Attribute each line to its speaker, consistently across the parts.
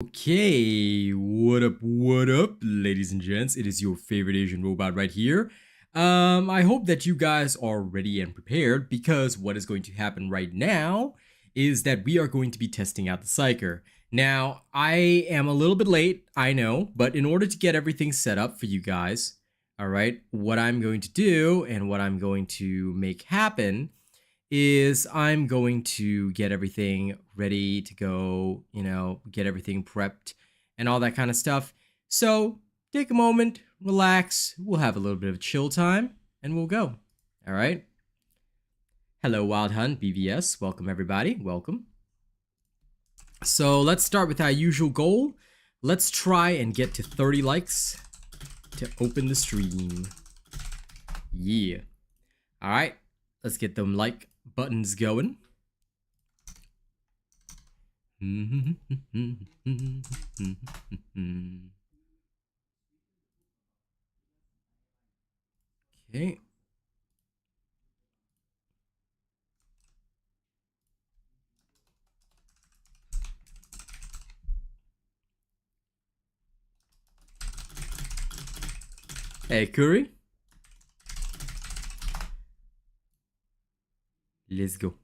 Speaker 1: Okay, what up, ladies and gents? It is your favorite Asian robot right here. I hope that you guys are ready and prepared because what is going to happen right now is that we are going to be testing out the Psyker. Now, I am a little bit late, I know, but in order to get everything set up for you guys, all right, what I'm going to do and what I'm going to make happen is I'm going to get everything ready to go, get everything prepped and all that kind of stuff. So take a moment, relax, we'll have a little bit of a chill time, and we'll go. All right. Hello, Wild Hunt BVS. Welcome, everybody. Welcome. So let's start with our usual goal. Let's try and get to 30 likes to open the stream. Yeah. All right. Let's get them like buttons going. Okay. Hey, Curry. Let's go.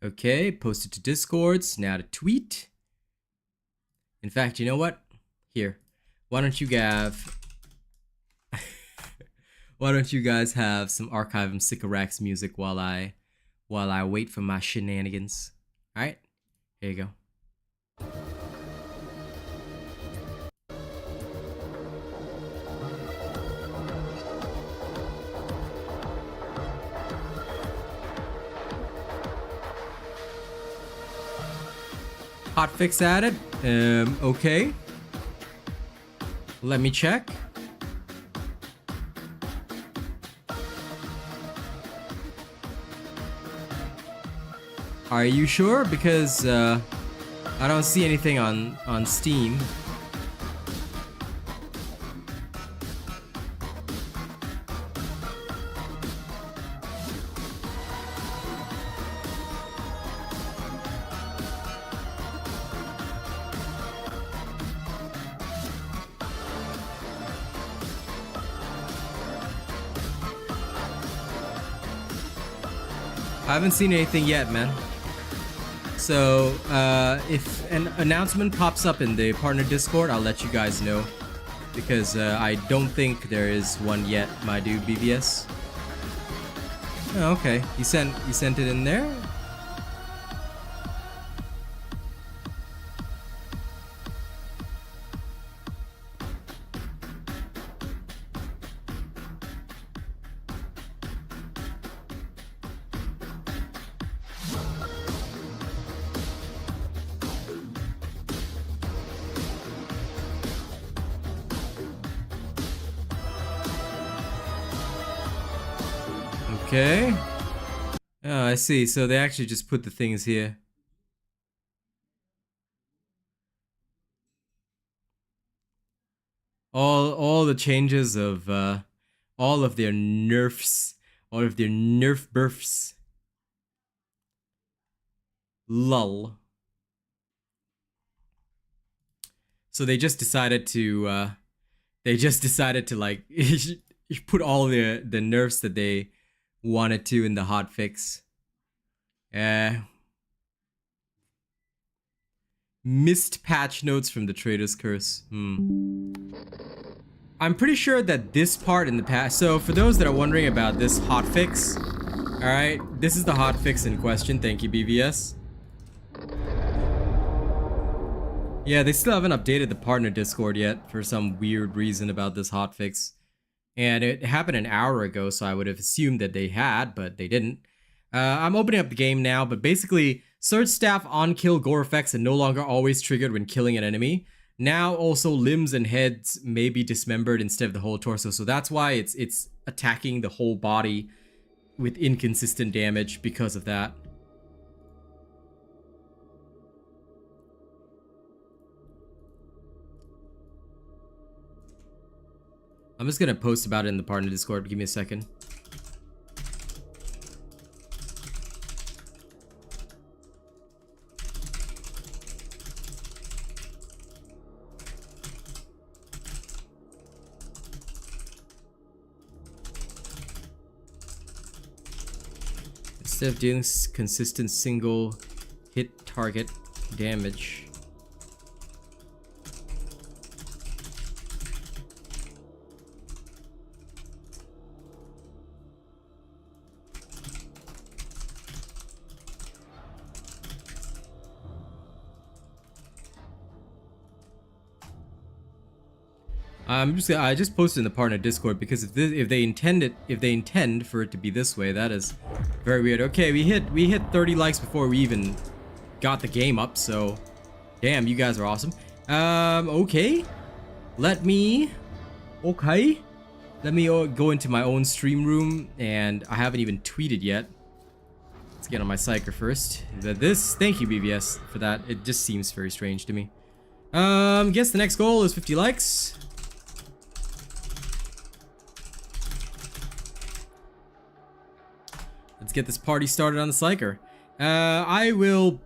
Speaker 1: Okay, post it to Discords, now to tweet. In fact, you know what? Here, why don't you have why don't you guys have some Archive Sycorax music while I wait for my shenanigans. Alright, here you go. Hotfix added. Okay. Let me check. Are you sure? Because I don't see anything on Steam. I haven't seen anything yet, man. So, if an announcement pops up in the partner Discord, I'll let you guys know. Because I don't think there is one yet, my dude BBS. Oh, okay. You sent it in there? Okay. Oh, I see. So they actually just put the things here. All the changes of all of their nerfs, all of their nerf burfs. Lull. So they just decided to like put all the nerfs that they wanted to in the hotfix. Missed patch notes from the Trader's Curse. I'm pretty sure that this part in the past. So for those that are wondering about this hotfix, all right, this is the hotfix in question. Thank you, BVS. Yeah, they still haven't updated the partner Discord yet for some weird reason about this hotfix. And it happened an hour ago, so I would have assumed that they had, but they didn't. I'm opening up the game now, but basically, Surge Staff on-kill gore effects are no longer always triggered when killing an enemy. Now also limbs and heads may be dismembered instead of the whole torso, so that's why it's attacking the whole body with inconsistent damage because of that. I'm just gonna post about it in the partner Discord. Give me a second. Instead of doing consistent single hit target damage, I just posted in the partner Discord because if they intend for it to be this way, that is very weird. Okay, we hit 30 likes before we even got the game up, so damn, you guys are awesome. Okay, let me go into my own stream room, and I haven't even tweeted yet. Let's get on my Psyker first. Thank you BVS for that. It just seems very strange to me. Guess the next goal is 50 likes. Let's get this party started on the Psyker. I will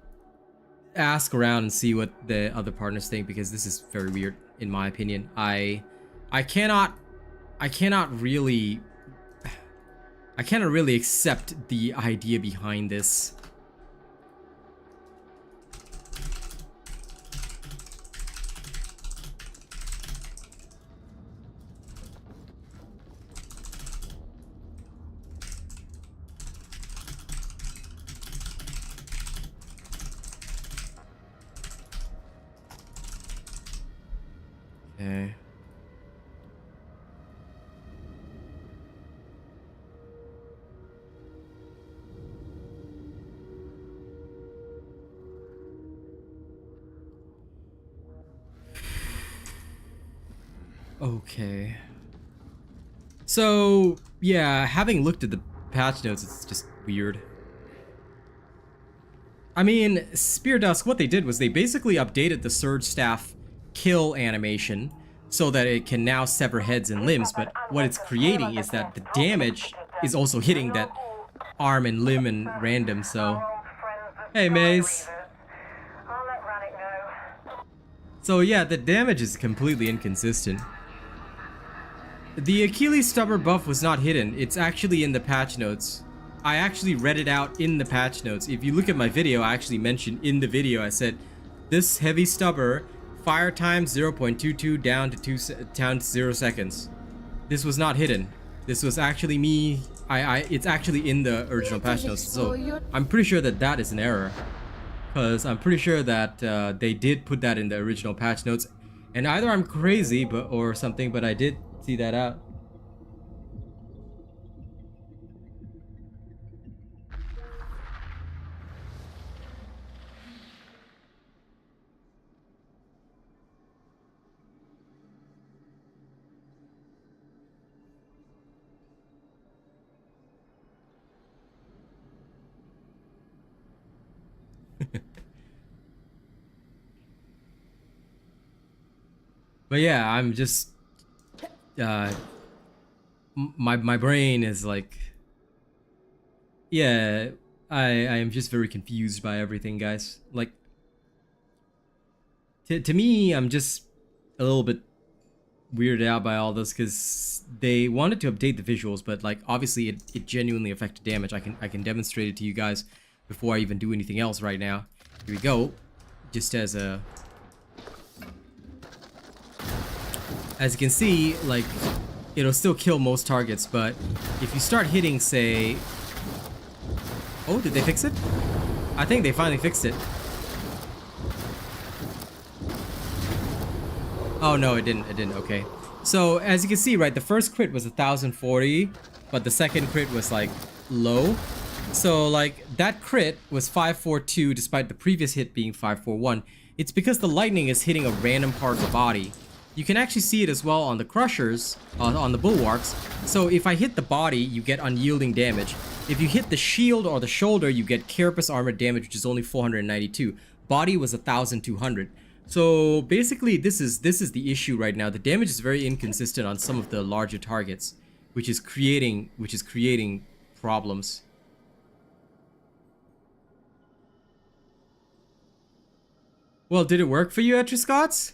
Speaker 1: ask around and see what the other partners think, because this is very weird in my opinion. I cannot really accept the idea behind this. Okay. Okay. So, yeah, having looked at the patch notes, it's just weird. I mean, Spear Dusk, what they did was they basically updated the Surge Staff kill animation so that it can now sever heads and limbs, but what it's creating is that the damage is also hitting that arm and limb and random, so... Hey, Maze. So yeah, the damage is completely inconsistent. The Achilles stubber buff was not hidden, it's actually in the patch notes. I actually read it out in the patch notes. If you look at my video, I actually mentioned in the video, I said, this heavy stubber, fire time 0.22 down to 0 seconds. This was not hidden. This was actually me. It's actually in the original patch notes. So I'm pretty sure that that is an error. Because I'm pretty sure that they did put that in the original patch notes. And either I'm crazy or something, but I did see that out. But yeah, I'm just my brain is like, yeah, I am just very confused by everything, guys. Like, to me, I'm just a little bit weirded out by all this, because they wanted to update the visuals, but like obviously it genuinely affected damage. I can demonstrate it to you guys before I even do anything else right now. Here we go. Just as you can see, like, it'll still kill most targets, but if you start hitting, say... Oh, did they fix it? I think they finally fixed it. Oh, no, it didn't, okay. So, as you can see, right, the first crit was 1040, but the second crit was, like, low. So, like, that crit was 542, despite the previous hit being 541. It's because the lightning is hitting a random part of the body. You can actually see it as well on the crushers, on the bulwarks. So if I hit the body, you get unyielding damage. If you hit the shield or the shoulder, you get carapace armor damage, which is only 492. Body was 1200. So basically, this is the issue right now. The damage is very inconsistent on some of the larger targets, which is creating problems. Well, did it work for you, Etriscots?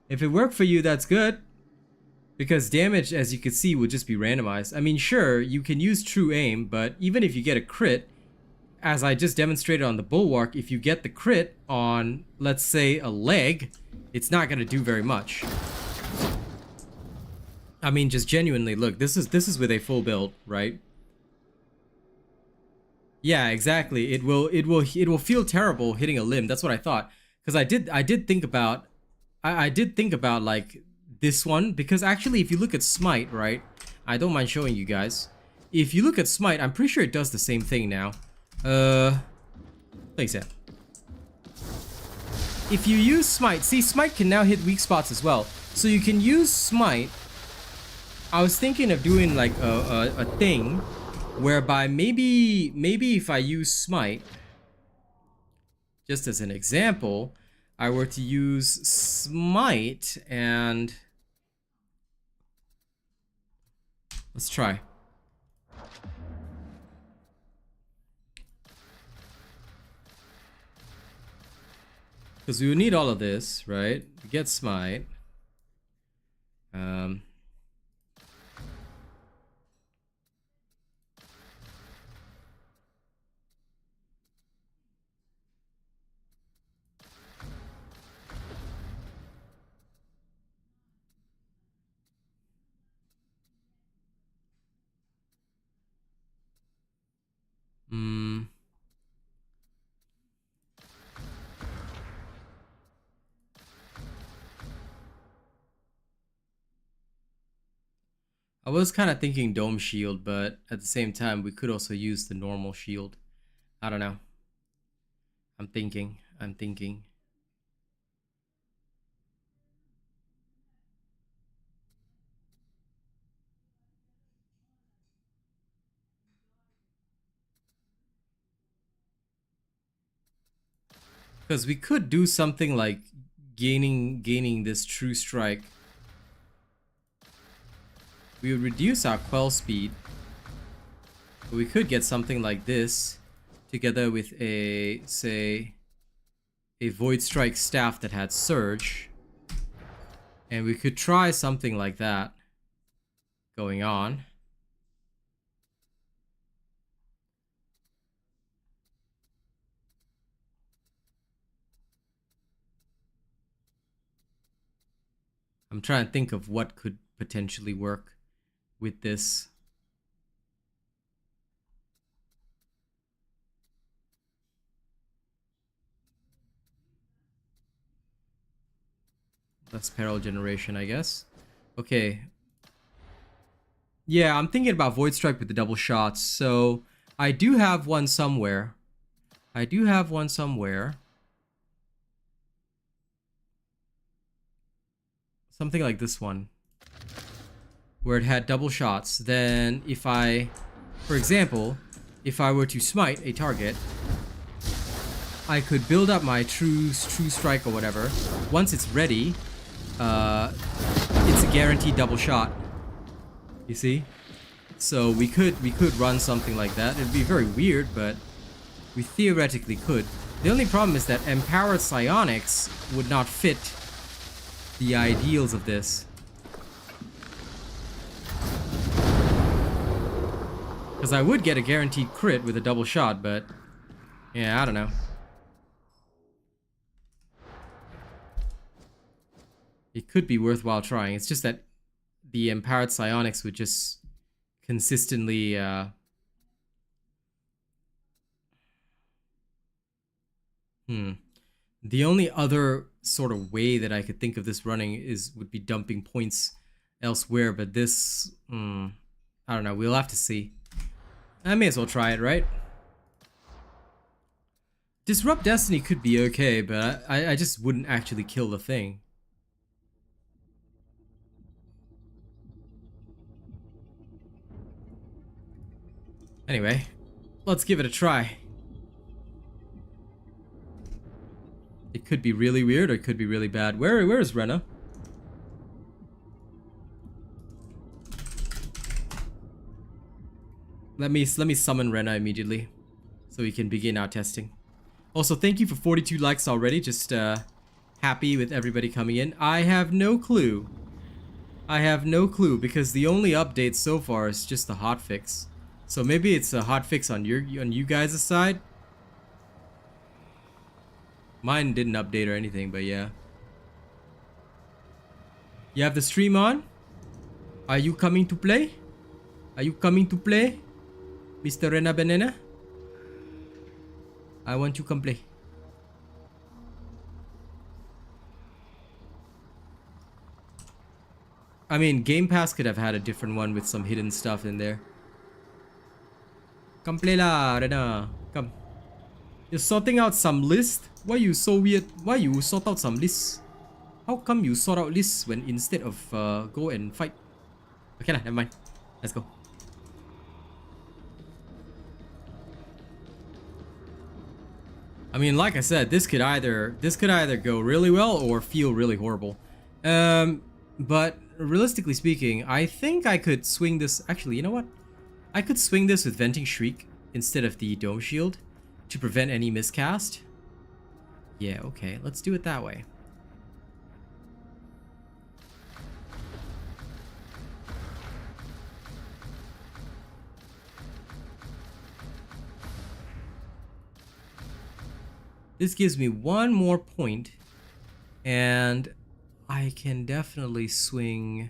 Speaker 1: If it worked for you, that's good. Because damage, as you can see, would just be randomized. I mean, sure, you can use true aim, but even if you get a crit, as I just demonstrated on the Bulwark, if you get the crit on, let's say, a leg, it's not going to do very much. I mean, just genuinely, look, this is with a full build, right? Yeah, exactly. It will feel terrible hitting a limb. That's what I thought. Because I did think about like this one, because actually if you look at Smite, right? I don't mind showing you guys. If you look at Smite, I'm pretty sure it does the same thing now. Thanks, yeah. If you use Smite, see, Smite can now hit weak spots as well. So you can use Smite. I was thinking of doing like a thing whereby maybe if I use Smite, just as an example, I were to use Smite and let's try. Because we would need all of this, right? To get Smite. I was kind of thinking Dome Shield, but at the same time, we could also use the normal shield. I don't know. I'm thinking. Because we could do something like gaining this true strike. We would reduce our quell speed. But we could get something like this together with a, say, a Void Strike staff that had Surge. And we could try something like that going on. I'm trying to think of what could potentially work with this. That's Peril Generation, I guess. Okay. Yeah, I'm thinking about Void Strike with the double shots. So I do have one somewhere. Something like this one, where it had double shots. Then if I, for example, if I were to smite a target, I could build up my true strike or whatever. Once it's ready, it's a guaranteed double shot. You see? So we could run something like that. It'd be very weird, but we theoretically could. The only problem is that empowered psionics would not fit the ideals of this. Because I would get a guaranteed crit with a double shot, but yeah, I don't know. It could be worthwhile trying. It's just that the empowered psionics would just consistently The only other sort of way that I could think of this running would be dumping points elsewhere, but this, I don't know, we'll have to see. I may as well try it, right? Disrupt Destiny could be okay, but I just wouldn't actually kill the thing. Anyway, let's give it a try. It could be really weird or it could be really bad. Where is Rena? Let me summon Rena immediately so we can begin our testing. Also, thank you for 42 likes already. Just happy with everybody coming in. I have no clue. I have no clue because the only update so far is just the hotfix. So maybe it's a hotfix on you guys' side. Mine didn't update or anything, but yeah. You have the stream on? Are you coming to play? Are you coming to play? Mr. Rena Banana? I want you to come play. I mean, Game Pass could have had a different one with some hidden stuff in there. Come play la, Rena. Come. You're sorting out some list? Why you so weird? Why you sort out some lists? How come you sort out lists when instead of go and fight? Okay lah, never mind. Let's go. I mean, like I said, this could either go really well or feel really horrible. But realistically speaking, I think I could swing this. Actually, you know what? I could swing this with Venting Shriek instead of the Dome Shield to prevent any miscast. Yeah, okay, let's do it that way. This gives me one more point, and I can definitely swing.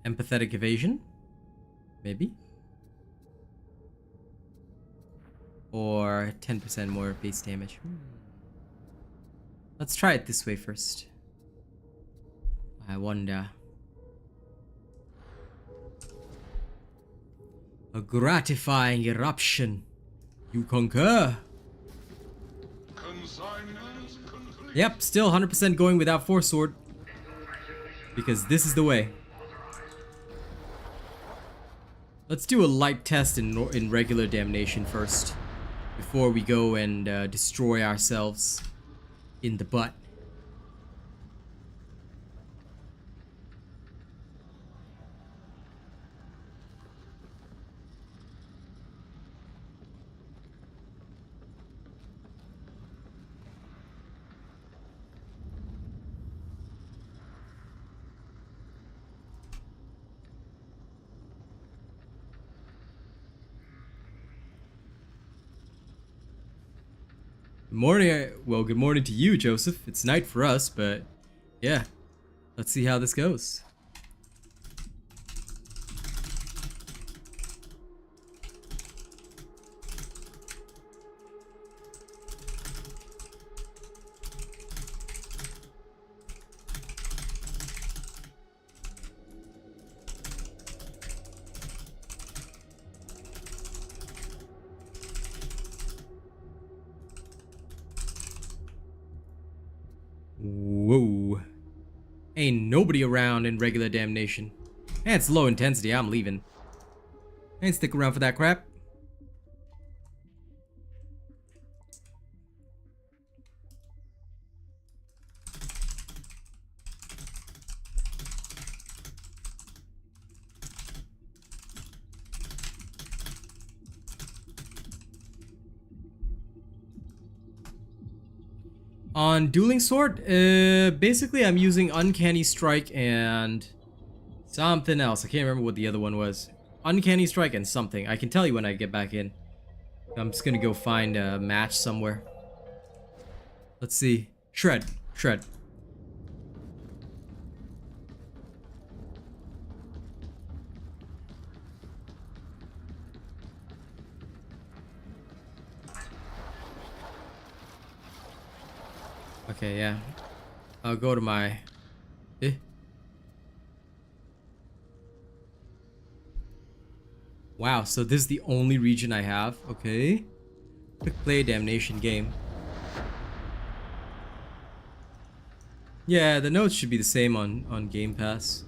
Speaker 1: Empathetic evasion, maybe. Or 10% more base damage. Let's try it this way first. I wonder. A gratifying eruption. You concur? Yep, still 100% going without Force Sword. Because this is the way. Let's do a light test in regular damnation first. Before we go and destroy ourselves in the butt. Morning, well, good morning to you, Joseph. It's night for us, but yeah, let's see how this goes. Whoa. Ain't nobody around in regular damnation. And it's low intensity, I'm leaving. I ain't stick around for that crap. On Dueling Sword, basically I'm using Uncanny Strike and something else. I can't remember what the other one was. Uncanny Strike and something. I can tell you when I get back in. I'm just gonna go find a match somewhere. Let's see. Shred. Shred. Okay, yeah. I'll go to my... Wow, so this is the only region I have. Okay. Quick play damnation game. Yeah, the notes should be the same on Game Pass.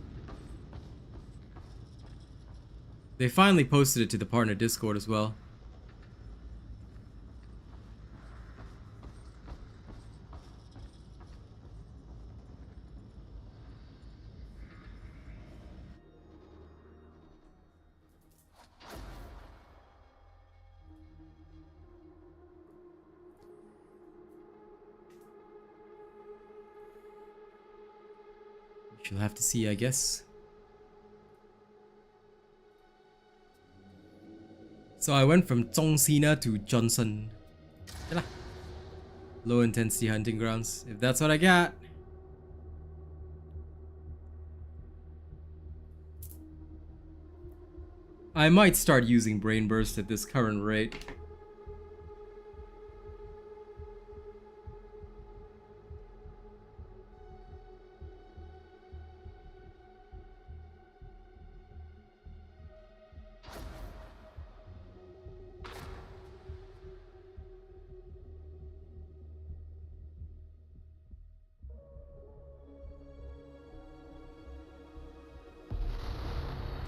Speaker 1: They finally posted it to the partner Discord as well. You'll have to see, I guess. So I went from Zhongxina to Johnson. Low intensity hunting grounds, if that's what I got. I might start using Brain Burst at this current rate.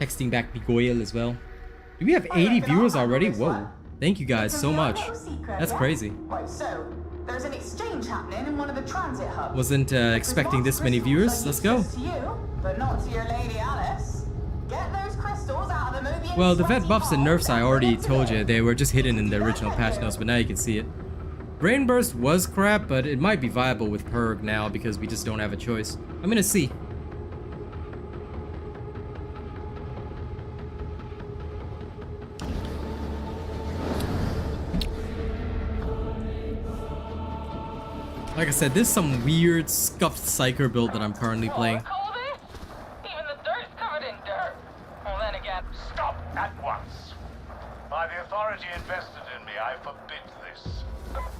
Speaker 1: Texting back Bigoyle as well. Do we have 80 viewers already? Whoa. Thank you guys so much. That's crazy.
Speaker 2: Right, so there's an exchange happening in one of the transit hubs.
Speaker 1: Wasn't expecting this many viewers. Let's go.
Speaker 2: To you, but not to your lady Alice. Get those crystals out of the movie.
Speaker 1: Well, the vet buffs and nerfs I already told you, they were just hidden in the original patch notes, but now you can see it. Brain Burst was crap, but it might be viable with Purg now because we just don't have a choice. I'm gonna see. Like I said, this is some weird scuffed Psyker build that I'm currently playing.
Speaker 3: Even the dirt's covered in dirt. Well, then again,
Speaker 4: stop at once. By the authority invested in me, I forbid this.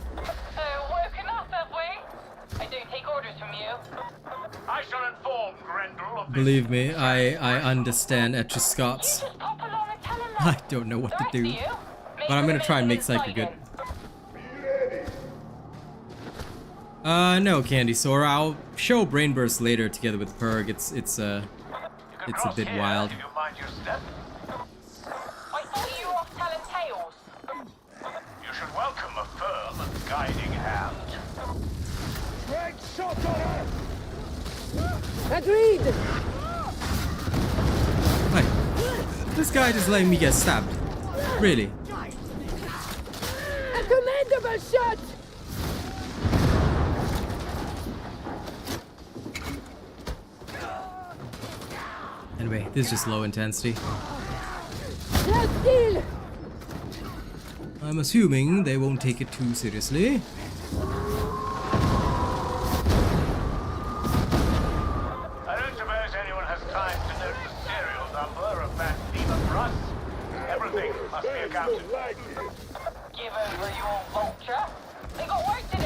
Speaker 3: Woken up, have we? I don't take orders from you.
Speaker 4: I shall inform Grendel of this.
Speaker 1: Believe me, I understand Etch Scots.
Speaker 3: Just pop along and tell him
Speaker 1: I
Speaker 3: that.
Speaker 1: don't know what to
Speaker 3: Direct
Speaker 1: do.
Speaker 3: you.
Speaker 1: But I'm gonna try and make Psyker good. No, Candy Sora. I'll show Brain Burst later together with Purg. It's a bit wild.
Speaker 4: You mind your step?
Speaker 3: I thought you were off telling tales.
Speaker 4: You should welcome a firm and guiding hand. Great shot on her!
Speaker 5: Agreed!
Speaker 1: Hey, this guy just letting me get stabbed. Really?
Speaker 5: A commendable shot!
Speaker 1: Anyway, this is just low intensity.
Speaker 5: Stand still!
Speaker 1: I'm assuming they won't take it too seriously.
Speaker 4: I don't suppose anyone has time to note the serial number of that demon Russ. Everything must be accounted for.
Speaker 3: Give over, you old vulture. They got work to do.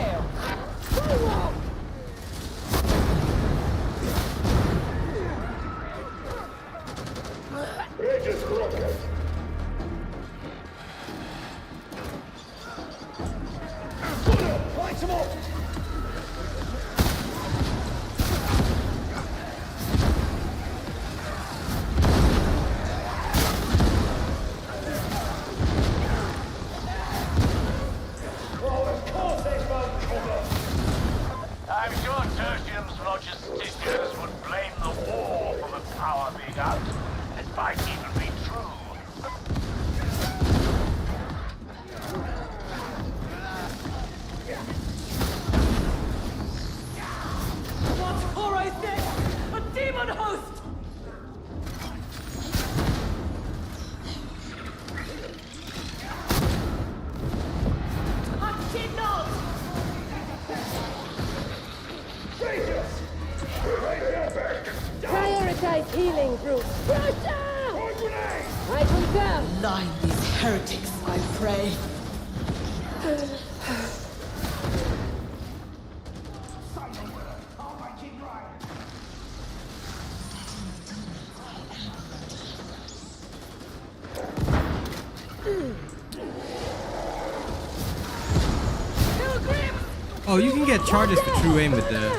Speaker 4: I'm sure Tertium's logisticians would blame the war for the power being out. It might even be true.
Speaker 5: What horror is this? A demon host! Prioritize healing, Bruce. Pressure! I concur.
Speaker 6: Line these heretics, I pray.
Speaker 1: Oh, you can get charges for true aim with the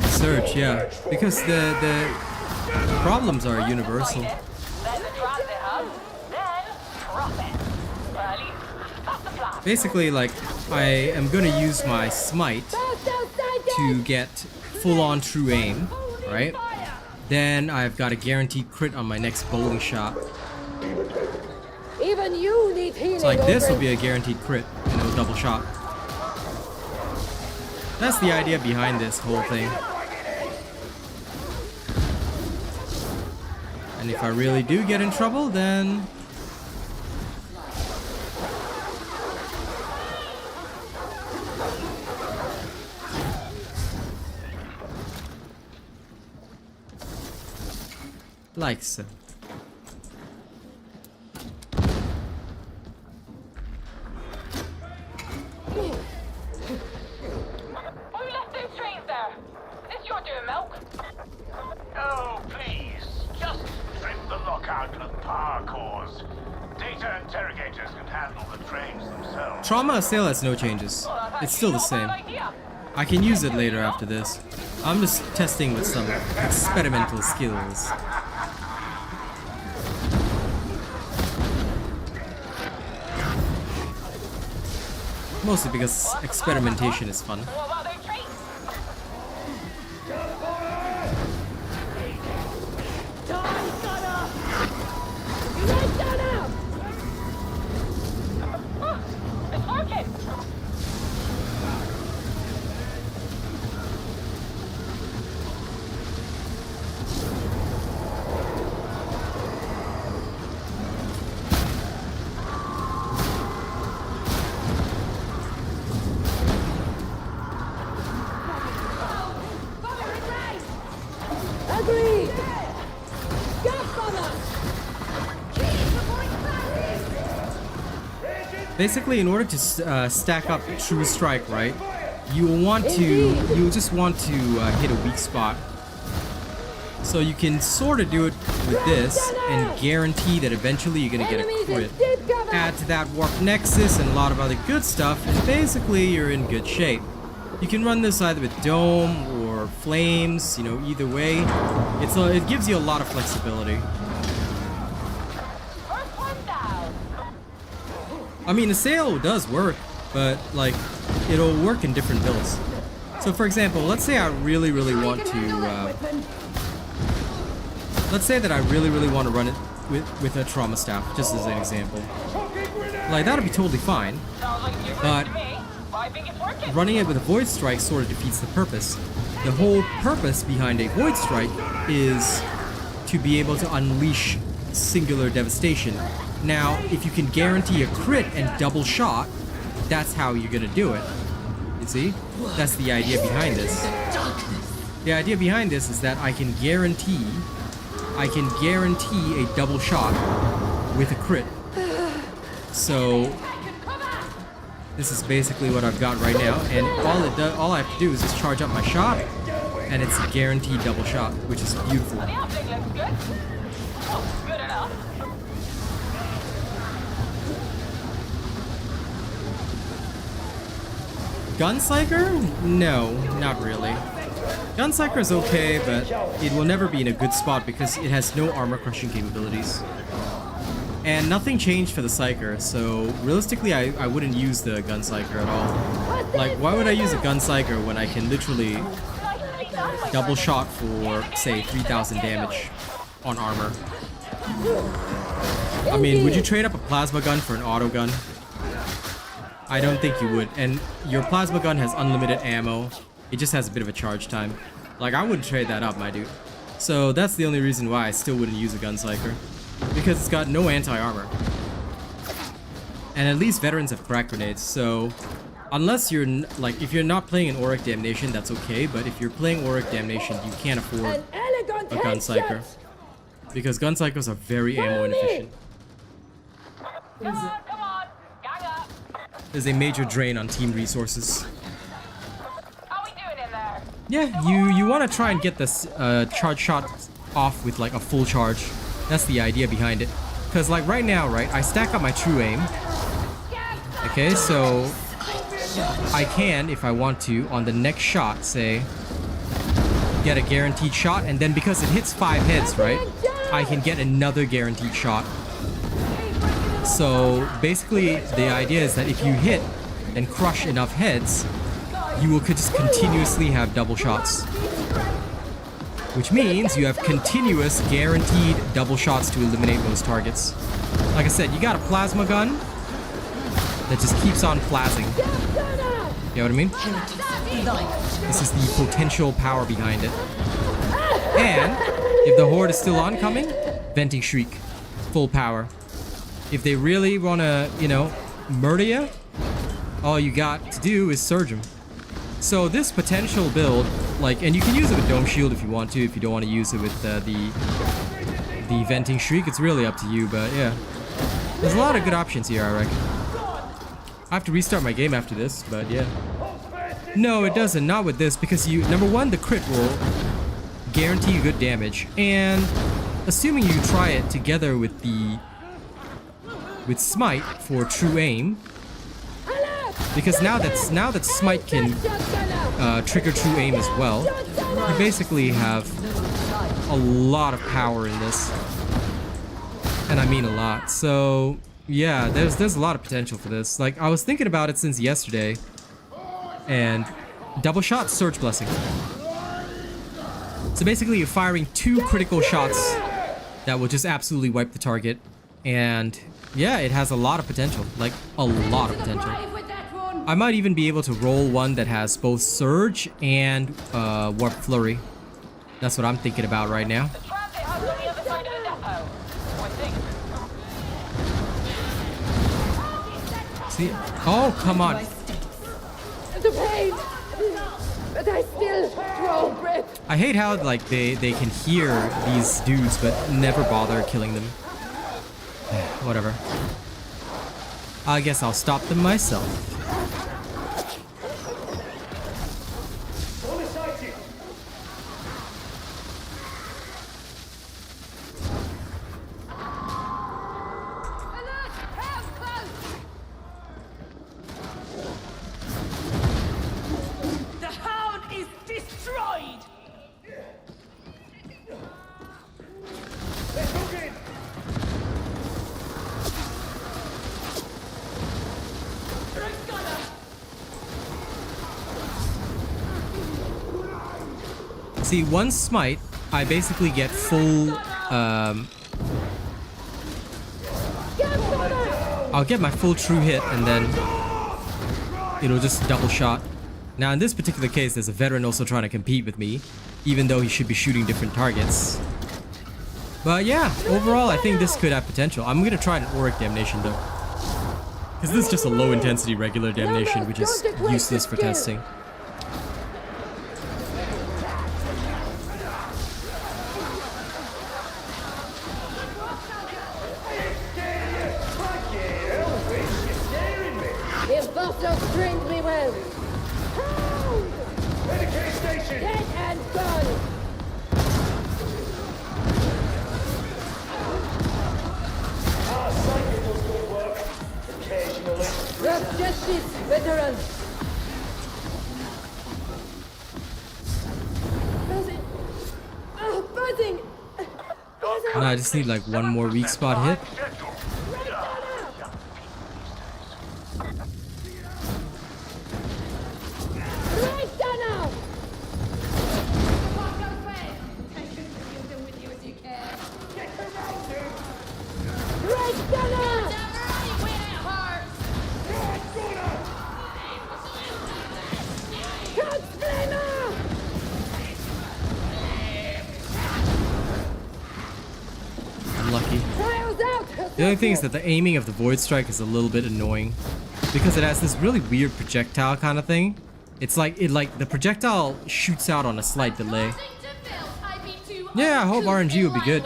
Speaker 1: surge, yeah. Because the problems are universal.
Speaker 3: Then the transit hub, then drop it. Well, at least that's the plan.
Speaker 1: Basically, like, I am gonna use my smite to get full-on true aim, right? Then I've got a guaranteed crit on my next bowling shot.
Speaker 6: Even you need healing.
Speaker 1: So like this will be a guaranteed crit, you know, double shot. That's the idea behind this whole thing. And if I really do get in trouble, then like so.
Speaker 3: Who left those trains there? Is this your doing, Milk?
Speaker 4: Oh, please. Just strip the lockout with power cores. Data interrogators can handle the trains themselves.
Speaker 1: Trauma Assail has no changes. It's still the same. I can use it later after this. I'm just testing with some experimental skills. Mostly because experimentation is fun.
Speaker 3: What about those trains? It's working.
Speaker 6: Agreed. Godfather.
Speaker 1: Basically, in order to stack up True Strike, right, you just want to hit a weak spot. So you can sort of do it with this and guarantee that eventually you're gonna get a crit. Add to that Warp Nexus and a lot of other good stuff, and basically you're in good shape. You can run this either with Dome or Flames, you know, either way. It gives you a lot of flexibility.
Speaker 3: First one down.
Speaker 1: I mean, Assail does work, but like, it'll work in different builds. So for example, let's say I really want to, let's say that I really want to run it with a Trauma Staff, just as an example. Like, that'll be totally fine,
Speaker 3: Sounds like you've
Speaker 1: but
Speaker 3: to me. I think it's working.
Speaker 1: running it with a Void Strike sort of defeats the purpose. The whole purpose behind a Void Strike is to be able to unleash singular devastation. Now, if you can guarantee a crit and double shot, that's how you're gonna do it. You see? That's the idea behind this. The idea behind this is that I can guarantee a double shot with a crit. So this is basically what I've got right now, and all I have to do is just charge up my shot, and it's a guaranteed double shot, which is beautiful.
Speaker 3: The uplink looks good. Oh, good enough.
Speaker 1: Gunpsyker? No, not really. Gunpsyker is okay, but it will never be in a good spot because it has no armor crushing capabilities. And nothing changed for the Psyker, so realistically I wouldn't use the Gunpsyker at all. Like, why would I use a Gunpsyker when I can literally double shot for, say, 3,000 damage on armor? I mean, would you trade up a plasma gun for an auto gun? I don't think you would. And your plasma gun has unlimited ammo. It just has a bit of a charge time. Like, I wouldn't trade that up, my dude. So that's the only reason why I still wouldn't use a Gunpsyker. Because it's got no anti-armor. And at least veterans have crack grenades, so unless you're, like, if you're not playing an Auric Damnation, that's okay, but if you're playing Auric Damnation, you can't afford a Gunpsyker. Because Gunpsykers are very ammo inefficient.
Speaker 3: Come on, gang up.
Speaker 1: There's a major drain on team resources.
Speaker 3: How we doing in there?
Speaker 1: Yeah, you want to try and get this charge shot off with like a full charge. That's the idea behind it. Because like right now, right, I stack up my true aim. Okay, so I can, if I want to, on the next shot, say, get a guaranteed shot, and then because it hits 5 heads, right, I can get another guaranteed shot. So basically, the idea is that if you hit and crush enough heads, you will just continuously have double shots. Which means you have continuous, guaranteed double shots to eliminate those targets. Like I said, you got a plasma gun that just keeps on flazzing. You know what I mean? This is the potential power behind it. And if the horde is still oncoming, venting shriek, full power. If they really want to, you know, murder you, all you got to do is surge them. So this potential build, like, and you can use it with Dome Shield if you want to, if you don't want to use it with the venting shriek. It's really up to you, but yeah. There's a lot of good options here, I reckon. I have to restart my game after this, but yeah. No, it doesn't. Not with this, because you, number one, the crit will guarantee you good damage, and assuming you try it together with Smite for true aim, because now that Smite can trigger true aim as well, you basically have a lot of power in this, and I mean a lot. So yeah, there's a lot of potential for this. Like, I was thinking about it since yesterday, and double shot Surge Blessing. So basically you're firing 2 critical shots that will just absolutely wipe the target, and yeah, it has a lot of potential, like a lot of potential. I might even be able to roll one that has both Surge and Warp Flurry. That's what I'm thinking about right now.
Speaker 3: The transit hub's on the other side of the depot. I think.
Speaker 1: See? Oh, come on.
Speaker 6: The pain! But I still draw breath.
Speaker 1: I hate how, like, they can hear these dudes but never bother killing them. Whatever. I guess I'll stop them myself.
Speaker 5: The hound is destroyed!
Speaker 1: See, one smite, I basically get full, I'll get my full true hit, and then it'll just double shot. Now, in this particular case, there's a veteran also trying to compete with me, even though he should be shooting different targets. But yeah, overall, I think this could have potential. I'm gonna try an Auric Damnation, though. Because this is just a low-intensity regular Damnation, which is useless for testing.
Speaker 6: If Buster trained me well. Hound!
Speaker 4: Medicaid station!
Speaker 6: Dead and gone!
Speaker 4: Our Psyker does good work. Occasionally.
Speaker 6: Rough justice, veteran! Buzzing! Oh, buzzing!
Speaker 1: Now I just need like one more weak spot hit.
Speaker 6: Right down now! Right down now! Cut flamer!
Speaker 1: Unlucky.
Speaker 6: Trials out!
Speaker 1: The only thing is that the aiming of the Void Strike is a little bit annoying, because it has this really weird projectile kind of thing. It's like the projectile shoots out on a slight delay. Yeah, I hope RNG will be good.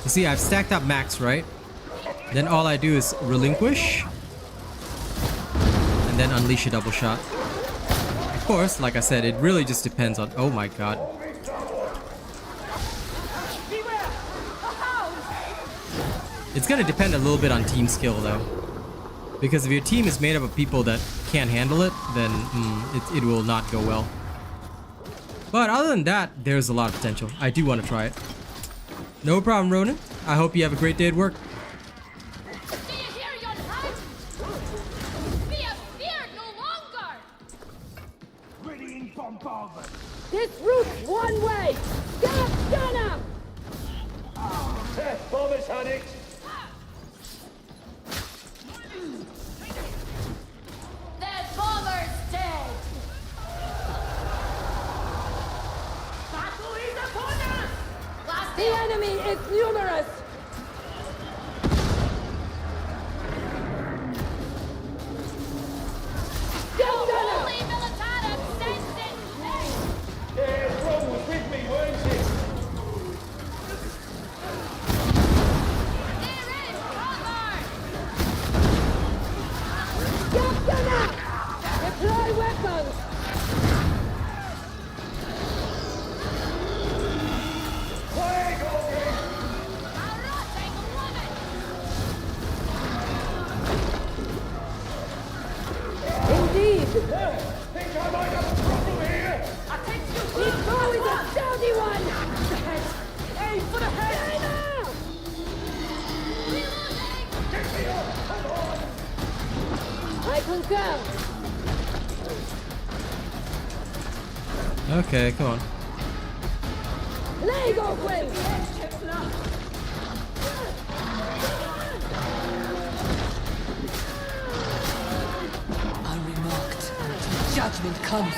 Speaker 1: You see, I've stacked up max, right? Then all I do is relinquish, and then unleash a double shot. Of course, like I said, it really just depends on... Oh my god. It's gonna depend a little bit on team skill though. Because if your team is made up of people that can't handle it, then it will not go well. But other than that, there's a lot of potential. I do want to try it. No problem, Ronan. I hope you have a great day at work.
Speaker 6: Do you hear your heart? Be afeared no longer!
Speaker 4: Ready in bombardment.
Speaker 6: This route's one way! Stop, Donna!
Speaker 4: Bombers, honey.
Speaker 6: That bomber's dead!
Speaker 5: Battle is upon us!
Speaker 6: The enemy is numerous!
Speaker 5: Holy militarum sends it!
Speaker 4: Yeah, Ron was with me, weren't you?
Speaker 5: There is cover!
Speaker 6: Deploy weapons!
Speaker 5: A rotting woman!
Speaker 6: Indeed!
Speaker 4: Think I might have a problem here?
Speaker 6: This bow is a sturdy one!
Speaker 5: Aim for the head!
Speaker 6: China! I concur!
Speaker 1: Okay, come on.
Speaker 6: Leg open!
Speaker 7: Unremarked until judgment comes.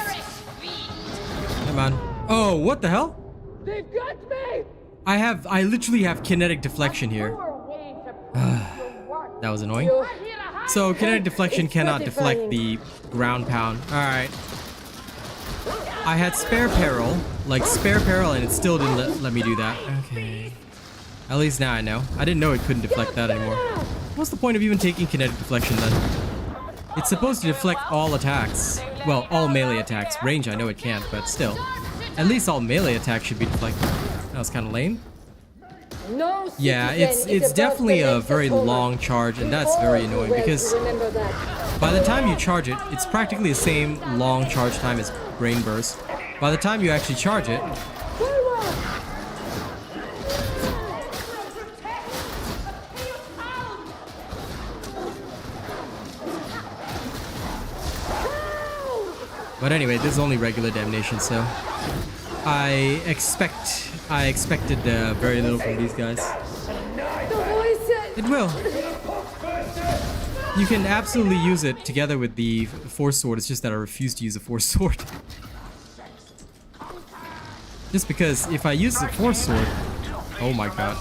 Speaker 1: Come on. Oh, what the hell?
Speaker 6: They've got me!
Speaker 1: I literally have kinetic deflection here. That was annoying.
Speaker 6: You
Speaker 1: So kinetic deflection
Speaker 6: It's
Speaker 1: cannot deflect the ground pound. Alright. I had spare peril, and it still didn't let me do that. Okay. At least now I know. I didn't know it couldn't deflect that anymore. What's the point of even taking kinetic deflection then? It's supposed to deflect all attacks. Well, all melee attacks. Range I know it can't, but still. At least all melee attacks should be deflected. That was kind of lame.
Speaker 6: No
Speaker 1: Yeah,
Speaker 6: citizen
Speaker 1: it's
Speaker 6: is above
Speaker 1: definitely
Speaker 6: the
Speaker 1: a
Speaker 6: legs
Speaker 1: very
Speaker 6: of Homer.
Speaker 1: long charge, and that's
Speaker 6: All
Speaker 1: very
Speaker 6: too
Speaker 1: annoying
Speaker 6: well to
Speaker 1: because
Speaker 6: remember that.
Speaker 1: by the time you charge it, it's practically the same long charge time as Brain Burst. By the time you actually charge it,
Speaker 6: Forward!
Speaker 1: but anyway, this is only regular damnation, so I expected very little from these guys.
Speaker 6: The voices!
Speaker 1: It will. You can absolutely use it together with the Force Sword. It's just that I refuse to use a Force Sword. Just because if I use the Force Sword, oh my god.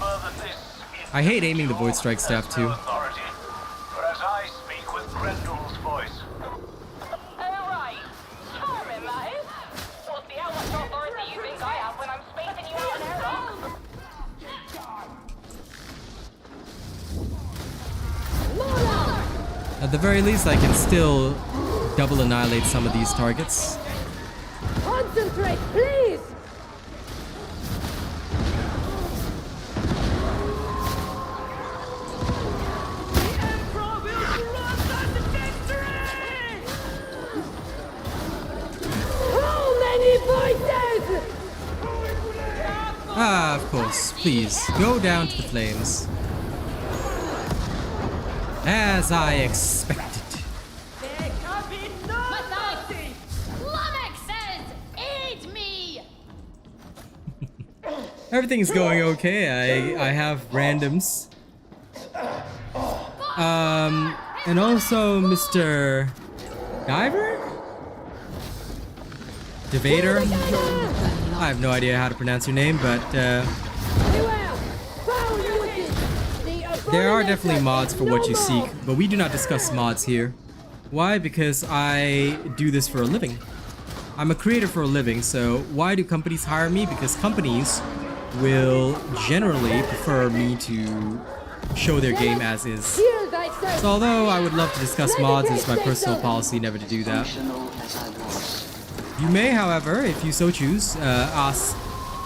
Speaker 1: I hate aiming the Void Strike Staff too.
Speaker 4: Authority, whereas I speak with Grendel's voice.
Speaker 3: Alright. Charming, mate. What's the hell much authority you think I have when I'm spacing you out in airlock?
Speaker 1: At the very least, I can still double annihilate some of these targets.
Speaker 6: Concentrate, please!
Speaker 5: The Emperor will grant us victory!
Speaker 6: How many voices?
Speaker 1: Ah, of course. Please, go down to the flames. As I expected.
Speaker 5: There can be no mercy!
Speaker 6: Flummoxes, aid me!
Speaker 1: Everything's going okay. I have randoms. And also Mr. Diver? Devader? I have no idea how to pronounce your name, but
Speaker 6: Beware! Foul usage! The
Speaker 1: there are
Speaker 6: abomination
Speaker 1: definitely mods for what you
Speaker 6: no
Speaker 1: seek,
Speaker 6: more.
Speaker 1: but we do not discuss mods here. Why? Because I do this for a living. I'm a creator for a living, so why do companies hire me? Because companies will generally prefer me to show their game as is.
Speaker 6: Heal thyself!
Speaker 1: So although I would love to discuss mods, it's my personal policy never to do that. You may, however, if you so choose, ask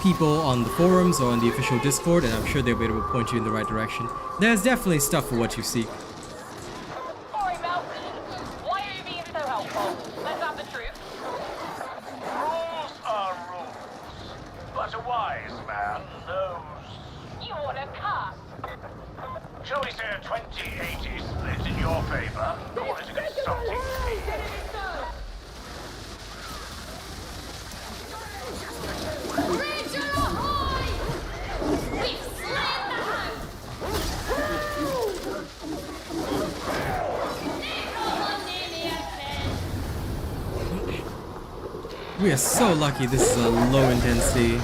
Speaker 1: people on the forums or on the official Discord, and I'm sure they'll be able to point you in the right direction. There's definitely stuff for what you seek.
Speaker 3: Sorry, Mel. Why are you being so helpful? Let's have the truth.
Speaker 4: Rules are rules, but a wise man knows.
Speaker 3: You want a car?
Speaker 4: Shall we say a 20-80 split in your favor? Call it a consulting fee.
Speaker 6: Ranger ahoy! We've slain the hound!
Speaker 1: We are so lucky this is a low intensity.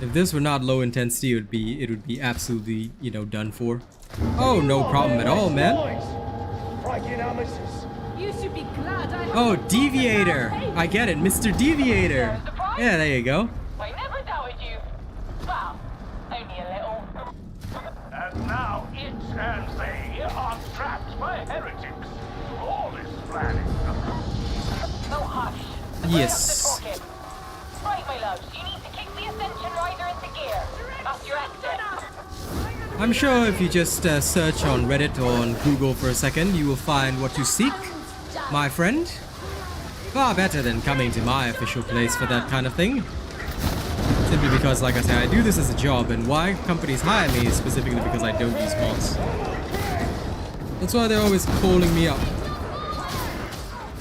Speaker 1: If this were not low intensity, it would be absolutely, you know, done for. Oh, no problem at all, man.
Speaker 5: You should be glad I
Speaker 1: Oh, Deviator. I get it, Mr. Deviator. Yeah, there you go.
Speaker 3: I never doubted you. Well, only a little.
Speaker 4: And now it and they are trapped by heretics. All this planning.
Speaker 3: Oh, hush.
Speaker 1: Yes.
Speaker 3: Talking. Right, my loves, you need to kick the Ascension Rider into gear. That's your exit.
Speaker 1: I'm sure if you just search on Reddit or on Google for a second, you will find what you seek, my friend. Far better than coming to my official place for that kind of thing. Simply because, like I said, I do this as a job, and why companies hire me is specifically because I don't use mods. That's why they're always calling me up.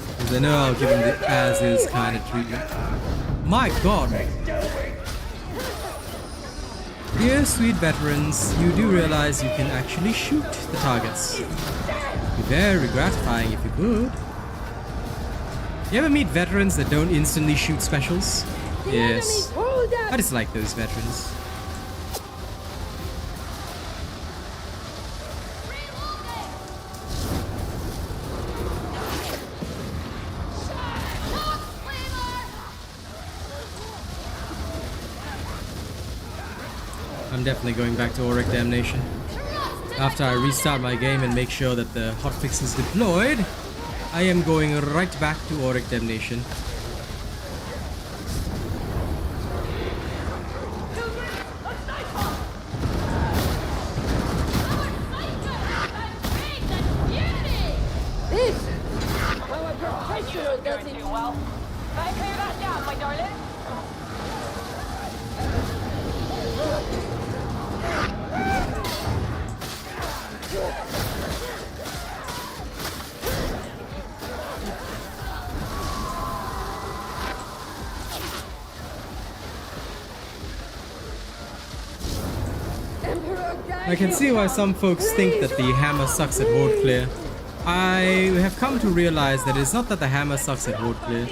Speaker 1: Because they know I'll give them the as-is kind of treatment. My god! Dear sweet veterans, you do realize you can actually shoot the targets. It'd be very gratifying if you could. You ever meet veterans that don't instantly shoot specials? Yes. I dislike those veterans. I'm definitely going back to Auric Damnation. After I restart my game and make sure that the hotfix is deployed, I am going right back to Auric Damnation.
Speaker 3: Doing too well. Better clear that down, my darling.
Speaker 1: I can see why some folks think that the hammer sucks at horde clear. I have come to realize that it's not that the hammer sucks at horde clear,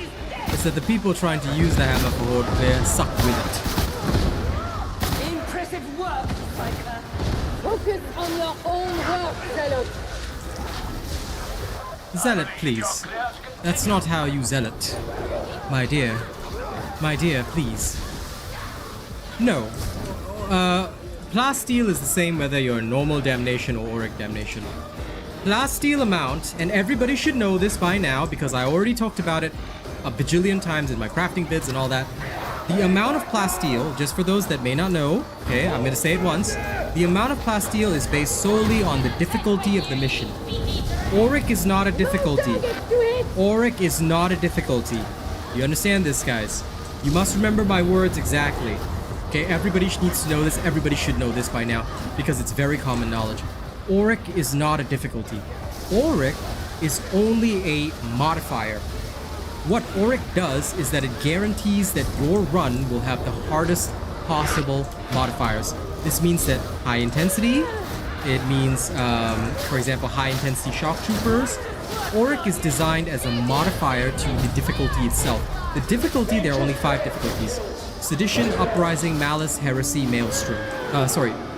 Speaker 1: it's that the people trying to use the hammer for horde clear suck with it.
Speaker 5: impressive work, Psyker.
Speaker 7: Focus on your own work, Zealot.
Speaker 1: Zealot, please. That's not how you zealot. My dear. My dear, please. No. Plasteel is the same whether you're normal damnation or auric damnation. Plasteel amount, and everybody should know this by now because I already talked about it a bajillion times in my crafting vids and all that. The amount of plasteel, just for those that may not know, okay, I'm gonna say it once. The amount of plasteel is based solely on the difficulty of the mission. Auric is not a difficulty. Auric is not a difficulty. You understand this, guys? You must remember my words exactly. Okay, everybody needs to know this. Everybody should know this by now because it's very common knowledge. Auric is not a difficulty. Auric is only a modifier. What Auric does is that it guarantees that your run will have the hardest possible modifiers. This means that high intensity, it means, for example, high intensity shock troopers. Auric is designed as a modifier to the difficulty itself. The difficulty, there are only 5 difficulties. Sedition, Uprising, Malice, Heresy, Maelstrom.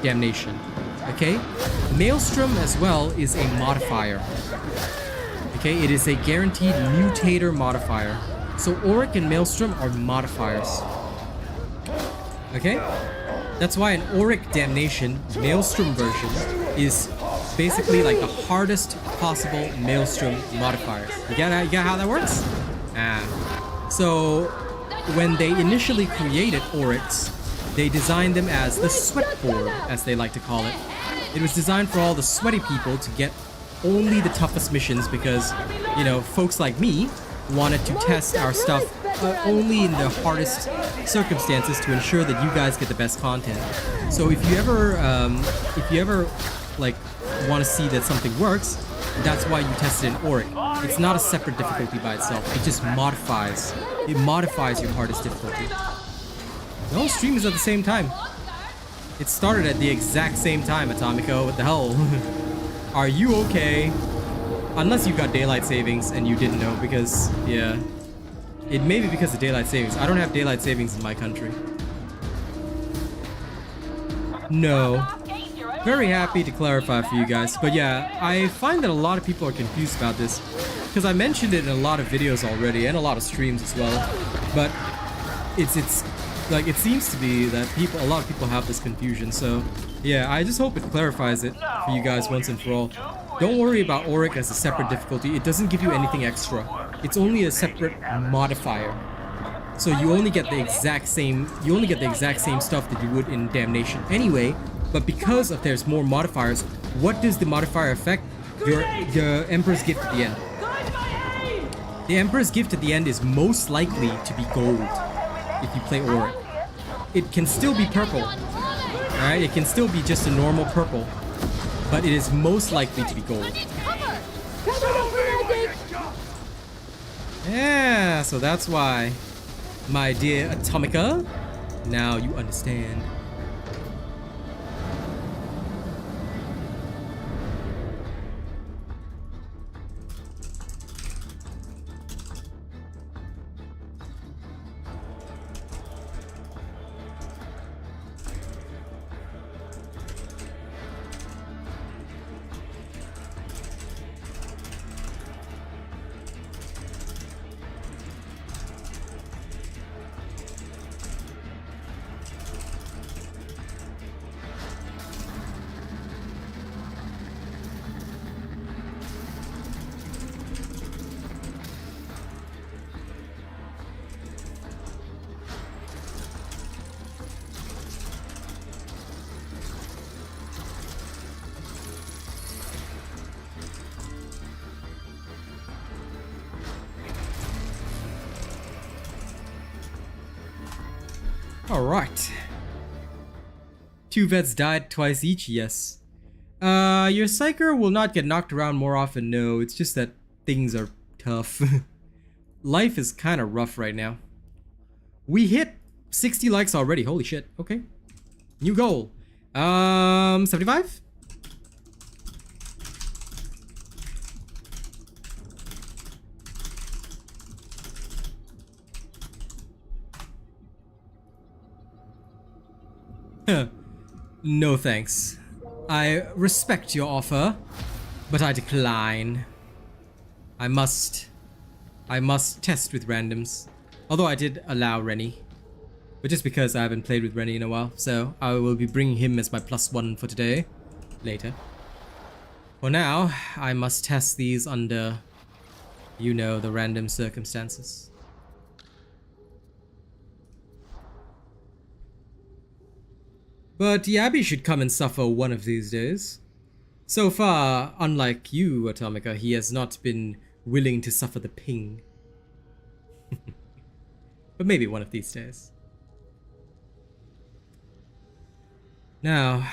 Speaker 1: Damnation. Okay? Maelstrom as well is a modifier. Okay, it is a guaranteed mutator modifier. So Auric and Maelstrom are modifiers. Okay? That's why an Auric Damnation Maelstrom version is basically like the hardest possible Maelstrom modifiers. You get how that works? So when they initially created Aurics, they designed them as the sweat board, as they like to call it. It was designed for all the sweaty people to get only the toughest missions because, you know, folks like me wanted to test our stuff only in the hardest circumstances to ensure that you guys get the best content. So if you ever like want to see that something works, that's why you test it in Auric. It's not a separate difficulty by itself. It just modifies. It modifies your hardest difficulty. The whole stream is at the same time. It started at the exact same time, Atomico. What the hell? Are you okay? Unless you got daylight savings and you didn't know, because, yeah. It may be because of daylight savings. I don't have daylight savings in my country. No. Very happy to clarify for you guys. But yeah, I find that a lot of people are confused about this, because I mentioned it in a lot of videos already and a lot of streams as well. But it's like, it seems to be that a lot of people have this confusion. So yeah, I just hope it clarifies it for you guys once and for all. Don't worry about Auric as a separate difficulty. It doesn't give you anything extra. It's only a separate modifier. So you only get the exact same stuff that you would in Damnation anyway. But because of there's more modifiers, what does the modifier affect? Your Emperor's Gift at the end. The Emperor's Gift at the end is most likely to be gold if you play Auric. It can still be purple. Alright, it can still be just a normal purple. But it is most likely to be gold. Yeah, so that's why, my dear Atomica, now you understand. Alright. 2 vets died twice each, yes. Your Psyker will not get knocked around more often, no. It's just that things are tough. Life is kind of rough right now. We hit 60 likes already, holy shit. Okay. New goal. 75? No thanks. I respect your offer, but I decline. I must test with randoms. Although I did allow Rennie. But just because I haven't played with Rennie in a while, so I will be bringing him as my +1 for today. Later. For now, I must test these under, you know, the random circumstances. But Yabi should come and suffer one of these days. So far, unlike you, Atomica, he has not been willing to suffer the ping. But maybe one of these days. Now,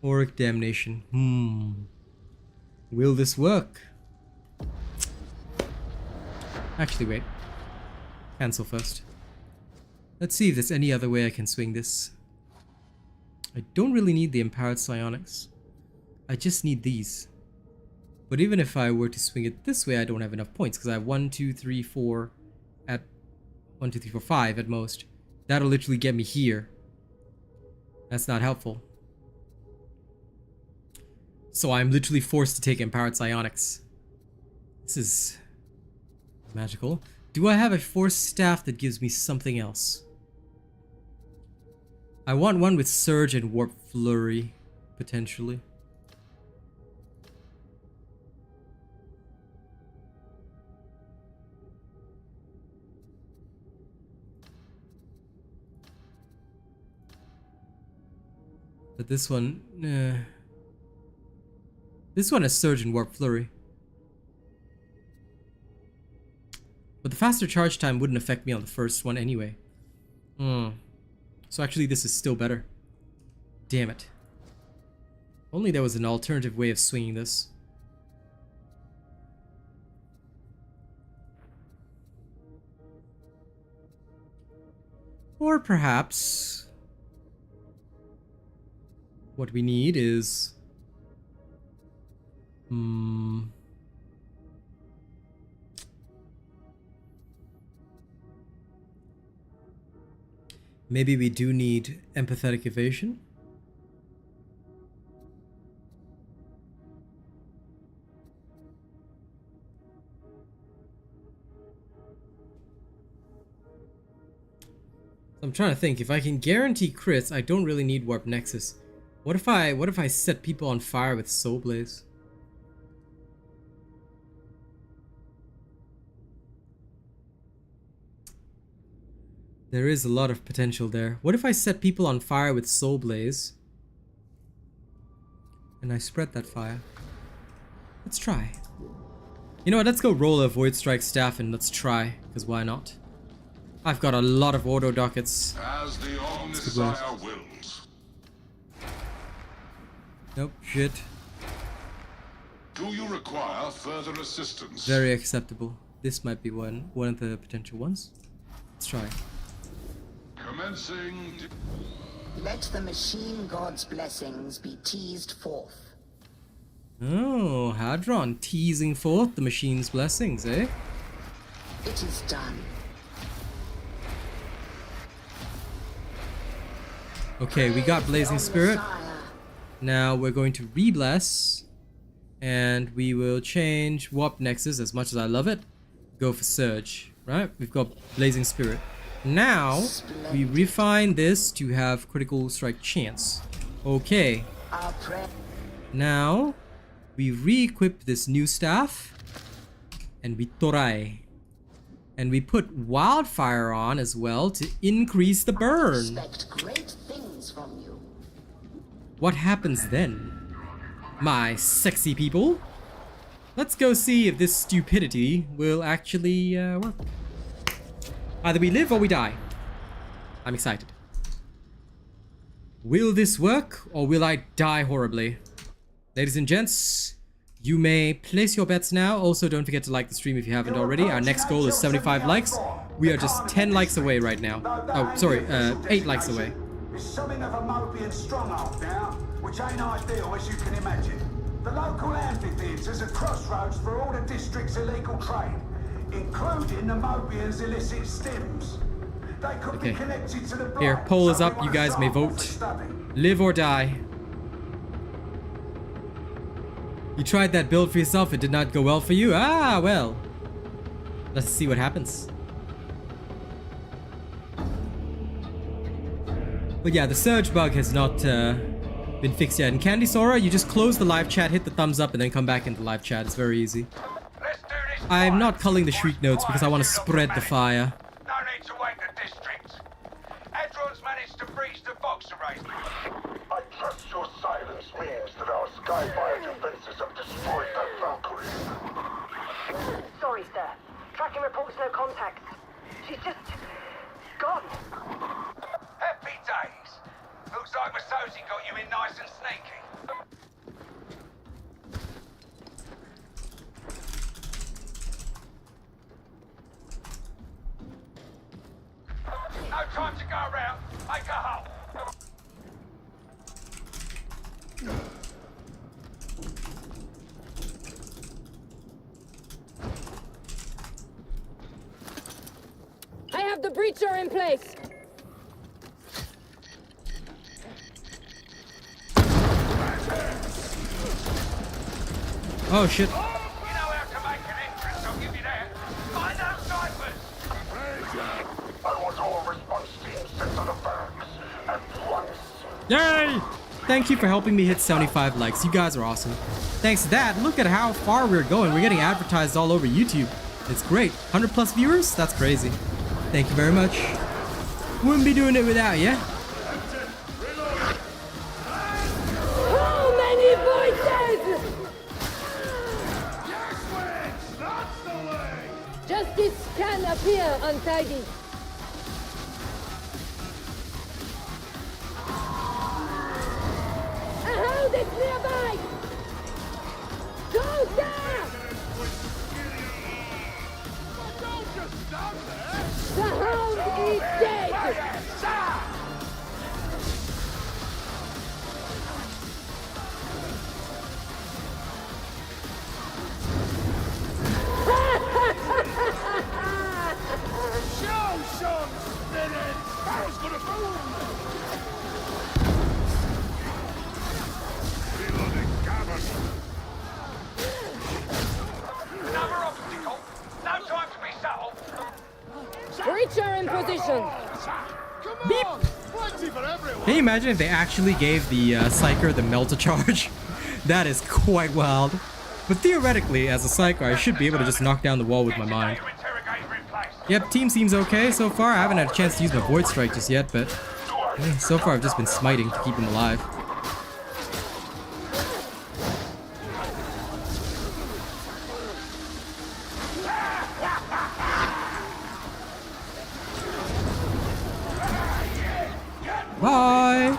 Speaker 1: Auric Damnation. Will this work? Actually, wait. Cancel first. Let's see if there's any other way I can swing this. I don't really need the empowered psionics. I just need these. But even if I were to swing it this way, I don't have enough points because I have 1, 2, 3, 4 at 1, 2, 3, 4, 5 at most. That'll literally get me here. That's not helpful. So I'm literally forced to take empowered psionics. This is magical. Do I have a force staff that gives me something else? I want one with surge and warp flurry, potentially. But this one has surge and warp flurry. But the faster charge time wouldn't affect me on the first one anyway. So actually this is still better. Damn it. Only there was an alternative way of swinging this. Or perhaps what we need is maybe we do need empathetic evasion. I'm trying to think, if I can guarantee crits, I don't really need Warp Nexus. What if I set people on fire with Soul Blaze? There is a lot of potential there. What if I set people on fire with Soul Blaze? And I spread that fire. Let's try. You know what, let's go roll a Void Strike Staff and let's try, because why not? I've got a lot of auto dockets.
Speaker 8: As the Omnissiah wills.
Speaker 1: Nope, shit.
Speaker 8: Do you require further assistance?
Speaker 1: Very acceptable. This might be one of the potential ones. Let's try.
Speaker 8: Commencing.
Speaker 9: Let the machine god's blessings be teased forth.
Speaker 1: Oh, Hadron teasing forth the machine's blessings, eh?
Speaker 9: It is done.
Speaker 1: Okay, we got Blazing Spirit. Now we're going to re-bless. And we will change Warp Nexus, as much as I love it. Go for Surge, right? We've got Blazing Spirit. Now, we refine this to have Critical Strike Chance. Okay. Now, we re-equip this new staff. And we torai. And we put Wildfire on as well to increase the burn. What happens then? My sexy people? Let's go see if this stupidity will actually work. Either we live or we die. I'm excited. Will this work or will I die horribly? Ladies and gents, you may place your bets now. Also, don't forget to like the stream if you haven't already. Our next goal is 75 likes. We are just 10 likes away right now. Oh, sorry, 8 likes away.
Speaker 10: It's something of a Mobian stronghold now, which ain't ideal as you can imagine. The local amphitheatres are crossroads for all the district's illegal trade, including the Mobian's illicit stims. They could be connected to the block.
Speaker 1: Here, poll is up. You guys may vote. Live or die. You tried that build for yourself. It did not go well for you. Ah, well. Let's see what happens. But yeah, the surge bug has not been fixed yet. And Candy Sora, you just close the live chat, hit the thumbs up, and then come back into live chat. It's very easy. I'm not culling the shriek notes because I want to spread the fire.
Speaker 4: No need to wake the district. Hadron's managed to breach the box arrangement.
Speaker 10: I trust your silence means that our Skyfire defenses have destroyed that Valkyrie.
Speaker 3: Sorry, sir. Tracking reports no contacts. She's just gone.
Speaker 4: Happy days. Looks like Masozi got you in nice and sneaky. No time to go around. Make a hole.
Speaker 7: I have the breacher in place.
Speaker 1: Oh shit.
Speaker 4: You know how to make an entrance, I'll give you that. Find out ciphers.
Speaker 1: Yay! Thank you for helping me hit 75 likes. You guys are awesome. Thanks to that, look at how far we're going. We're getting advertised all over YouTube. It's great. 100 plus viewers? That's crazy. Thank you very much. Wouldn't be doing it without you.
Speaker 7: How many voices? Justice can appear untidy. A hound is nearby! Go there! The hound is dead!
Speaker 4: Another obstacle. No time to be subtle.
Speaker 7: Breacher in position!
Speaker 1: Beep. Can you imagine if they actually gave the Psyker the melter charge? That is quite wild. But theoretically, as a Psyker, I should be able to just knock down the wall with my mind. Yep, team seems okay so far. I haven't had a chance to use my Void Strike just yet, but so far I've just been smiting to keep him alive. Bye!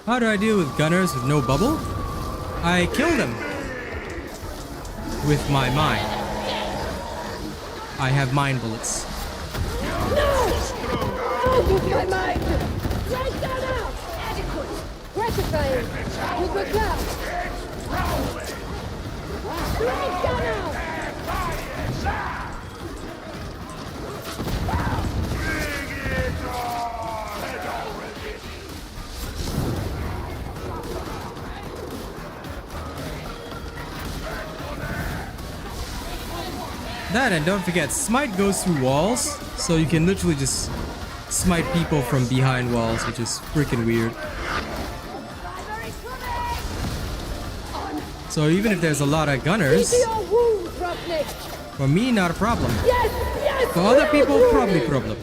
Speaker 1: How do I deal with gunners with no bubble? I kill them with my mind. I have mind bullets.
Speaker 7: Out of my mind! Right down now! Adequate! Gratifying! You good job! Right down now!
Speaker 1: That, and don't forget, smite goes through walls, so you can literally just smite people from behind walls, which is freaking weird. So even if there's a lot of gunners, for me, not a problem. For other people, probably a problem.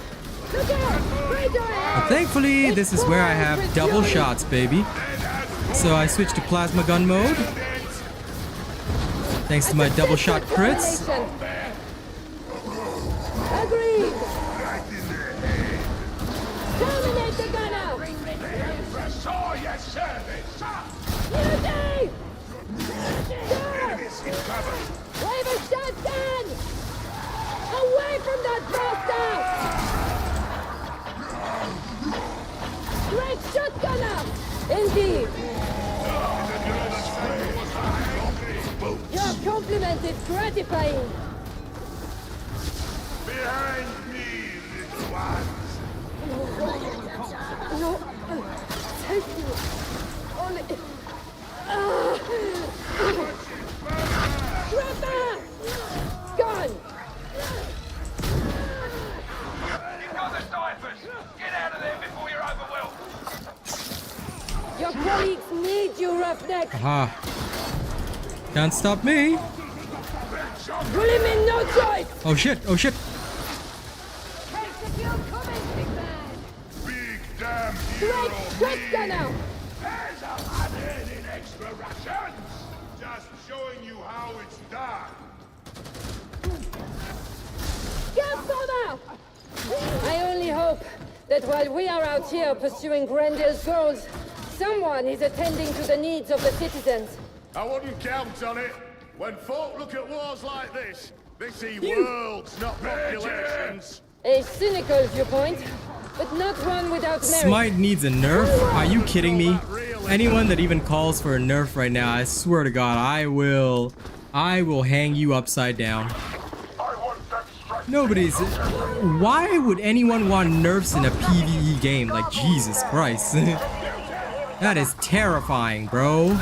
Speaker 1: But thankfully, this is where I have double shots, baby. So I switched to plasma gun mode. Thanks to my double shot crits.
Speaker 7: Agreed! Terminate the gunner!
Speaker 4: Saw your service.
Speaker 7: Unity! Wave a shotgun! Away from that bastard! Great shotgunner! Indeed! Your compliment is gratifying!
Speaker 4: Behind me, little ones.
Speaker 7: No, thank you. Only... Trevor! Gone!
Speaker 4: You've got the snipers. Get out of there before you're overwhelmed.
Speaker 7: Your colleagues need you, roughneck!
Speaker 1: Aha. Can't stop me.
Speaker 7: Pull him in, no choice!
Speaker 1: Oh shit, oh shit.
Speaker 4: Big damn
Speaker 7: Great shotgunner!
Speaker 4: There's a man in extra rations. Just showing you how it's done.
Speaker 7: Careful now! I only hope that while we are out here pursuing Grendel's goals, someone is attending to the needs of the citizens.
Speaker 4: I wouldn't count on it. When folk look at wars like this, they see worlds, not populations.
Speaker 7: A cynical viewpoint, but not one without merit.
Speaker 1: Smite needs a nerf? Are you kidding me? Anyone that even calls for a nerf right now, I swear to God, I will hang you upside down. Nobody's... Why would anyone want nerfs in a PvE game? Like, Jesus Christ. That is terrifying, bro.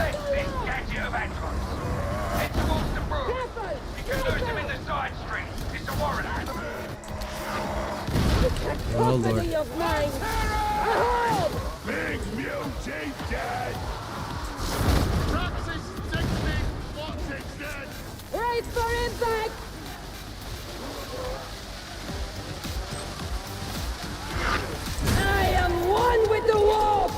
Speaker 1: Oh lord.
Speaker 7: property of mine. Ahold!
Speaker 4: Big beauty dead! Praxis 60, what's it dead?
Speaker 7: Brace for impact! I am one with the wolf!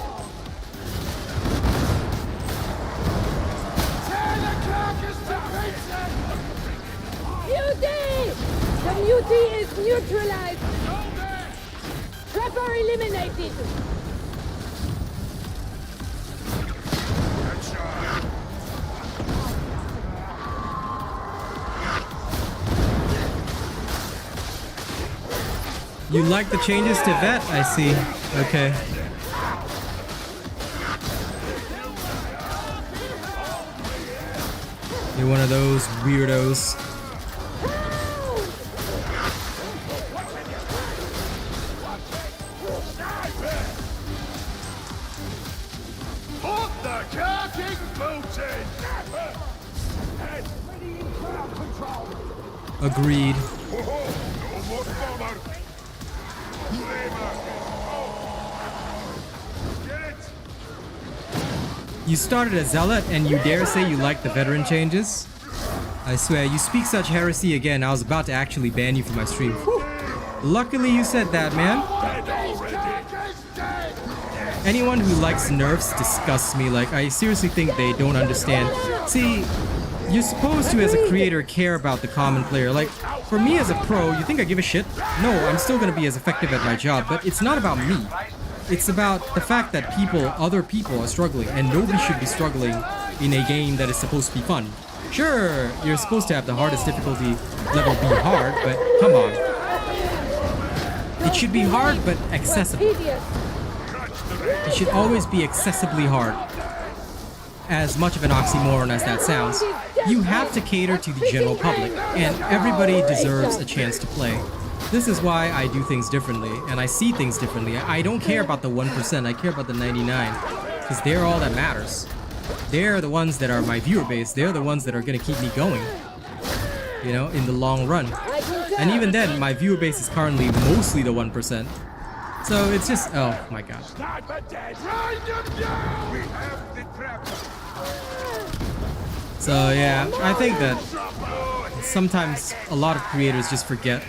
Speaker 4: Tear the carcass to pieces!
Speaker 7: Beauty! The beauty is neutralized! Trapper eliminated!
Speaker 1: You like the changes to vet? I see. Okay. You're one of those weirdos.
Speaker 4: Put the carking booted!
Speaker 1: Agreed.
Speaker 4: No more bomber!
Speaker 1: You started a zealot and you dare say you like the veteran changes? I swear, you speak such heresy again, I was about to actually ban you from my stream. Whew. Luckily you said that, man. Anyone who likes nerfs disgusts me. Like, I seriously think they don't understand. See, you're supposed to, as a creator, care about the common player. Like, for me as a pro, you think I give a shit? No, I'm still gonna be as effective at my job, but it's not about me. It's about the fact that other people are struggling, and nobody should be struggling in a game that is supposed to be fun. Sure, you're supposed to have the hardest difficulty level be hard, but come on. It should be hard, but accessible. It should always be accessibly hard. As much of an oxymoron as that sounds, you have to cater to the general public, and everybody deserves a chance to play. This is why I do things differently, and I see things differently. I don't care about the 1%, I care about the 99, because they're all that matters. They're the ones that are my viewer base, they're the ones that are gonna keep me going, you know, in the long run. And even then, my viewer base is currently mostly the 1%. So it's just, oh my god. So yeah, I think that sometimes a lot of creators just forget,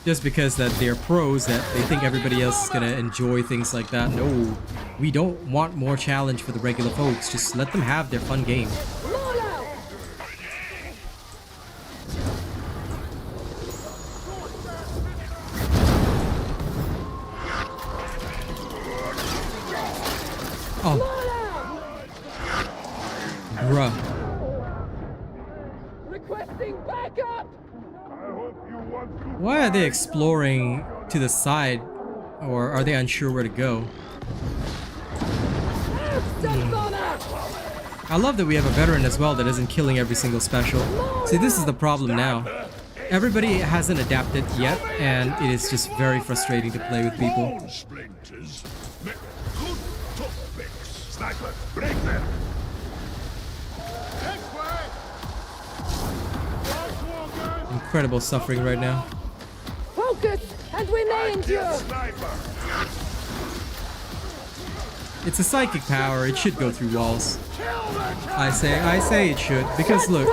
Speaker 1: just because that they're pros, that they think everybody else is gonna enjoy things like that. No, we don't want more challenge for the regular folks. Just let them have their fun game. Oh. Bruh.
Speaker 7: Requesting backup!
Speaker 1: Why are they exploring to the side? Or are they unsure where to go? I love that we have a veteran as well that isn't killing every single special. See, this is the problem now. Everybody hasn't adapted yet, and it is just very frustrating to play with people.
Speaker 4: Sniper, break them!
Speaker 1: Incredible suffering right now.
Speaker 7: Focus, and we may endure.
Speaker 1: It's a psychic power, it should go through walls. I say it should, because look,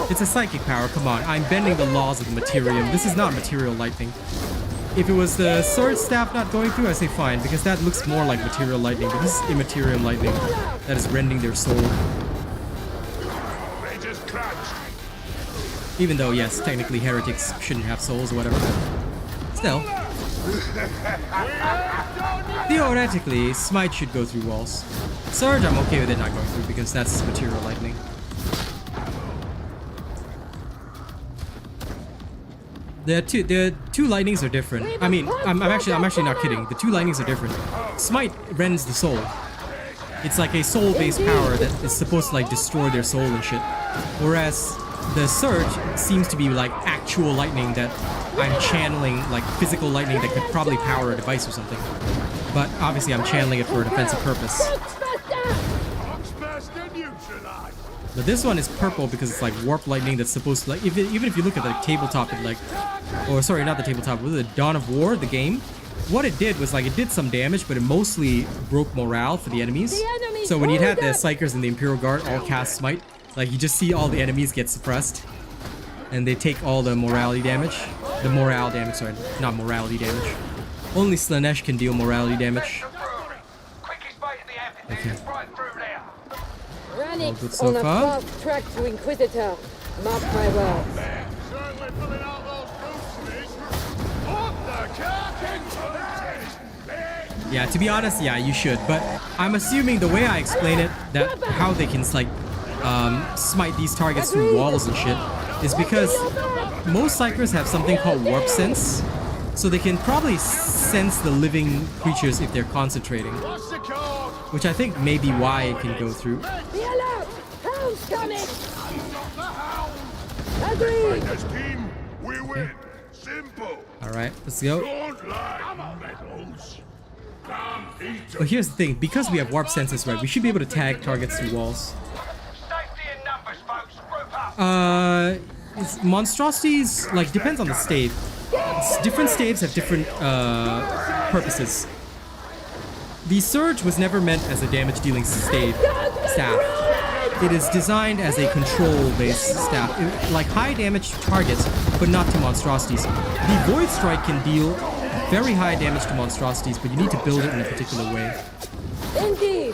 Speaker 1: it's a psychic power, come on, I'm bending the laws of the materium. This is not material lightning. If it was the sword staff not going through, I say fine, because that looks more like material lightning, but this is immaterial lightning that is rending their soul. Even though, yes, technically heretics shouldn't have souls or whatever, but still. Theoretically, Smite should go through walls. Surge, I'm okay with it not going through, because that's material lightning. The two lightnings are different. I mean, I'm actually not kidding. The two lightnings are different. Smite rends the soul. It's like a soul-based power that is supposed to like destroy their soul and shit. Whereas the Surge seems to be like actual lightning that I'm channeling, like physical lightning that could probably power a device or something. But obviously I'm channeling it for a defensive purpose. But this one is purple because it's like warp lightning that's supposed to like, even if you look at the tabletop, it like, or sorry, not the tabletop, was it Dawn of War, the game? what it did was like it did some damage, but it mostly broke morale for the enemies.
Speaker 7: The enemy's
Speaker 1: So when you had the
Speaker 7: hold up.
Speaker 1: Psykers and the Imperial Guard all cast Smite, like you just see all the enemies get suppressed. And they take all the morality damage. The morale damage, sorry, not morality damage. Only Slanesh can deal morality damage.
Speaker 4: Quickest way to the amphitheatre
Speaker 1: Okay.
Speaker 4: is right through there.
Speaker 7: Ranix
Speaker 1: good so
Speaker 7: on a
Speaker 1: far.
Speaker 7: fast track to Inquisitor. Mark my words.
Speaker 8: Certainly pulling out those boots, What the
Speaker 1: Yeah, to be honest, yeah, you should. But I'm assuming the way I explain it, that how they can like smite these targets through walls and shit, is because most Psykers have something called warp sense, so they can probably sense the living creatures if they're concentrating,
Speaker 8: What's the code?
Speaker 1: which I think may be why it can go through.
Speaker 7: Be alert! Hound's coming! Agreed!
Speaker 8: This team, we win. Simple.
Speaker 1: All right, let's go.
Speaker 8: Don't like metals. Come eat
Speaker 1: Well, here's the thing: because we have warp senses, right, we should be able to tag targets through walls.
Speaker 4: Safety in numbers, folks. Group up.
Speaker 1: Monstrosities, like, depends on the stave. Different staves have different purposes. The Surge was never meant as a damage-dealing staff. It is designed as a control-based staff, like high damage to targets, but not to monstrosities. The Void Strike can deal very high damage to monstrosities, but you need to build it in a particular way.
Speaker 7: Indeed!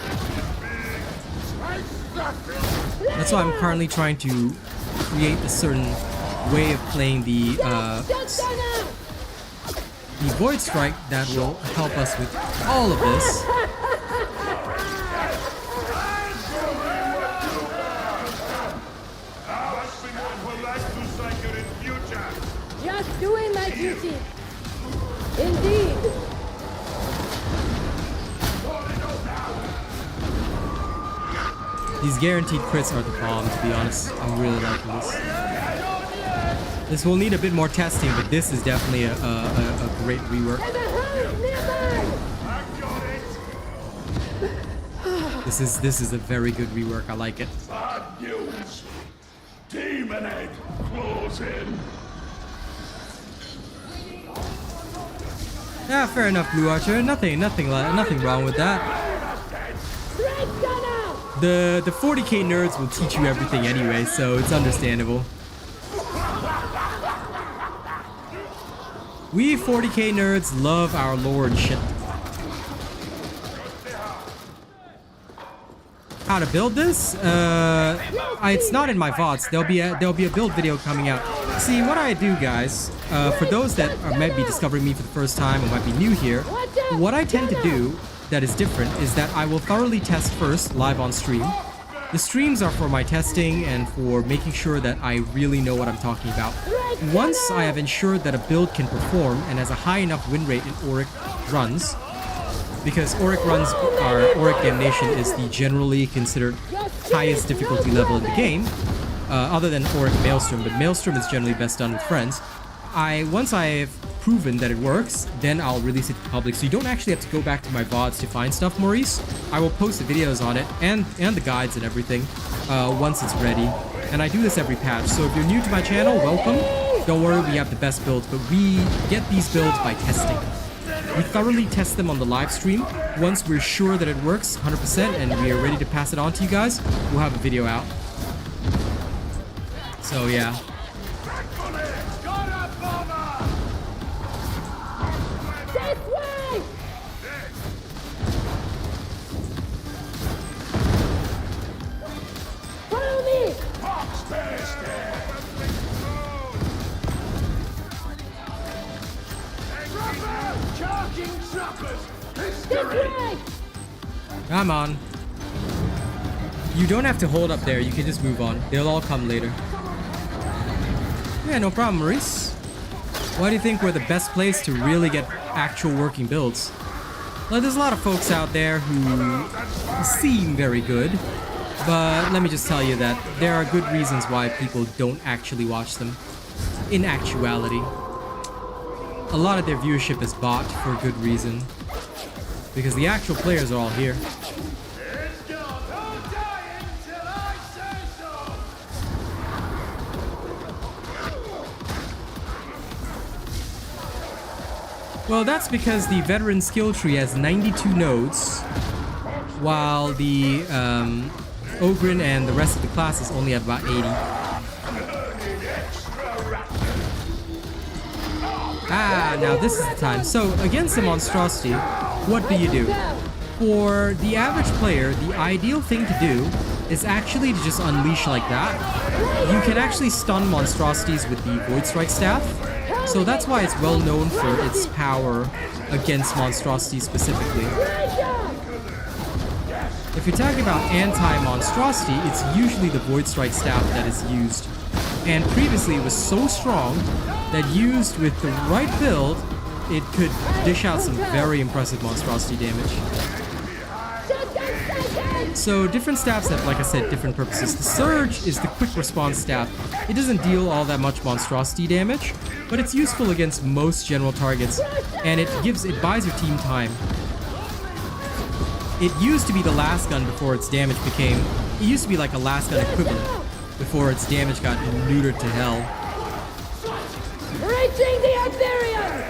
Speaker 1: That's why I'm currently trying to create a certain way of playing the Void Strike that will help us with all of this.
Speaker 7: Just doing my duty. Indeed.
Speaker 1: These guaranteed crits are the bomb, to be honest. I'm really liking this. This will need a bit more testing, but this is definitely a great rework. This is a very good rework. I like it.
Speaker 8: Bad news. Demon Egg closing.
Speaker 1: Yeah, fair enough, Blue Archer. Nothing wrong with that. The 40k nerds will teach you everything anyway, so it's understandable. We 40k nerds love our lore and shit. How to build this? It's not in my VODs. There'll be a build video coming out. See, what I do, guys, for those that might be discovering me for the first time or might be new here, what I tend to do that is different is that I will thoroughly test first live on stream. The streams are for my testing and for making sure that I really know what I'm talking about. Once I have ensured that a build can perform and has a high enough win rate in Auric runs, because Auric runs, or Auric Damnation is the generally considered highest difficulty level in the game, other than Auric Maelstrom, but Maelstrom is generally best done with friends. Once I've proven that it works, then I'll release it to the public, so you don't actually have to go back to my VODs to find stuff, Maurice. I will post the videos on it, and the guides and everything, once it's ready. And I do this every patch, so if you're new to my channel, welcome. Don't worry, we have the best builds, but we get these builds by testing. We thoroughly test them on the live stream. Once we're sure that it works 100% and we are ready to pass it on to you guys, we'll have a video out. So yeah.
Speaker 7: This way! Follow me! This way!
Speaker 1: Come on. You don't have to hold up there, you can just move on. They'll all come later. Yeah, no problem, Maurice. Why do you think we're the best place to really get actual working builds? Well, there's a lot of folks out there who seem very good, but let me just tell you that there are good reasons why people don't actually watch them. In actuality. A lot of their viewership is bought for a good reason. Because the actual players are all here. Well, that's because the veteran skill tree has 92 nodes, while the Ogren and the rest of the classes only have about 80. Ah, now this is the time. So, against the monstrosity, what do? For the average player, the ideal thing to do is actually to just unleash like that. You can actually stun monstrosities with the Void Strike Staff, so that's why it's well known for its power against monstrosities specifically. If you're talking about anti-monstrosity, it's usually the Void Strike Staff that is used. And previously it was so strong that used with the right build, it could dish out some very impressive monstrosity damage. So different staffs have, like I said, different purposes. The Surge is the quick response staff. It doesn't deal all that much monstrosity damage, but it's useful against most general targets, and it buys your team time. It used to be the last gun before its damage became... It used to be like a last gun equivalent before its damage got neutered to hell.
Speaker 7: Reaching the Iberian!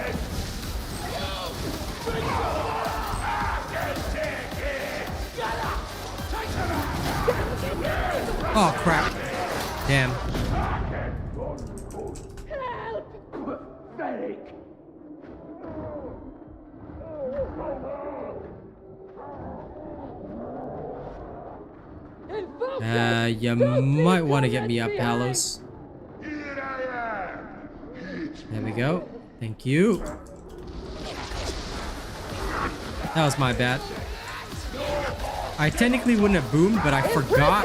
Speaker 1: Oh crap. Damn. You might want to get me up, Palos. There we go. Thank you. That was my bad. I technically wouldn't have boomed, but I forgot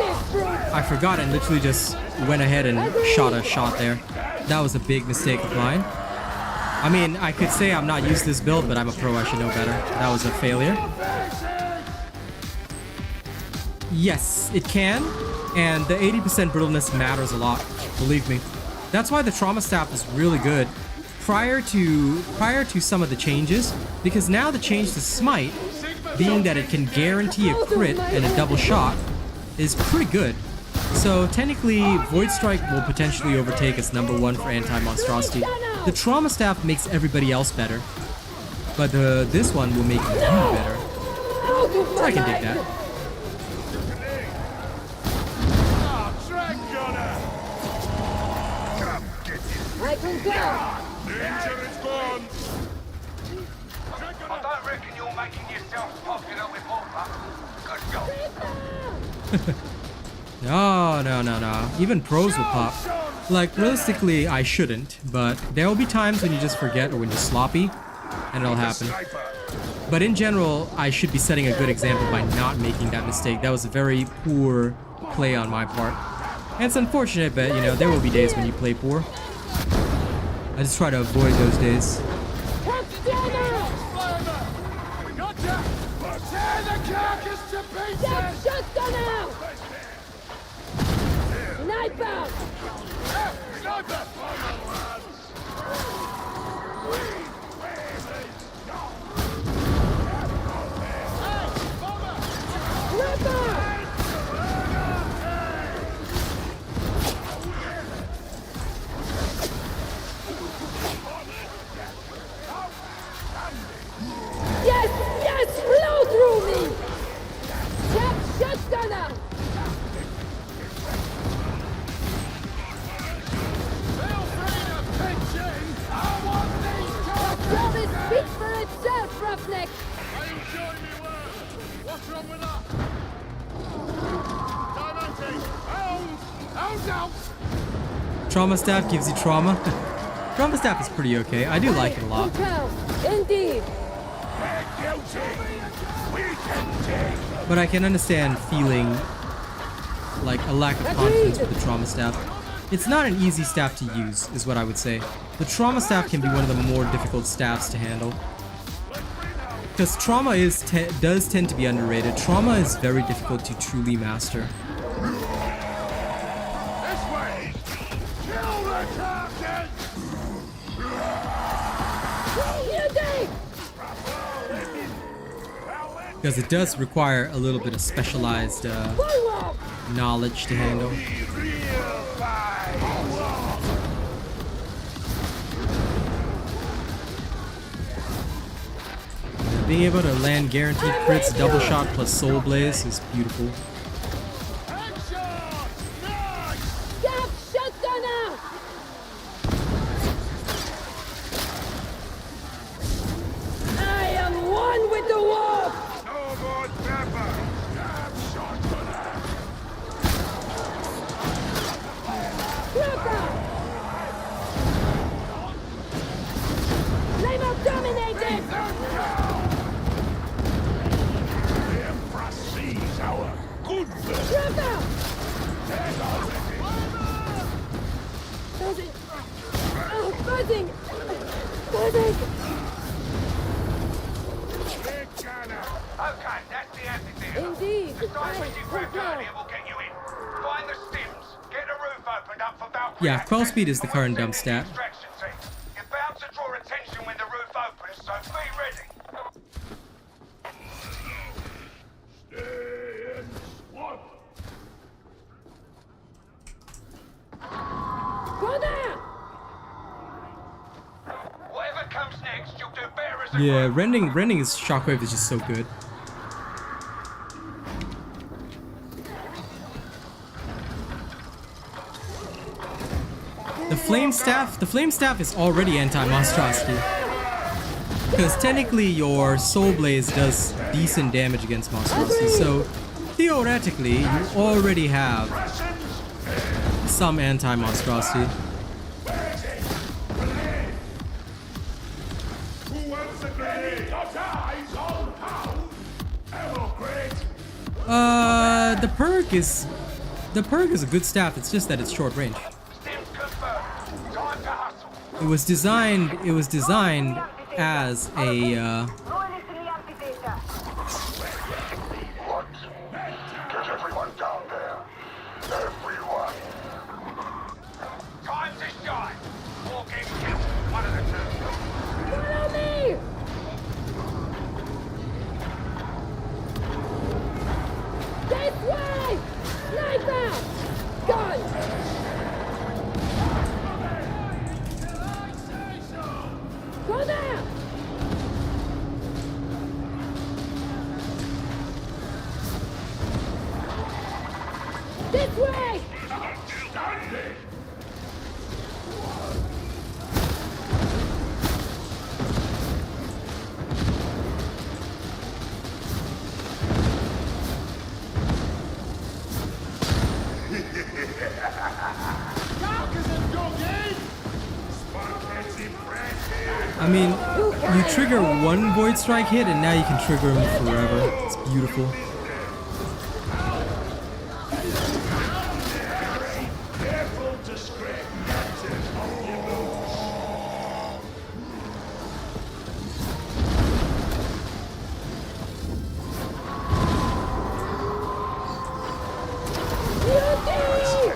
Speaker 1: and literally just went ahead and shot a shot there. That was a big mistake of mine. I mean, I could say I'm not used to this build, but I'm a pro, I should know better. That was a failure. Yes, it can, and the 80% brittleness matters a lot, believe me. That's why the trauma staff is really good prior to some of the changes, because now the change to smite, being that it can guarantee a crit and a double shot, is pretty good. So technically, Void Strike will potentially overtake as #1 for anti-monstrosity. The trauma staff makes everybody else better, but this one will make you better. I can dig that.
Speaker 7: I can go.
Speaker 4: I don't reckon you're making yourself popular with Hopper. Good job.
Speaker 1: No. Even pros will pop. Like, realistically, I shouldn't, but there will be times when you just forget or when you're sloppy, and it'll happen. But in general, I should be setting a good example by not making that mistake. That was a very poor play on my part. And it's unfortunate, but, you know, there will be days when you play poor. I just try to avoid those days.
Speaker 7: Yes, blow through me! Shotgunner! Service speaks for itself, Roughneck!
Speaker 8: Are you showing me well? What's wrong with that? Diamante! Out!
Speaker 1: Trauma staff gives you trauma. Trauma staff is pretty okay. I do like it a lot.
Speaker 7: Indeed.
Speaker 1: But I can understand feeling like a lack of confidence with the trauma staff. It's not an easy staff to use, is what I would say. The trauma staff can be one of the more difficult staffs to handle. Because trauma does tend to be underrated. Trauma is very difficult to truly master. Because it does require a little bit of specialized knowledge to handle. Being able to land guaranteed crits, double shot plus soul blaze is beautiful.
Speaker 7: Gap shotgunner! I am one with the warp!
Speaker 8: No more pepper.
Speaker 7: Trapper! Flame of dominated!
Speaker 8: The Empress sees our goodness.
Speaker 7: Trapper! Buzzing! Oh, buzzing! Buzzing!
Speaker 8: Big cannon.
Speaker 4: Okay, that's the amphitheater.
Speaker 7: Indeed!
Speaker 4: The dice
Speaker 7: I
Speaker 4: when you grab down
Speaker 7: concur.
Speaker 4: here will get you in. Find the stims, get the roof opened up for Valkyrie.
Speaker 1: Yeah, quell speed is the
Speaker 4: And
Speaker 1: current
Speaker 4: we'll
Speaker 1: dump
Speaker 4: send in
Speaker 1: stat.
Speaker 4: the extraction team. You're bound to draw attention when the roof opens, so be ready.
Speaker 8: Stay in swamp.
Speaker 7: Go there!
Speaker 4: Whatever comes next, you'll do better as a
Speaker 1: Yeah,
Speaker 4: group.
Speaker 1: rending his shockwave is just so good. The flame staff is already anti-monstrosity. Because technically your soul blaze does decent damage against monstrosity, so theoretically you already have some anti-monstrosity.
Speaker 8: Who wants a grenade? Got eyes on pound. Ever great.
Speaker 1: The perk is a good staff, it's just that it's short range.
Speaker 4: Stims confirmed. Time to hustle.
Speaker 1: It was designed as a
Speaker 2: Roll into the amphitheater.
Speaker 8: What? Get everyone down there. Everyone.
Speaker 4: Time to shine. Or get killed. One of the two.
Speaker 7: Follow me! This way! Sniper! Gun! Go there! This way!
Speaker 8: Outstanding.
Speaker 1: I mean, you trigger one Void Strike hit and now you can trigger him forever. It's beautiful.
Speaker 8: Careful to scrape.
Speaker 7: Beauty!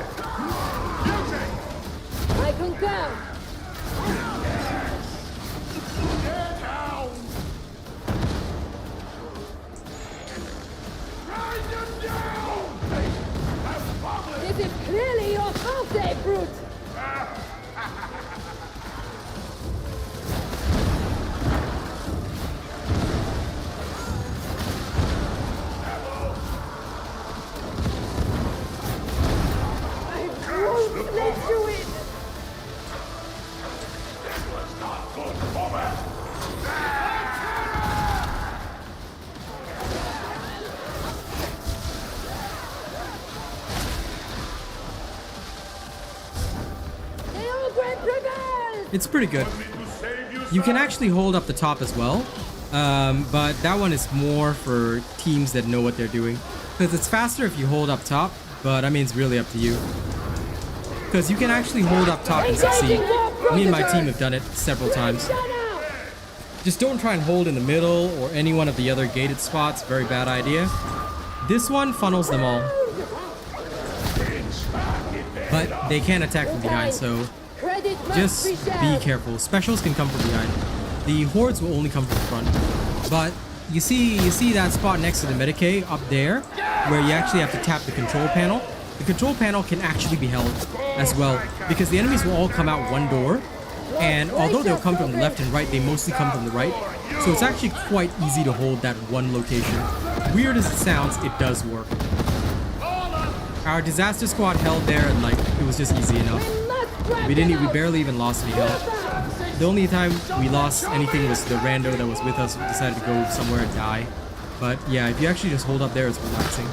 Speaker 7: I concur.
Speaker 8: Get down. Grind them down. Have public.
Speaker 7: This is clearly your half-day, brute! I won't let you in!
Speaker 8: Not good for me.
Speaker 7: The Ogre prevails!
Speaker 1: It's pretty good.
Speaker 8: To save you,
Speaker 1: You can
Speaker 8: sir.
Speaker 1: actually hold up the top as well, but that one is more for teams that know what they're doing. Because it's faster if you hold up top, but I mean it's really up to you. Because you can actually hold up top and succeed. Me and my team have done it several times.
Speaker 7: Shut up!
Speaker 1: Just don't try and hold in the middle or any one of the other gated spots, very bad idea. This one funnels them all. But they can attack from behind, so
Speaker 7: Credit must
Speaker 1: just
Speaker 7: be
Speaker 1: be
Speaker 7: shared.
Speaker 1: careful. Specials can come from behind. The hordes will only come from front. But you see that spot next to the Medicaid up there, where you actually have to tap the control panel. The control panel can actually be held as well, because the enemies will all come out one door, And although they'll come from the left and right, they mostly come from the right. So it's actually quite easy to hold that one location. Weird as it sounds, it does work. Our disaster squad held there and like it was just easy enough. We barely even lost any health. The only time we lost anything was the rando that was with us who decided to go somewhere and die. But yeah, if you actually just hold up there, it's relaxing.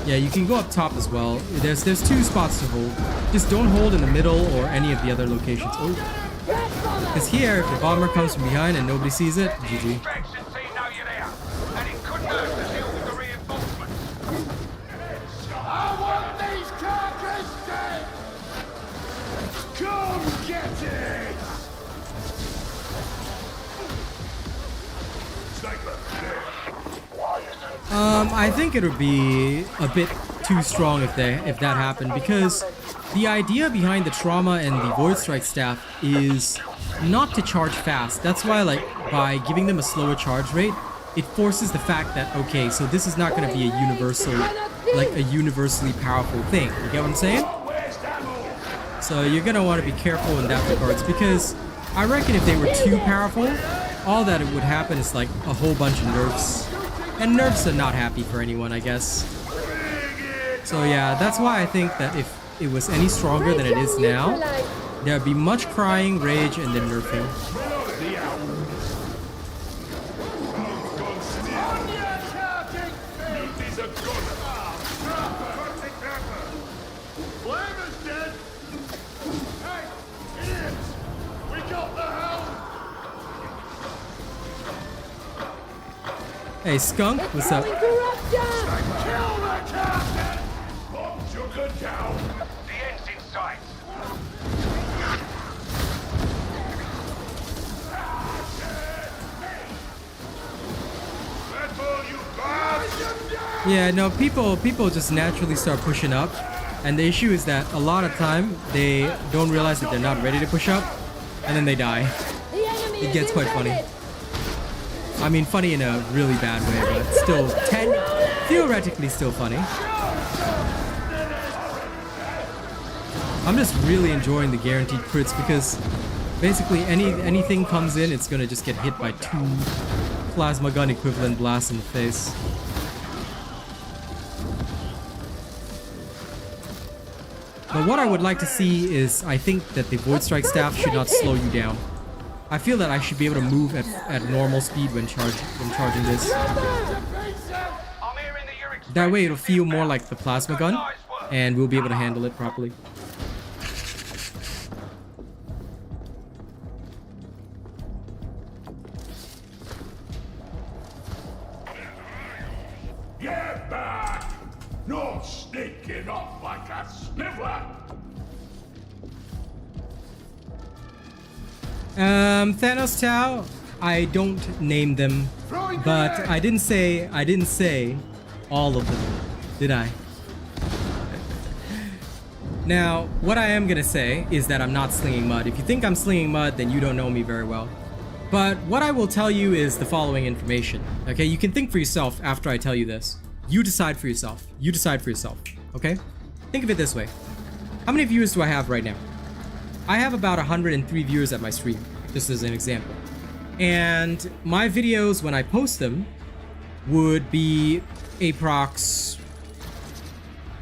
Speaker 1: Yeah, you can go up top as well. There's two spots to hold. Just don't hold in the middle or any of the other locations. Oh. Because here, if the bomber comes from behind and nobody sees it, GG.
Speaker 8: I want these carcasses dead! Come get it!
Speaker 1: I think it would be a bit too strong if that happened, because the idea behind the trauma and the void strike staff is not to charge fast. That's why, like, by giving them a slower charge rate, it forces the fact that, okay, so this is not going to be a universally powerful thing. You get what I'm saying? So you're going to want to be careful in that regards, because I reckon if they were too powerful, all that would happen is like a whole bunch of nerfs. And nerfs are not happy for anyone, I guess. So yeah, that's why I think that if it was any stronger than it is now, there'd be much crying, rage, and then nerfing. Hey, Skunk, what's up? Yeah, no, people just naturally start pushing up, and the issue is that a lot of time they don't realize that they're not ready to push up, and then they die. It gets quite funny. I mean, funny in a really bad way, but still, theoretically still funny. I'm just really enjoying the guaranteed crits because basically anything comes in, it's gonna just get hit by 2 plasma gun equivalent blasts in the face. But what I would like to see is, I think that the Void Strike staff should not slow you down. I feel that I should be able to move at normal speed when charging this. That way it'll feel more like the plasma gun, and we'll be able to handle it properly.
Speaker 8: Get back! Not sneaking off like a sniveler!
Speaker 1: Thanos Tau, I don't name them, but I didn't say all of them, did I? Now, what I am gonna say is that I'm not slinging mud. If you think I'm slinging mud, then you don't know me very well. But what I will tell you is the following information, okay? You can think for yourself after I tell you this. You decide for yourself. You decide for yourself, okay? Think of it this way. How many viewers do I have right now? I have about 103 viewers at my stream, just as an example. And my videos, when I post them, would be approx,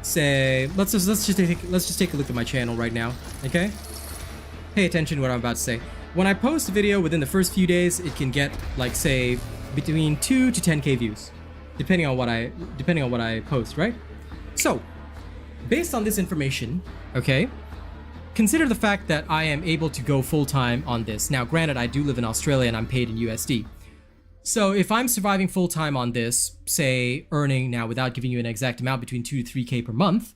Speaker 1: say, let's just take a look at my channel right now, okay? Pay attention to what I'm about to say. When I post a video within the first few days, it can get, like, say, between 2 to 10k views, depending on what I post, right? So, based on this information, okay, consider the fact that I am able to go full-time on this. Now, granted, I do live in Australia and I'm paid in USD. So if I'm surviving full-time on this, say earning, now without giving you an exact amount, between 2 to 3k per month,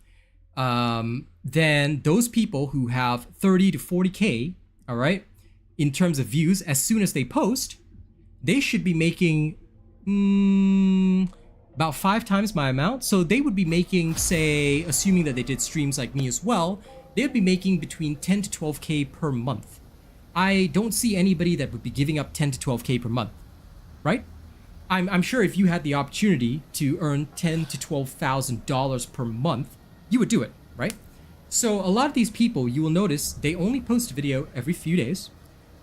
Speaker 1: then those people who have 30 to 40k, all right, in terms of views, as soon as they post, they should be making about 5 times my amount. So they would be making, say, assuming that they did streams like me as well, they'd be making between 10 to 12k per month. I don't see anybody that would be giving up 10 to 12k per month, right? I'm sure if you had the opportunity to earn $10,000 to $12,000 per month, you would do it, right? So a lot of these people, you will notice, they only post a video every few days.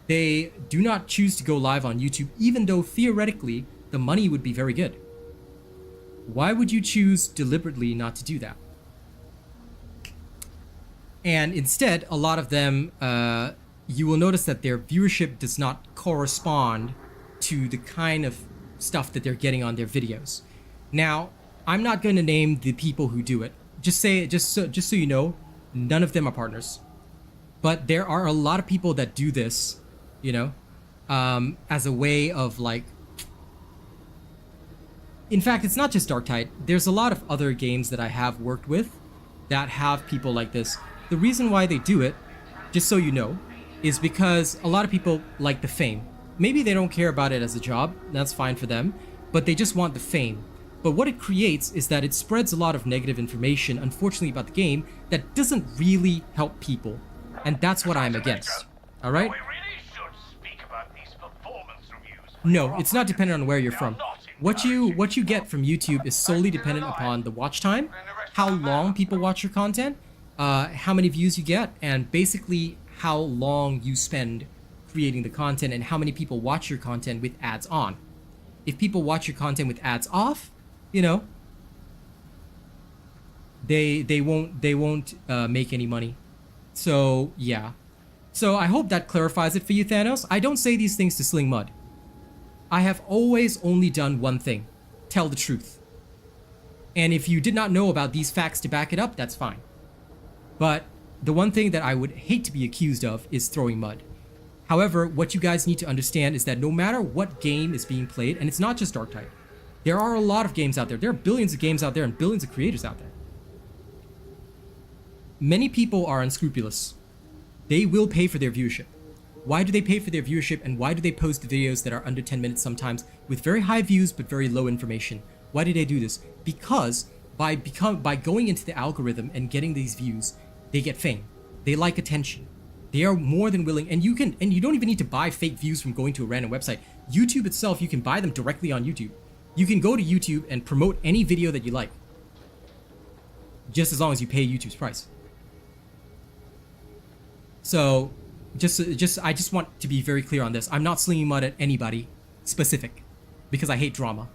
Speaker 1: They do not choose to go live on YouTube, even though theoretically the money would be very good. Why would you choose deliberately not to do that? And instead, a lot of them, you will notice that their viewership does not correspond to the kind of stuff that they're getting on their videos. Now, I'm not going to name the people who do it. Just so you know, none of them are partners. But there are a lot of people that do this, you know, as a way of like... In fact, it's not just Darktide. There's a lot of other games that I have worked with that have people like this. The reason why they do it, just so you know, is because a lot of people like the fame. Maybe they don't care about it as a job, that's fine for them, but they just want the fame. But what it creates is that it spreads a lot of negative information, unfortunately, about the game that doesn't really help people. And that's what I'm against. Alright?
Speaker 4: We really should speak about these performance reviews.
Speaker 1: No, it's not dependent on where you're from. What you get from YouTube is solely dependent upon the watch time, how long people watch your content, how many views you get, and basically how long you spend creating the content and how many people watch your content with ads on. If people watch your content with ads off, you know, they won't make any money. So yeah. So I hope that clarifies it for you, Thanos. I don't say these things to sling mud. I have always only done one thing: tell the truth. And if you did not know about these facts to back it up, that's fine. But the one thing that I would hate to be accused of is throwing mud. However, what you guys need to understand is that no matter what game is being played, and it's not just Darktide, there are a lot of games out there. There are billions of games out there and billions of creators out there. Many people are unscrupulous. They will pay for their viewership. Why do they pay for their viewership, and why do they post videos that are under 10 minutes sometimes with very high views but very low information? Why do they do this? Because by going into the algorithm and getting these views, they get fame. They like attention. They are more than willing, and you don't even need to buy fake views from going to a random website. YouTube itself, you can buy them directly on YouTube. You can go to YouTube and promote any video that you like, just as long as you pay YouTube's price. So, I just want to be very clear on this. I'm not slinging mud at anybody specific, because I hate drama.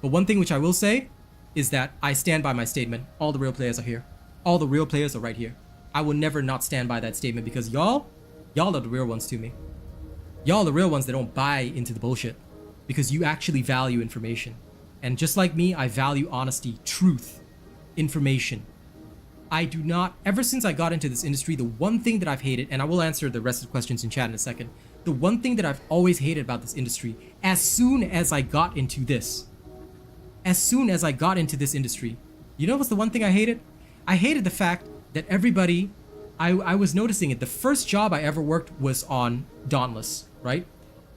Speaker 1: But one thing which I will say is that I stand by my statement. All the real players are here. All the real players are right here. I will never not stand by that statement, because y'all are the real ones to me. Y'all are the real ones that don't buy into the bullshit, because you actually value information. And just like me, I value honesty, truth, information. I do not, ever since I got into this industry, the one thing that I've hated, and I will answer the rest of the questions in chat in a second, the one thing that I've always hated about this industry, as soon as I got into this industry, you know what's the one thing I hated? I hated the fact that everybody, I was noticing it. The first job I ever worked was on Dauntless, right?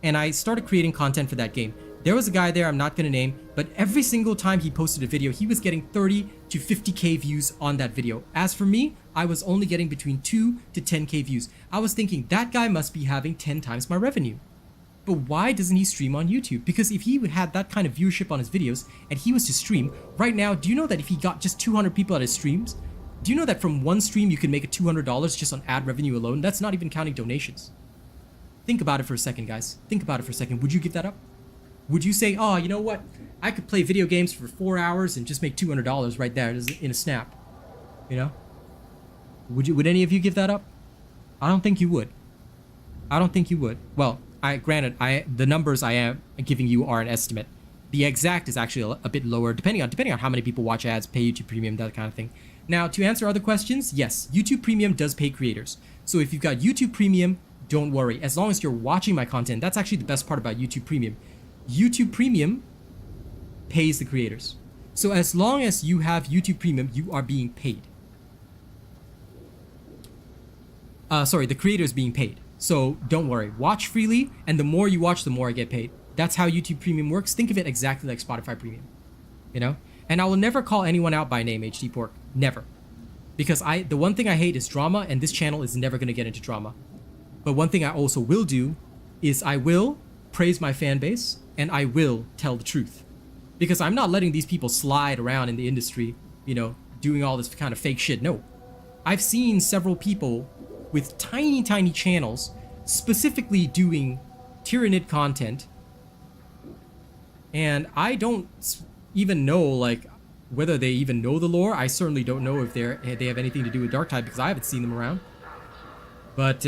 Speaker 1: And I started creating content for that game. There was a guy there I'm not going to name, but every single time he posted a video, he was getting 30 to 50k views on that video. As for me, I was only getting between 2 to 10k views. I was thinking, that guy must be having 10 times my revenue. But why doesn't he stream on YouTube? Because if he had that kind of viewership on his videos and he was to stream, right now, do you know that if he got just 200 people at his streams, do you know that from one stream you can make $200 just on ad revenue alone? That's not even counting donations. Think about it for a second, guys. Think about it for a second. Would you give that up? Would you say, oh, you know what? I could play video games for 4 hours and just make $200 right there in a snap. You know? Would any of you give that up? I don't think you would. I don't think you would. Well, granted, the numbers I am giving you are an estimate. The exact is actually a bit lower, depending on how many people watch ads, pay YouTube Premium, that kind of thing. Now, to answer other questions, yes, YouTube Premium does pay creators. So if you've got YouTube Premium, don't worry. As long as you're watching my content, that's actually the best part about YouTube Premium. YouTube Premium pays the creators. So as long as you have YouTube Premium, you are being paid. The creator is being paid. So don't worry, watch freely, and the more you watch, the more I get paid. That's how YouTube Premium works. Think of it exactly like Spotify Premium, you know? And I will never call anyone out by name, HD Pork, never. Because the one thing I hate is drama, and this channel is never gonna get into drama. But one thing I also will do is I will praise my fan base, and I will tell the truth. Because I'm not letting these people slide around in the industry, you know, doing all this kind of fake shit. No. I've seen several people with tiny channels specifically doing Tyrannid content, and I don't even know like whether they even know the lore. I certainly don't know if they have anything to do with Darktide because I haven't seen them around. But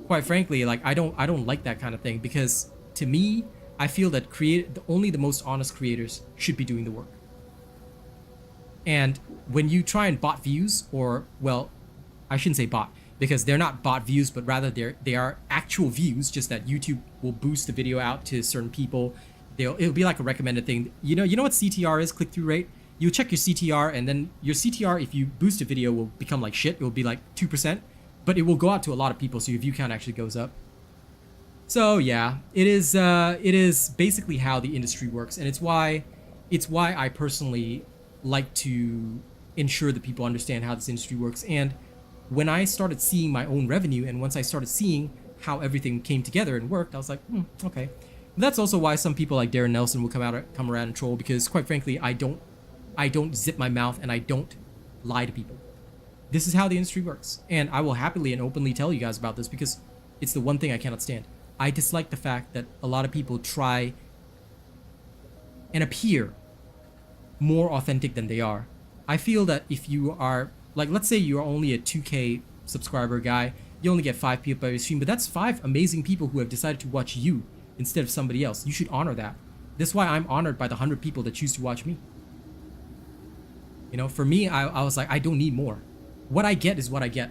Speaker 1: quite frankly, like I don't like that kind of thing, because to me, I feel that only the most honest creators should be doing the work. And when you try and bot views, or well, I shouldn't say bot, because they're not bot views, but rather they are actual views, just that YouTube will boost the video out to certain people. It'll be like a recommended thing. You know what CTR is, click-through rate? You check your CTR, and then your CTR, if you boost a video, will become like shit. It will be like 2%, but it will go out to a lot of people, so your view count actually goes up. So yeah, it is basically how the industry works, and it's why I personally like to ensure that people understand how this industry works. And when I started seeing my own revenue, and once I started seeing how everything came together and worked, I was like, okay. But that's also why some people like Darren Nelson will come around and troll, because quite frankly, I don't zip my mouth and I don't lie to people. This is how the industry works, and I will happily and openly tell you guys about this, because it's the one thing I cannot stand. I dislike the fact that a lot of people try and appear more authentic than they are. I feel that if you are, like, let's say you're only a 2K subscriber guy, you only get 5 people by your stream, but that's 5 amazing people who have decided to watch you instead of somebody else. You should honor that. That's why I'm honored by the 100 people that choose to watch me. You know, for me, I was like, I don't need more. What I get is what I get.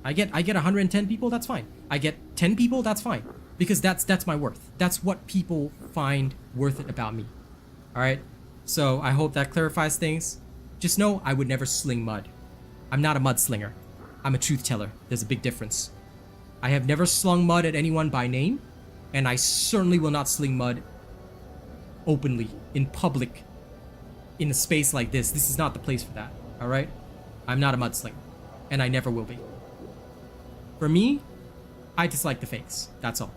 Speaker 1: I get 110 people, that's fine. I get 10 people, that's fine. Because that's my worth. That's what people find worth it about me. Alright? So I hope that clarifies things. Just know I would never sling mud. I'm not a mudslinger. I'm a truth teller. There's a big difference. I have never slung mud at anyone by name, and I certainly will not sling mud openly, in public, in a space like this. This is not the place for that. Alright? I'm not a mudslinger. And I never will be. For me, I dislike the fakes. That's all.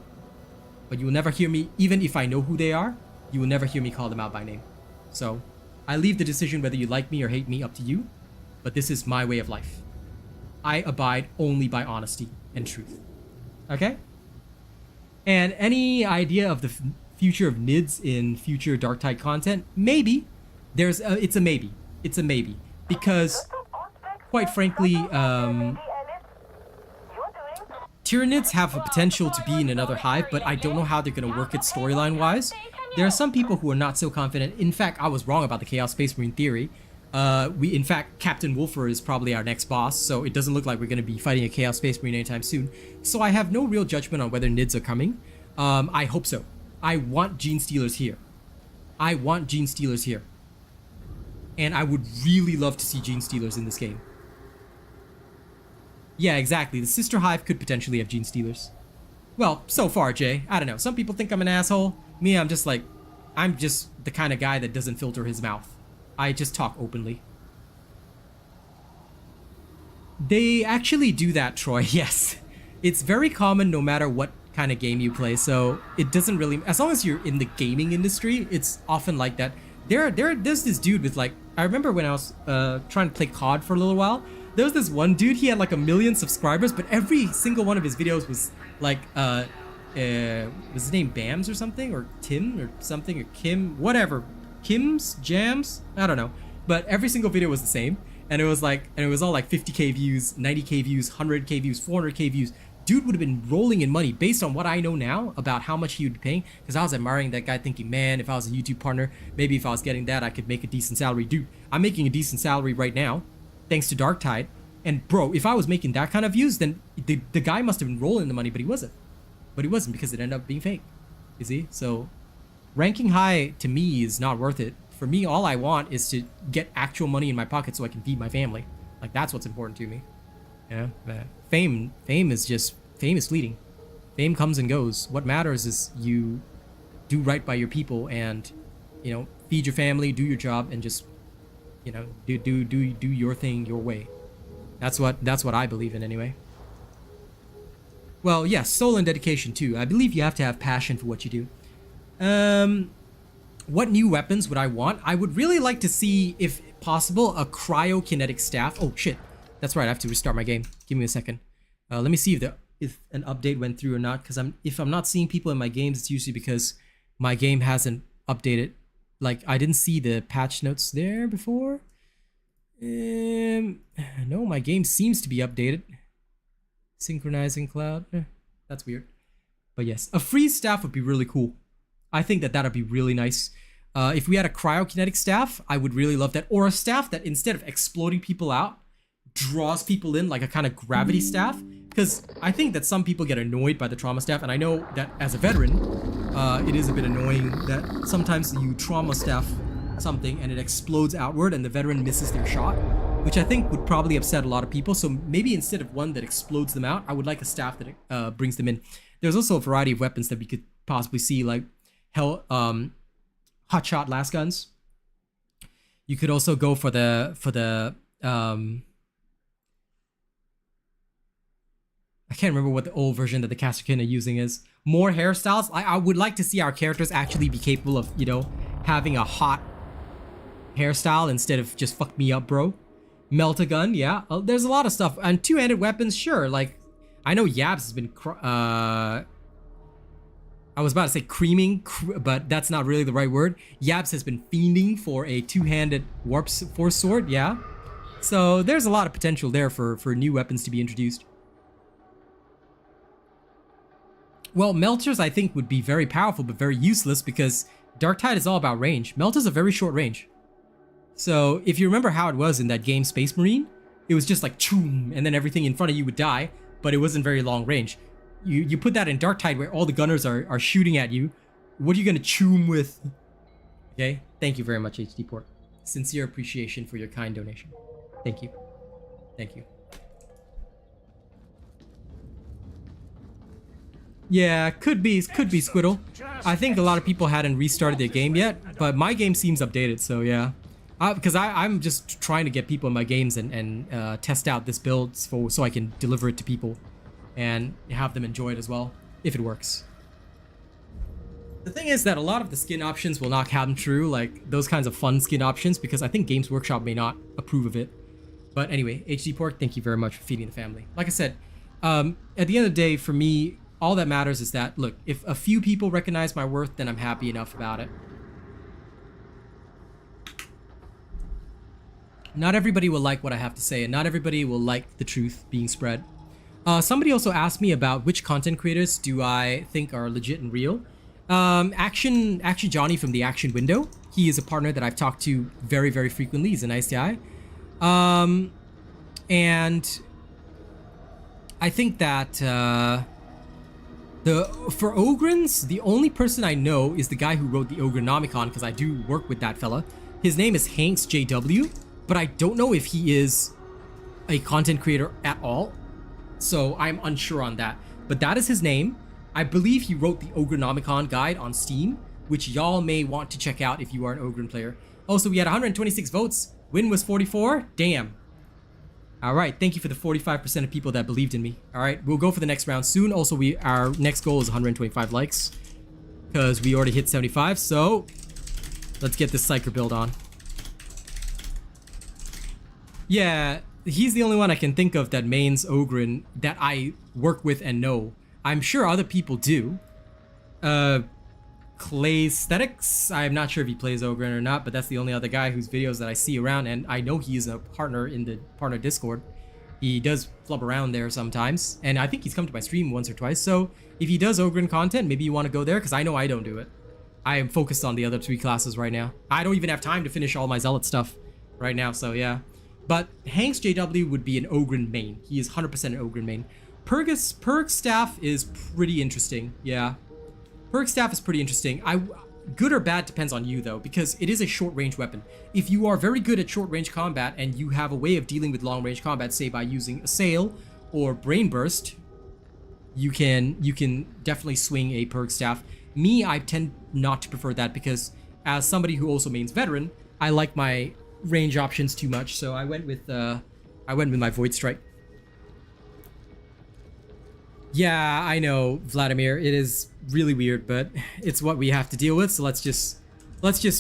Speaker 1: But you will never hear me, even if I know who they are, you will never hear me call them out by name. So, I leave the decision whether you like me or hate me up to you, but this is my way of life. I abide only by honesty and truth. Okay? And any idea of the future of NIDS in future Darktide content? Maybe. It's a maybe. It's a maybe. Because, quite frankly, Tyranids have a potential to be in another hive, but I don't know how they're going to work it storyline-wise. There are some people who are not so confident. In fact, I was wrong about the Chaos Space Marine theory. In fact, Captain Wolfer is probably our next boss, so it doesn't look like we're going to be fighting a Chaos Space Marine anytime soon. So I have no real judgment on whether NIDS are coming. I hope so. I want Gene Stealers here. I want Gene Stealers here. And I would really love to see Gene Stealers in this game. Yeah, exactly. The Sister Hive could potentially have Gene Stealers. Well, so far, Jay. I don't know. Some people think I'm an asshole. Me, I'm just the kind of guy that doesn't filter his mouth. I just talk openly. They actually do that, Troy. Yes. It's very common no matter what kind of game you play, so it doesn't really... As long as you're in the gaming industry, it's often like that. There's this dude with like... I remember when I was trying to play COD for a little while, there was this one dude, he had like 1 million subscribers, but every single one of his videos was like, was his name Bams or something? Or Tim or something? Or Kim? Whatever. Kim's? Jams? I don't know. But every single video was the same. And it was like, and it was all like 50k views, 90k views, 100k views, 400k views. Dude would have been rolling in money based on what I know now about how much he would be paying. Because I was admiring that guy thinking, man, if I was a YouTube partner, maybe if I was getting that, I could make a decent salary. Dude, I'm making a decent salary right now, thanks to Darktide. And bro, if I was making that kind of views, then the guy must have been rolling the money, but he wasn't. But he wasn't because it ended up being fake. You see? So ranking high to me is not worth it. For me, all I want is to get actual money in my pocket so I can feed my family. Like, that's what's important to me. Yeah, but fame is fleeting. Fame comes and goes. What matters is you do right by your people and, you know, feed your family, do your job, and just, you know, do your thing your way. That's what I believe in anyway. Well, yes, soul and dedication too. I believe you have to have passion for what you do. What new weapons would I want? I would really like to see, if possible, a cryokinetic staff. Oh shit. That's right, I have to restart my game. Give me a second. Let me see if an update went through or not, because if I'm not seeing people in my games, it's usually because my game hasn't updated. Like, I didn't see the patch notes there before. No, my game seems to be updated. Synchronizing cloud. That's weird. But yes, a freeze staff would be really cool. I think that that'd be really nice. If we had a cryokinetic staff, I would really love that. Or a staff that instead of exploding people out, draws people in, like a kind of gravity staff. Because I think that some people get annoyed by the trauma staff, and I know that as a veteran, it is a bit annoying that sometimes you trauma staff something and it explodes outward and the veteran misses their shot, which I think would probably upset a lot of people. So maybe instead of one that explodes them out, I would like a staff that brings them in. There's also a variety of weapons that we could possibly see, like hotshot last guns. You could also go for the I can't remember what the old version that the Casterkin are using is. More hairstyles. I would like to see our characters actually be capable of, you know, having a hot hairstyle instead of just fuck me up, bro. Melt a gun, yeah. There's a lot of stuff. And two-handed weapons, sure. Like, I know Yabs has been... I was about to say creaming, but that's not really the right word. Yabs has been fiending for a two-handed warp force sword, yeah. So there's a lot of potential there for new weapons to be introduced. Well, Melters, I think, would be very powerful, but very useless because Darktide is all about range. Melters are very short range. So, if you remember how it was in that game Space Marine, it was just like, choom, and then everything in front of you would die, but it wasn't very long range. You put that in Darktide where all the gunners are shooting at you. What are you going to choom with? Okay, thank you very much, HD Port. Sincere appreciation for your kind donation. Thank you. Thank you. Yeah, could be Squiddle. I think a lot of people hadn't restarted their game yet, but my game seems updated, so yeah. Because I'm just trying to get people in my games and test out this build so I can deliver it to people and have them enjoy it as well, if it works. The thing is that a lot of the skin options will not come true, like those kinds of fun skin options, because I think Games Workshop may not approve of it. But anyway, HD Pork, thank you very much for feeding the family. Like I said, at the end of the day, for me, all that matters is that, look, if a few people recognize my worth, then I'm happy enough about it. Not everybody will like what I have to say, and not everybody will like the truth being spread. Somebody also asked me about which content creators do I think are legit and real. Action Johnny from the Action Window. He is a partner that I've talked to very, very frequently. He's a nice guy. And I think that for Ogrins, the only person I know is the guy who wrote the Ogronomicon, because I do work with that fella. His name is Hanks JW, but I don't know if he is a content creator at all. So I'm unsure on that. But that is his name. I believe he wrote the Ogronomicon guide on Steam, which y'all may want to check out if you are an Ogren player. Also, we had 126 votes. Win was 44. Damn. All right, thank you for the 45% of people that believed in me. All right, we'll go for the next round soon. Also, our next goal is 125 likes because we already hit 75. So let's get this Psyker build on. Yeah, he's the only one I can think of that mains Ogren that I work with and know. I'm sure other people do. Clay Aesthetics, I'm not sure if he plays Ogren or not, but that's the only other guy whose videos that I see around, and I know he is a partner in the partner Discord. He does flub around there sometimes, and I think he's come to my stream once or twice, so if he does Ogren content, maybe you want to go there, because I know I don't do it. I am focused on the other 3 classes right now. I don't even have time to finish all my Zealot stuff right now, so yeah. But Hanks JW would be an Ogren main. He is 100% an Ogren main. Perg staff is pretty interesting, yeah. Perk staff is pretty interesting. Good or bad depends on you though, because it is a short range weapon. If you are very good at short range combat and you have a way of dealing with long range combat, say by using Assail or Brain Burst, you can definitely swing a perk staff. Me, I tend not to prefer that because as somebody who also mains Veteran, I like my range options too much, so I went with my Void Strike. Yeah, I know, Vladimir. It is really weird, but it's what we have to deal with. So let's just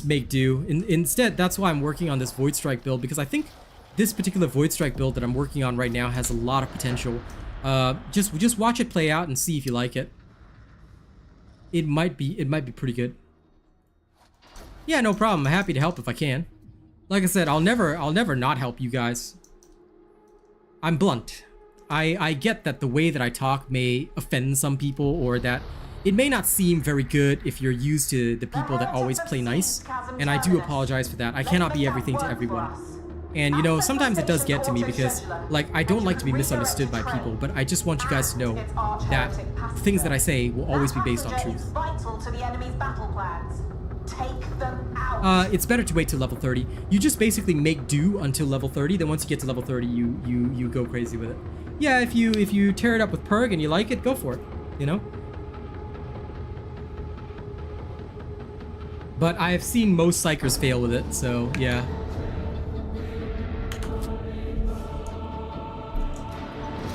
Speaker 1: make do. Instead, that's why I'm working on this Void Strike build, because I think this particular Void Strike build that I'm working on right now has a lot of potential. Just watch it play out and see if you like it. It might be pretty good. Yeah, no problem. I'm happy to help if I can. Like I said, I'll never not help you guys. I'm blunt. I get that the way that I talk may offend some people, or that it may not seem very good if you're used to the people that always play nice, and I do apologize for that. I cannot be everything to everyone. And you know, sometimes it does get to me because, like, I don't like to be misunderstood by people, but I just want you guys to know that things that I say will always be based on truth.
Speaker 2: Vital to the enemy's battle plans. Take them out.
Speaker 1: It's better to wait till level 30. You just basically make do until level 30, then once you get to level 30, you go crazy with it. Yeah, if you tear it up with Perg and you like it, go for it, you know? But I have seen most Psykers fail with it, so yeah.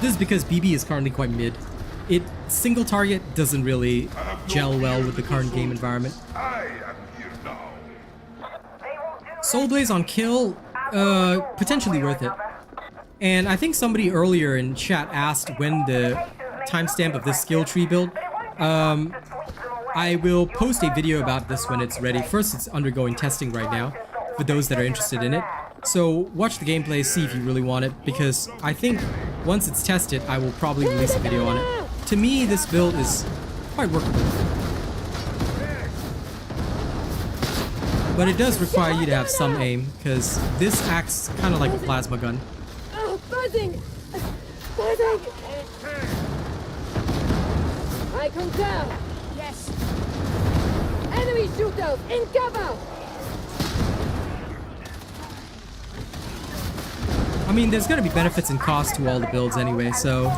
Speaker 1: This is because BB is currently quite mid. Single target doesn't really gel well with the current game environment. Soul Blaze on kill, potentially worth it. And I think somebody earlier in chat asked when the timestamp of this skill tree build. I will post a video about this when it's ready. First, it's undergoing testing right now for those that are interested in it. So watch the gameplay, see if you really want it, because I think once it's tested, I will probably release a video on it. To me, this build is quite workable. But it does require you to have some aim, because this acts kind of like a plasma gun.
Speaker 7: Oh, buzzing! Buzzing! I concur!
Speaker 5: Yes!
Speaker 7: Enemy shooters, in cover!
Speaker 1: I mean, there's gonna be benefits and costs to all the builds anyway, so...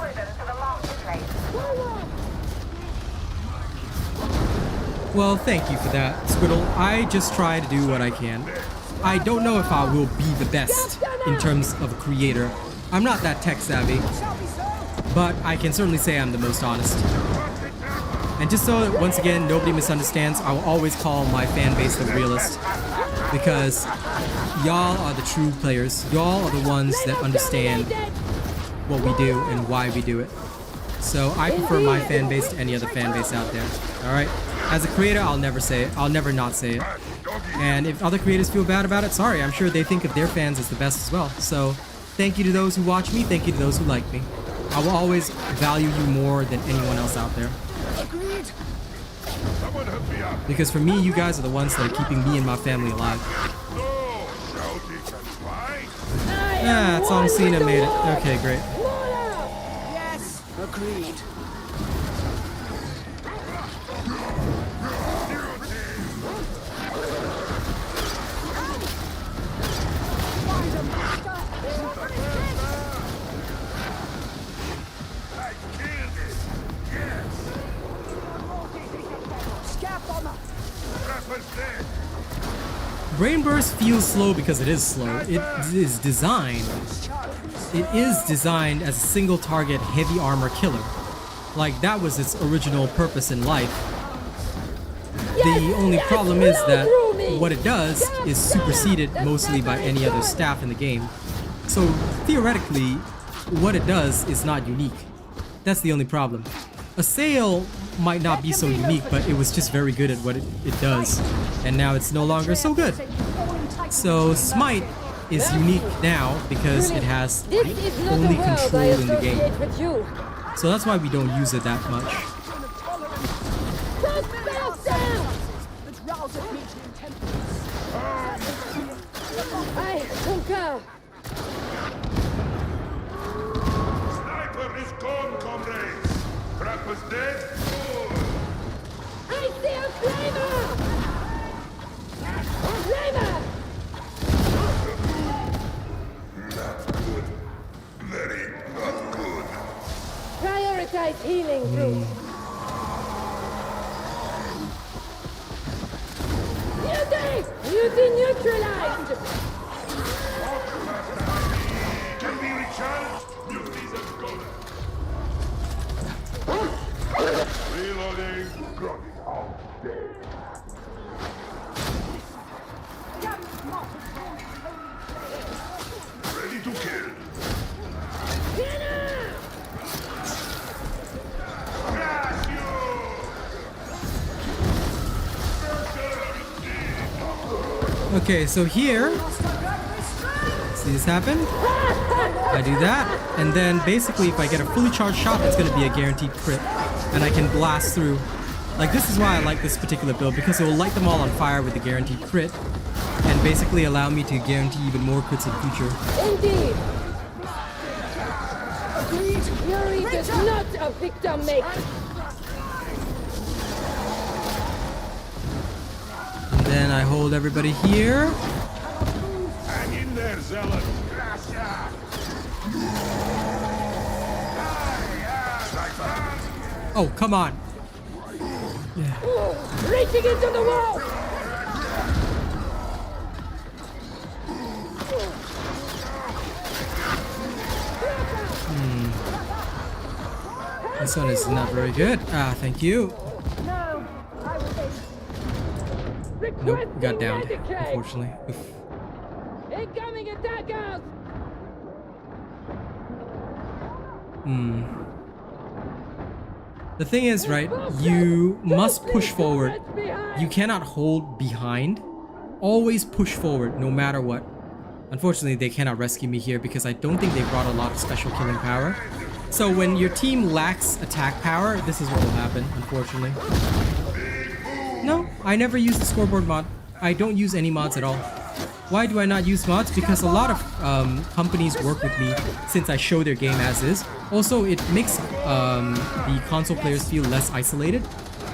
Speaker 1: Well, thank you for that, Squiddle. I just try to do what I can. I don't know if I will be the best in terms of a creator. I'm not that tech savvy, but I can certainly say I'm the most honest. And just so that, once again, nobody misunderstands, I will always call my fan base the realist, because y'all are the true players. Y'all are the ones that understand what we do and why we do it. So I prefer my fan base to any other fan base out there. Alright? As a creator, I'll never say it. I'll never not say it. And if other creators feel bad about it, sorry, I'm sure they think of their fans as the best as well. So thank you to those who watch me, thank you to those who like me. I will always value you more than anyone else out there. Because for me, you guys are the ones that are keeping me and my family alive. Ah, it's on Cena made it. Okay, great.
Speaker 5: Yes! Agreed.
Speaker 1: Brain Burst feels slow because it is slow. It is designed as a single target heavy armor killer. Like, that was its original purpose in life. The only problem is that what it does is superseded mostly by any other staff in the game. So theoretically, what it does is not unique. That's the only problem. Assail might not be so unique, but it was just very good at what it does, and now it's no longer so good. So Smite is unique now because it has only control in the game. So that's why we don't use it that much.
Speaker 7: I concur.
Speaker 8: Sniper is gone, comrades. Trapper's dead.
Speaker 7: I see a flamer! Flamer!
Speaker 8: Not good. Very not good.
Speaker 7: Prioritize healing, Bruce. Beauty neutralized!
Speaker 8: Can be recharged. Beauties are gone. Reloading. Ready
Speaker 1: Okay, so here, see this happen? I do that, and then basically if I get a fully charged shot, it's going to be a guaranteed crit, and I can blast through. Like, this is why I like this particular build, because it will light them all on fire with the guaranteed crit, and basically allow me to guarantee even more crits in future.
Speaker 7: Indeed! Fury does not a victim make!
Speaker 1: And then I hold everybody here.
Speaker 8: Hang in there, Zealot.
Speaker 1: Oh, come on. Yeah.
Speaker 7: Reaching into the wall!
Speaker 1: This one is not very good. Ah, thank you.
Speaker 7: No, I will
Speaker 1: Nope, got downed, unfortunately. Oof.
Speaker 7: Incoming attackers!
Speaker 1: The thing is, right, you must push forward. You cannot hold behind. Always push forward, no matter what. Unfortunately, they cannot rescue me here because I don't think they brought a lot of special killing power. So when your team lacks attack power, this is what will happen, unfortunately. No, I never use the scoreboard mod. I don't use any mods at all. Why do I not use mods? Because a lot of companies work with me since I show their game as is. Also, it makes the console players feel less isolated.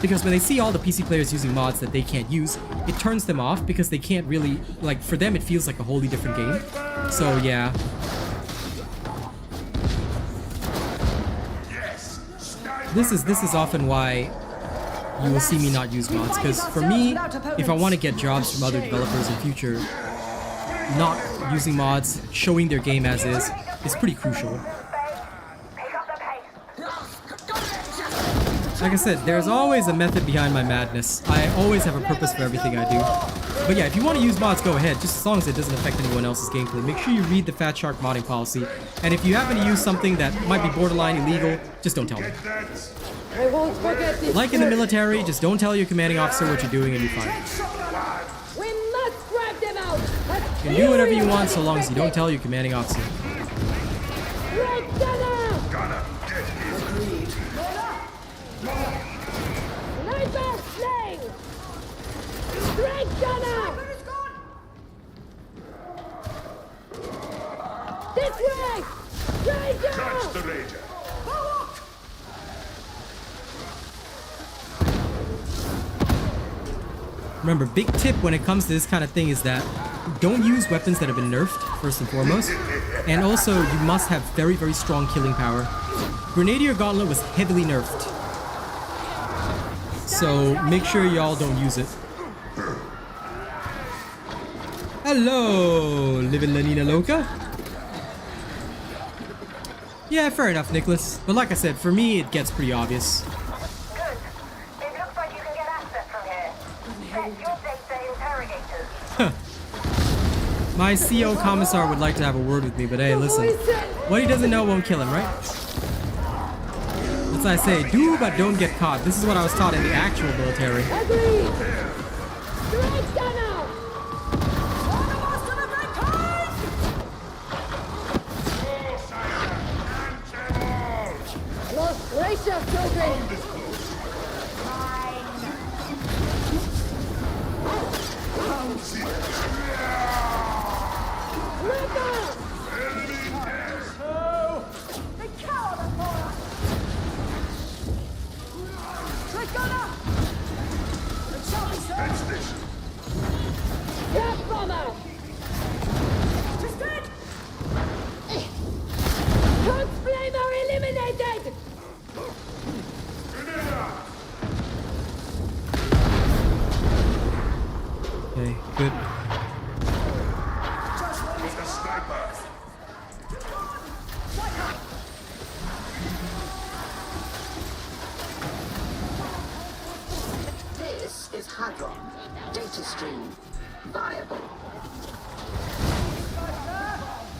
Speaker 1: Because when they see all the PC players using mods that they can't use, it turns them off because they can't really, like, for them it feels like a wholly different game. So yeah. This is often why you will see me not use mods, because for me, if I want to get jobs from other developers in future, not using mods, showing their game as is pretty crucial. Like I said, there's always a method behind my madness. I always have a purpose for everything I do. But yeah, if you want to use mods, go ahead, just as long as it doesn't affect anyone else's gameplay. Make sure you read the Fat Shark modding policy, and if you happen to use something that might be borderline illegal, just don't tell me.
Speaker 7: I won't forget this.
Speaker 1: Like in the military, just don't tell your commanding officer what you're doing and you're fine.
Speaker 7: We must grab them out.
Speaker 1: You can do whatever you want so long as you don't tell your commanding officer.
Speaker 7: Red Gunner!
Speaker 10: Agreed.
Speaker 7: Sniper slain! Red Gunner! This way! Ranger!
Speaker 8: Catch the Ranger.
Speaker 1: Remember, big tip when it comes to this kind of thing is that don't use weapons that have been nerfed, first and foremost. And also, you must have very, very strong killing power. Grenadier Gauntlet was heavily nerfed. So make sure y'all don't use it. Hello, living La Nina Loca. Yeah, fair enough, Nicholas. But like I said, for me, it gets pretty obvious.
Speaker 3: Good. It looks like you can get access from here. Check your data interrogators.
Speaker 1: My CO Commissar would like to have a word with me, but hey, listen. What he doesn't know won't kill him, right? That's what I say, do but don't get caught. This is what I was taught in the actual military.
Speaker 7: Agreed! Red Gunner! Most gracious children! Gas bomber! Guns flamer eliminated!
Speaker 1: Okay, good.
Speaker 8: With the sniper.
Speaker 9: This is Hadron. Data stream. Viable.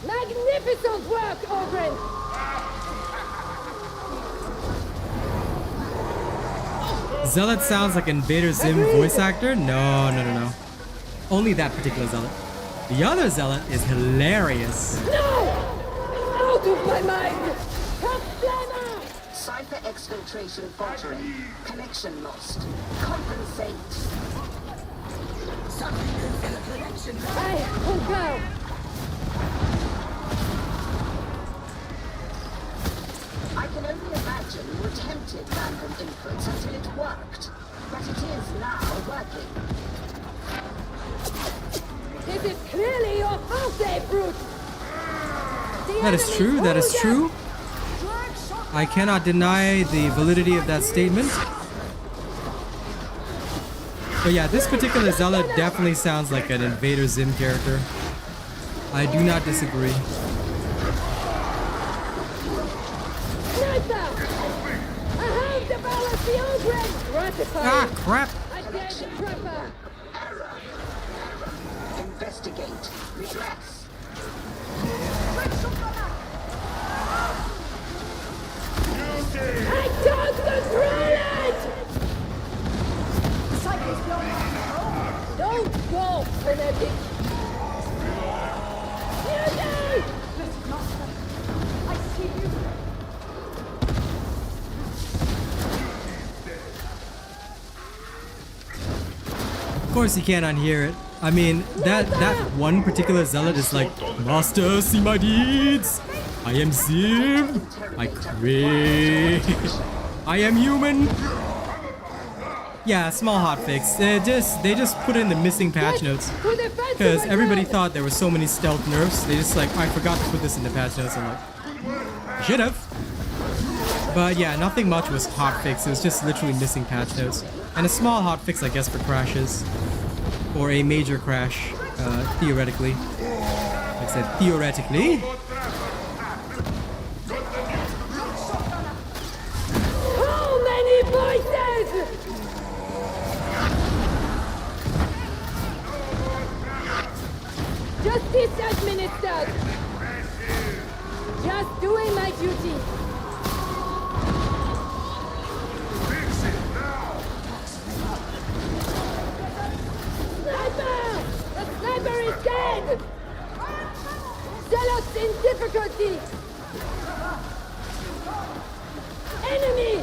Speaker 7: Magnificent work, Ogren!
Speaker 1: Zealot sounds like Invader Zim voice actor? No. Only that particular zealot. The other zealot is hilarious.
Speaker 7: No! Out of my mind! Top flammer!
Speaker 9: Psyker exfiltration faltering. Connection lost. Compensate. Something could fill a connection.
Speaker 7: I concur.
Speaker 9: I can only imagine you attempted random inputs until it worked. But it is now working.
Speaker 7: This is clearly your half-day brute!
Speaker 1: That is true, that is true. I cannot deny the validity of that statement. But yeah, this particular zealot definitely sounds like an Invader Zim character. I do not disagree.
Speaker 7: Sniper! I have developed the Ogren! Ratified!
Speaker 1: Ah, crap!
Speaker 7: I dare the trapper!
Speaker 9: Investigate. Redress.
Speaker 7: I don't control it!
Speaker 5: Psyker's beyond my control.
Speaker 7: Don't go, frenetic! Beauty!
Speaker 5: Listen, Master. I see you.
Speaker 1: Of course you can't unhear it. I mean, that one particular zealot is like, Master, see my deeds! I am Zim! I crave! I am human! Yeah, small hotfix. They just put in the missing patch notes. Because everybody thought there were so many stealth nerfs. They just like, I forgot to put this in the patch notes. I'm like, should've. But yeah, nothing much was hotfix. It was just literally missing patch notes. And a small hotfix, I guess, for crashes. Or a major crash, theoretically. Like I said, theoretically.
Speaker 7: How many voices? Justice administered. Just doing my duty. Sniper! The sniper is dead! Zealots in difficulty! Enemy!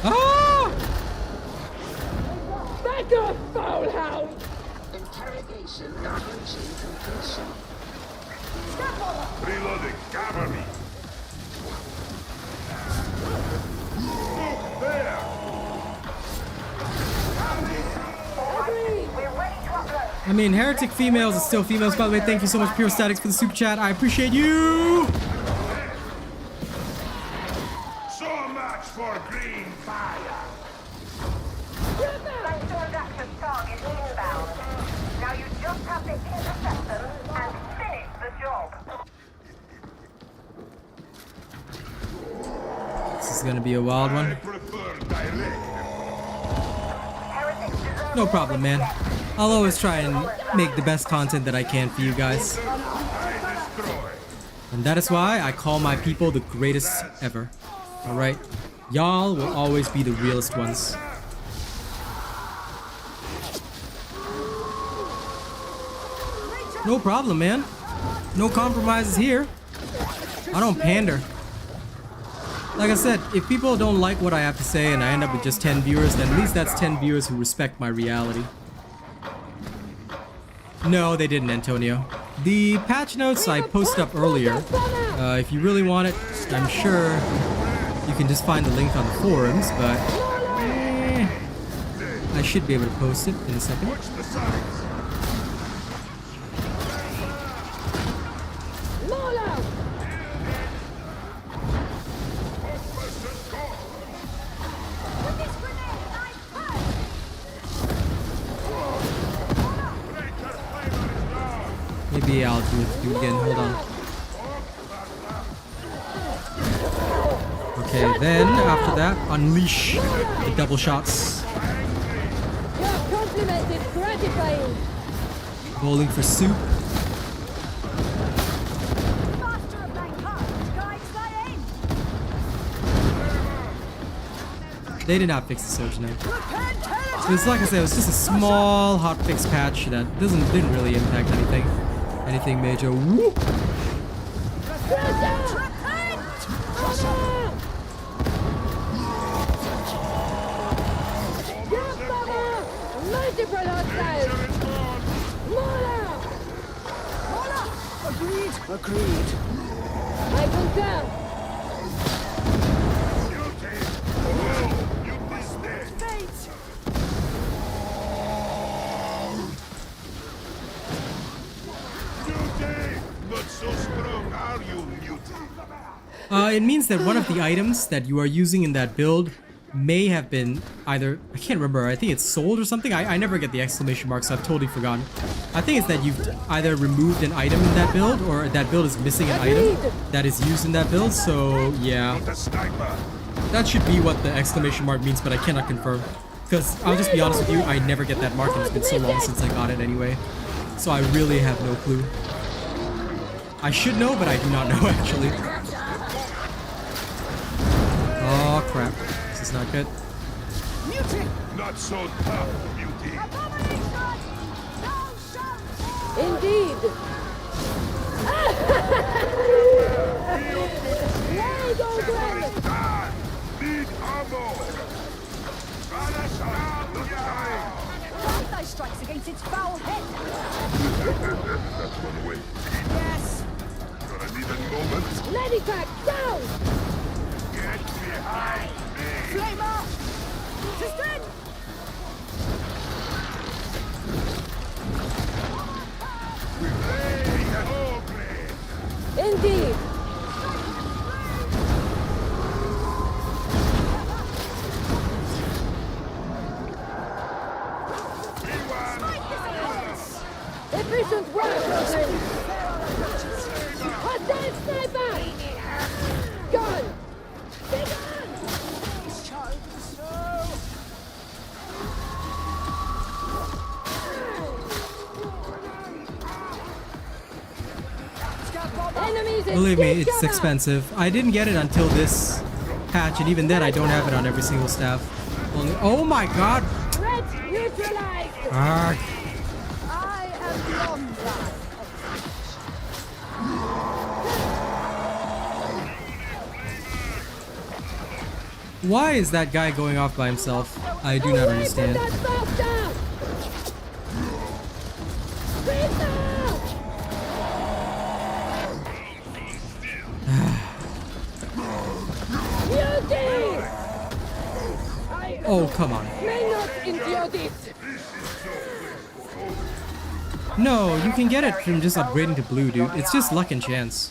Speaker 1: Ah!
Speaker 7: Back off, foul hound!
Speaker 9: Interrogation approaching completion.
Speaker 8: Reloading. Cover me. Look there.
Speaker 1: I mean, heretic females are still females. By the way, thank you so much, Pure Statics, for the super chat. I appreciate you!
Speaker 8: So much for green fire.
Speaker 3: Brainstorm action target inbound. Now you just have to intercept them and finish the job.
Speaker 1: This is gonna be a wild
Speaker 8: I
Speaker 1: one.
Speaker 8: prefer direct.
Speaker 3: Heretics deserve
Speaker 1: No problem, man. I'll always try and make the best content that I can for you guys.
Speaker 8: I destroy.
Speaker 1: And that is why I call my people the greatest ever. Alright? Y'all will always be the realest ones. No problem, man. No compromises here. I don't pander. Like I said, if people don't like what I have to say and I end up with just 10 viewers, then at least that's 10 viewers who respect my reality. No, they didn't, Antonio. The patch notes I posted up earlier, if you really want it, I'm sure you can just find the link on the forums, but I should be able to post it in a second.
Speaker 8: Watch the signs.
Speaker 7: Mola!
Speaker 1: Maybe I'll do it again. Hold on. Okay, then after that, unleash the double shots.
Speaker 7: Your compliment is gratifying.
Speaker 1: Bowling for soup.
Speaker 5: Master of Blank Heart guides my aim.
Speaker 1: They did not fix the surge knife. It's like I said, it was just a small hotfix patch that didn't really impact anything major. Whoop.
Speaker 7: Multiple hostiles!
Speaker 5: Agreed.
Speaker 7: I concur.
Speaker 8: Not so strong, are you, mutant?
Speaker 1: It means that one of the items that you are using in that build may have been either, I can't remember, I think it's sold or something. I never get the exclamation mark, so I've totally forgotten. I think it's that you've either removed an item in that build, or that build is missing an item that is used in that build, so yeah. That should be what the exclamation mark means, but I cannot confirm. Because, I'll just be honest with you, I never get that mark, and it's been so long since I got it anyway. So I really have no clue. I should know, but I do not know, actually. Oh, crap. This is not good.
Speaker 8: Not so tough, beauty.
Speaker 7: Indeed. Well done, Glenn.
Speaker 8: Need ammo.
Speaker 5: Thy strikes against its foul head.
Speaker 8: That's one way.
Speaker 5: Yes.
Speaker 8: Gonna need a moment.
Speaker 7: Lady back down.
Speaker 8: Get behind me.
Speaker 5: Flamer. Sustain.
Speaker 7: Indeed. Efficient work, Rosen. Hostile sniper. Gun. Be gone. Enemies in
Speaker 1: Believe me,
Speaker 7: deep
Speaker 1: it's
Speaker 7: cover.
Speaker 1: expensive. I didn't get it until this patch, and even then I don't have it on every single staff. Only, oh my god!
Speaker 7: Threat neutralized.
Speaker 1: Arrgh.
Speaker 5: I am beyond that.
Speaker 1: Why is that guy going off by himself? I do not understand.
Speaker 7: Away from that bastard. Prisoner. Beauty.
Speaker 1: Oh, come on.
Speaker 7: May not endure this.
Speaker 1: No, you can get it from just upgrading to blue, dude. It's just luck and chance.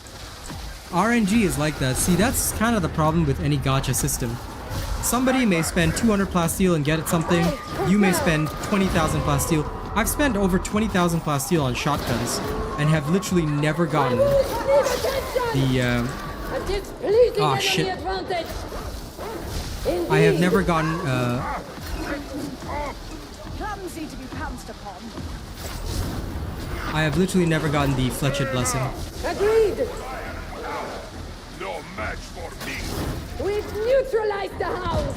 Speaker 1: RNG is like that. See, that's kind of the problem with any gacha system. Somebody may spend 200 plasteel and get something. You may spend 20,000 plasteel. I've spent over 20,000 plasteel on shotguns and have literally never gotten the oh shit. I have never gotten
Speaker 5: Clumsy to be pounced upon.
Speaker 1: I have literally never gotten the Fletched Blessing.
Speaker 7: Agreed.
Speaker 8: No match for me.
Speaker 7: We've neutralized the house.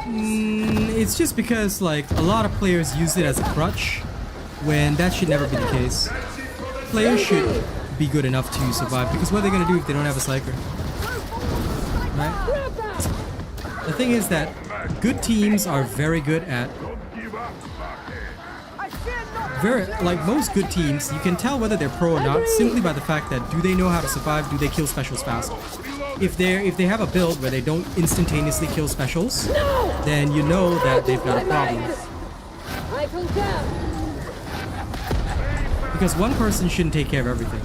Speaker 1: It's just because like a lot of players use it as a crutch when that should never be the case. Players should be good enough to survive, because what are they gonna do if they don't have a Psyker? Right? The thing is that good teams are very good at like most good teams, you can tell whether they're pro or not simply by the fact that do they know how to survive, do they kill specials fast. If they have a build where they don't instantaneously kill specials, then you know that they've got a problem.
Speaker 7: I concur.
Speaker 1: Because one person shouldn't take care of everything.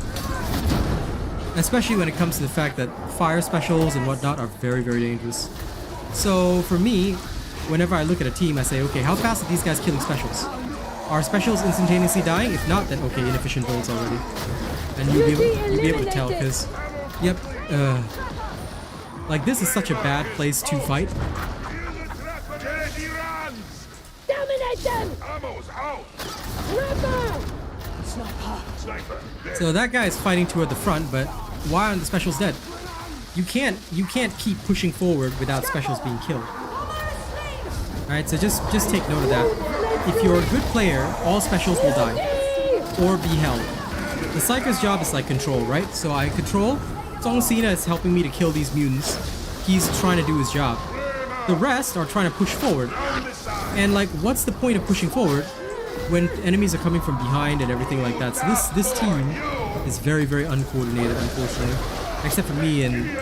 Speaker 1: Especially when it comes to the fact that fire specials and whatnot are very, very dangerous. So for me, whenever I look at a team, I say, okay, how fast are these guys killing specials? Are specials instantaneously dying? If not, then okay, inefficient builds already. And you'll be able to tell, because, yep, like this is such a bad place to fight.
Speaker 7: Dominate them!
Speaker 8: Ammo's out.
Speaker 1: So that guy is fighting toward the front, but why aren't the specials dead? You can't keep pushing forward without specials being killed. Alright, so just take note of that. If you're a good player, all specials will die. Or be held. The Psyker's job is like control, right? So I control. Zong Sina is helping me to kill these mutants. He's trying to do his job. The rest are trying to push forward. And like, what's the point of pushing forward when enemies are coming from behind and everything like that? So this team is very, very uncoordinated, unfortunately. Except for me and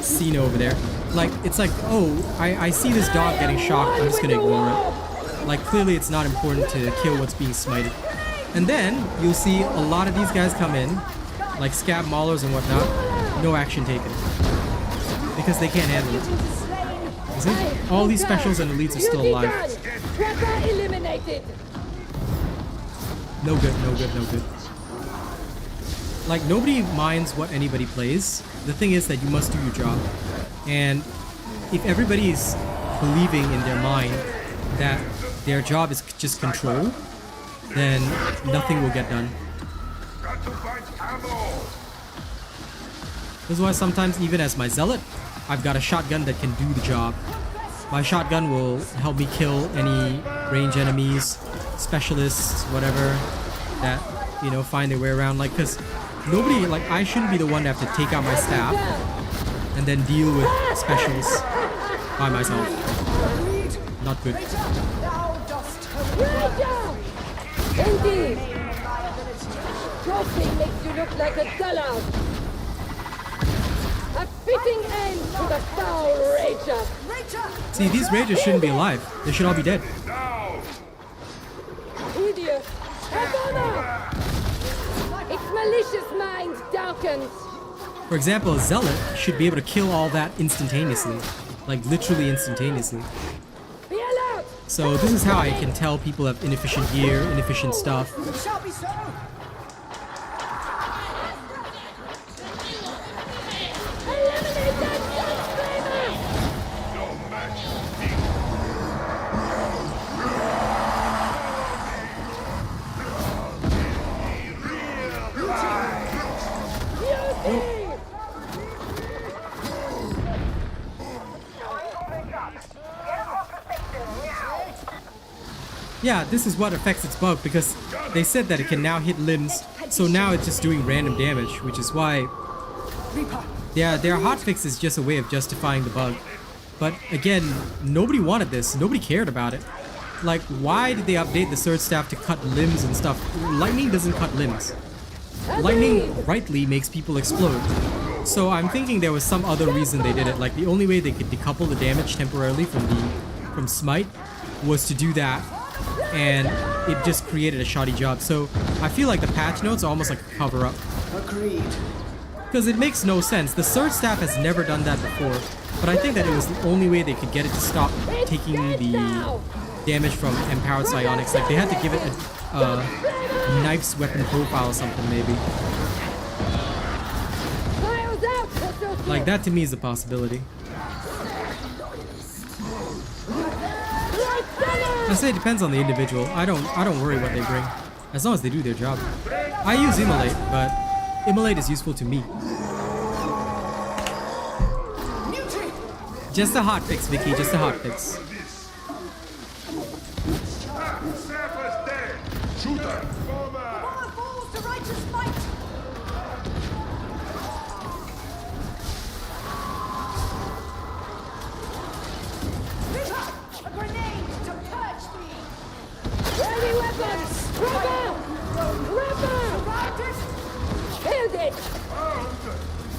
Speaker 1: Cena over there. Like, it's like, oh, I see this dog getting shocked, I'm just gonna ignore it. Like, clearly it's not important to kill what's being smited. And then, you'll see a lot of these guys come in, like scab maulers and whatnot, no action taken. Because they can't handle it. See? All these specials and elites are still alive. No good, no good, no good. Like, nobody minds what anybody plays. The thing is that you must do your job. And if everybody's believing in their mind that their job is just control, then nothing will get done. This is why sometimes, even as my zealot, I've got a shotgun that can do the job. My shotgun will help me kill any range enemies, specialists, whatever, that, you know, find their way around. Like, because nobody, like, I shouldn't be the one to have to take out my staff and then deal with specials by myself. Not good.
Speaker 7: Indeed! Trophy makes you look like a dullard. A fitting end to the foul rager.
Speaker 1: See, these ragers shouldn't be alive. They should all be dead.
Speaker 7: Idiot! Have honor! Its malicious mind darkens.
Speaker 1: For example, a zealot should be able to kill all that instantaneously. Like, literally instantaneously. So this is how I can tell people have inefficient gear, inefficient stuff. Yeah, this is what affects its bug, because they said that it can now hit limbs, so now it's just doing random damage, which is why... Yeah, their hotfix is just a way of justifying the bug. But again, nobody wanted this, nobody cared about it. Like, why did they update the Surge Staff to cut limbs and stuff? Lightning doesn't cut limbs. Lightning rightly makes people explode. So I'm thinking there was some other reason they did it. Like, the only way they could decouple the damage temporarily from Smite was to do that. And it just created a shoddy job. So I feel like the patch notes are almost like a cover-up.
Speaker 2: Agreed.
Speaker 1: Because it makes no sense. The Surge Staff has never done that before. But I think that it was the only way they could get it to stop taking the damage from empowered psionics. Like, they had to give it a knife's weapon profile or something, maybe. Like, that to me is a possibility. I say it depends on the individual. I don't worry what they bring, as long as they do their job. I use Immolate, but Immolate is useful to me. Just a hotfix, Vicky. Just a hotfix.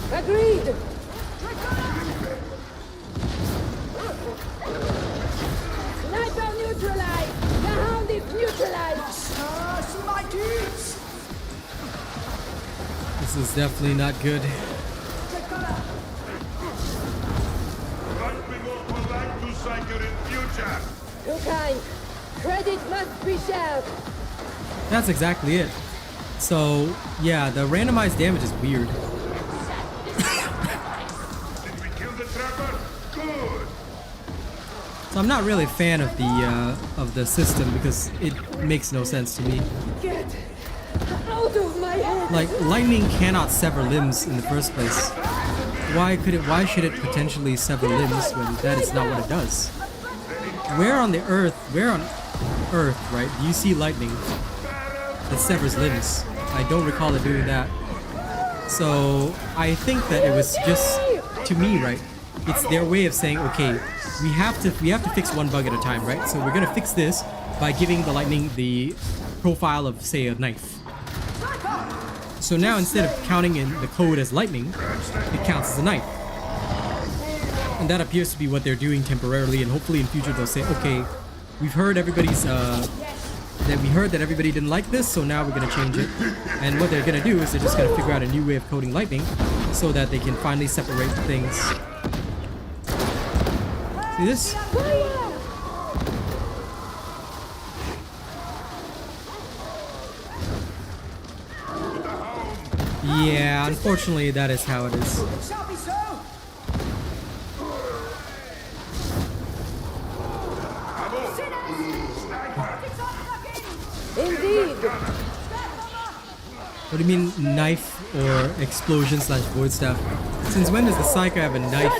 Speaker 7: Agreed! Sniper neutralized! The hound is neutralized!
Speaker 1: This is definitely not good.
Speaker 7: Too kind. Credit must be shared.
Speaker 1: That's exactly it. So, yeah, the randomized damage is weird. So I'm not really a fan of the system because it makes no sense to me.
Speaker 7: Get out of my head!
Speaker 1: Like, lightning cannot sever limbs in the first place. Why should it potentially sever limbs when that is not what it does? Where on Earth, right, do you see lightning that severs limbs? I don't recall it doing that. So I think that it was just, to me, right, it's their way of saying, okay, we have to fix one bug at a time, right? So we're gonna fix this by giving the lightning the profile of, say, a knife. So now instead of counting in the code as lightning, it counts as a knife. And that appears to be what they're doing temporarily, and hopefully in future they'll say, okay, we've heard everybody's we heard that everybody didn't like this, so now we're gonna change it. And what they're gonna do is they're just gonna figure out a new way of coding lightning so that they can finally separate the things. See this? Yeah, unfortunately that is how it is.
Speaker 7: Indeed.
Speaker 1: What do you mean knife or explosion / void staff? Since when does the Psyker have a knife?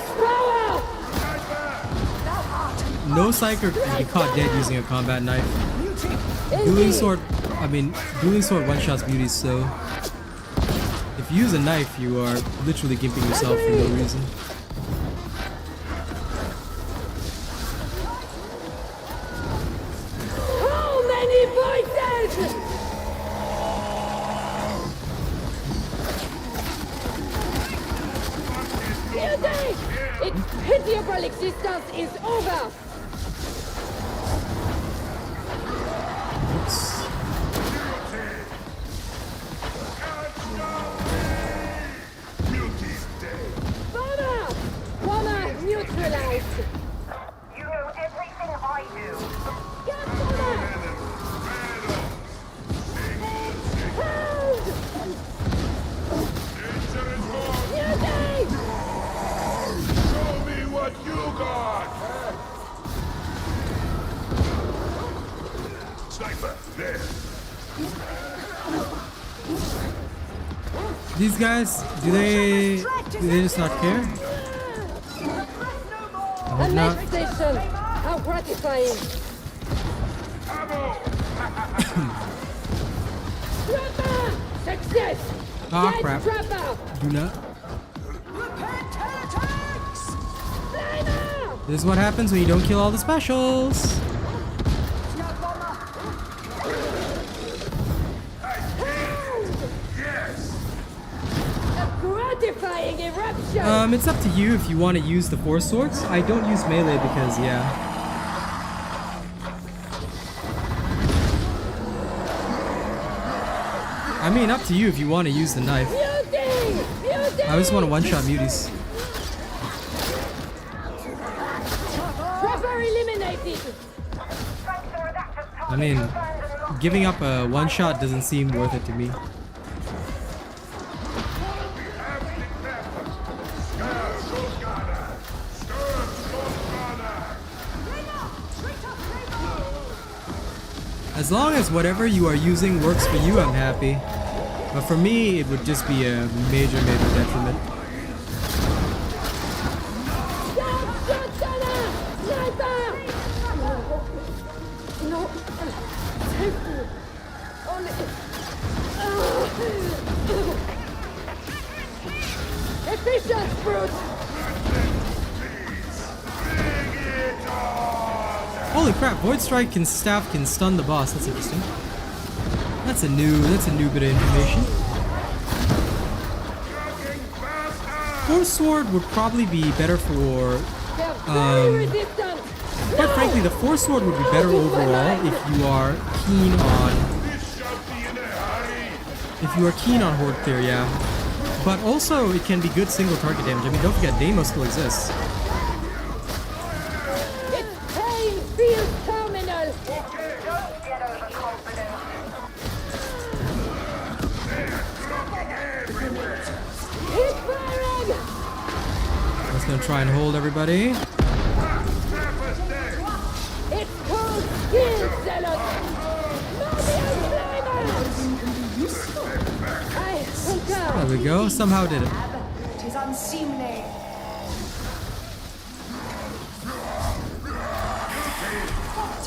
Speaker 1: No Psyker can be caught dead using a combat knife. Dueling sword one-shots beauties, so if you use a knife, you are literally gimping yourself for no reason.
Speaker 7: How many voices? Its pitiable existence is over.
Speaker 1: Oops.
Speaker 7: Bomber neutralized.
Speaker 3: You know everything I do.
Speaker 7: Get bomber. Hold. Mutate.
Speaker 8: Show me what you got! Sniper, there!
Speaker 1: These guys, do they just not care? I
Speaker 7: A
Speaker 1: hope not.
Speaker 7: nice station. How gratifying. Trapper! Success!
Speaker 1: Ah,
Speaker 7: Get
Speaker 1: crap.
Speaker 7: Trapper!
Speaker 1: Do not.
Speaker 7: Slimer!
Speaker 1: This is what happens when you don't kill all the specials.
Speaker 7: A gratifying eruption!
Speaker 1: It's up to you if you want to use the Force Swords. I don't use melee because, yeah. I mean, up to you if you want to use the knife. I just want to one-shot muties.
Speaker 7: Trapper eliminated!
Speaker 1: I mean, giving up a one-shot doesn't seem worth it to me. As long as whatever you are using works for you, I'm happy. But for me, it would just be a major detriment.
Speaker 7: No. Only... Efficient brute!
Speaker 1: Holy crap, Void Strike staff can stun the boss. That's interesting. That's a new bit of information. Force Sword would probably be better for quite frankly, the Force Sword would be better overall if you are keen on Horde Clear, yeah. But also it can be good single target damage. I mean, don't forget Deimos still exists.
Speaker 7: Feels terminal!
Speaker 3: Don't get overconfident.
Speaker 7: Keep firing!
Speaker 1: I'm just gonna try and hold everybody.
Speaker 7: Kill zealot! Mobius climber! I concur.
Speaker 1: There we go. Somehow did it.
Speaker 2: Tis unseemly.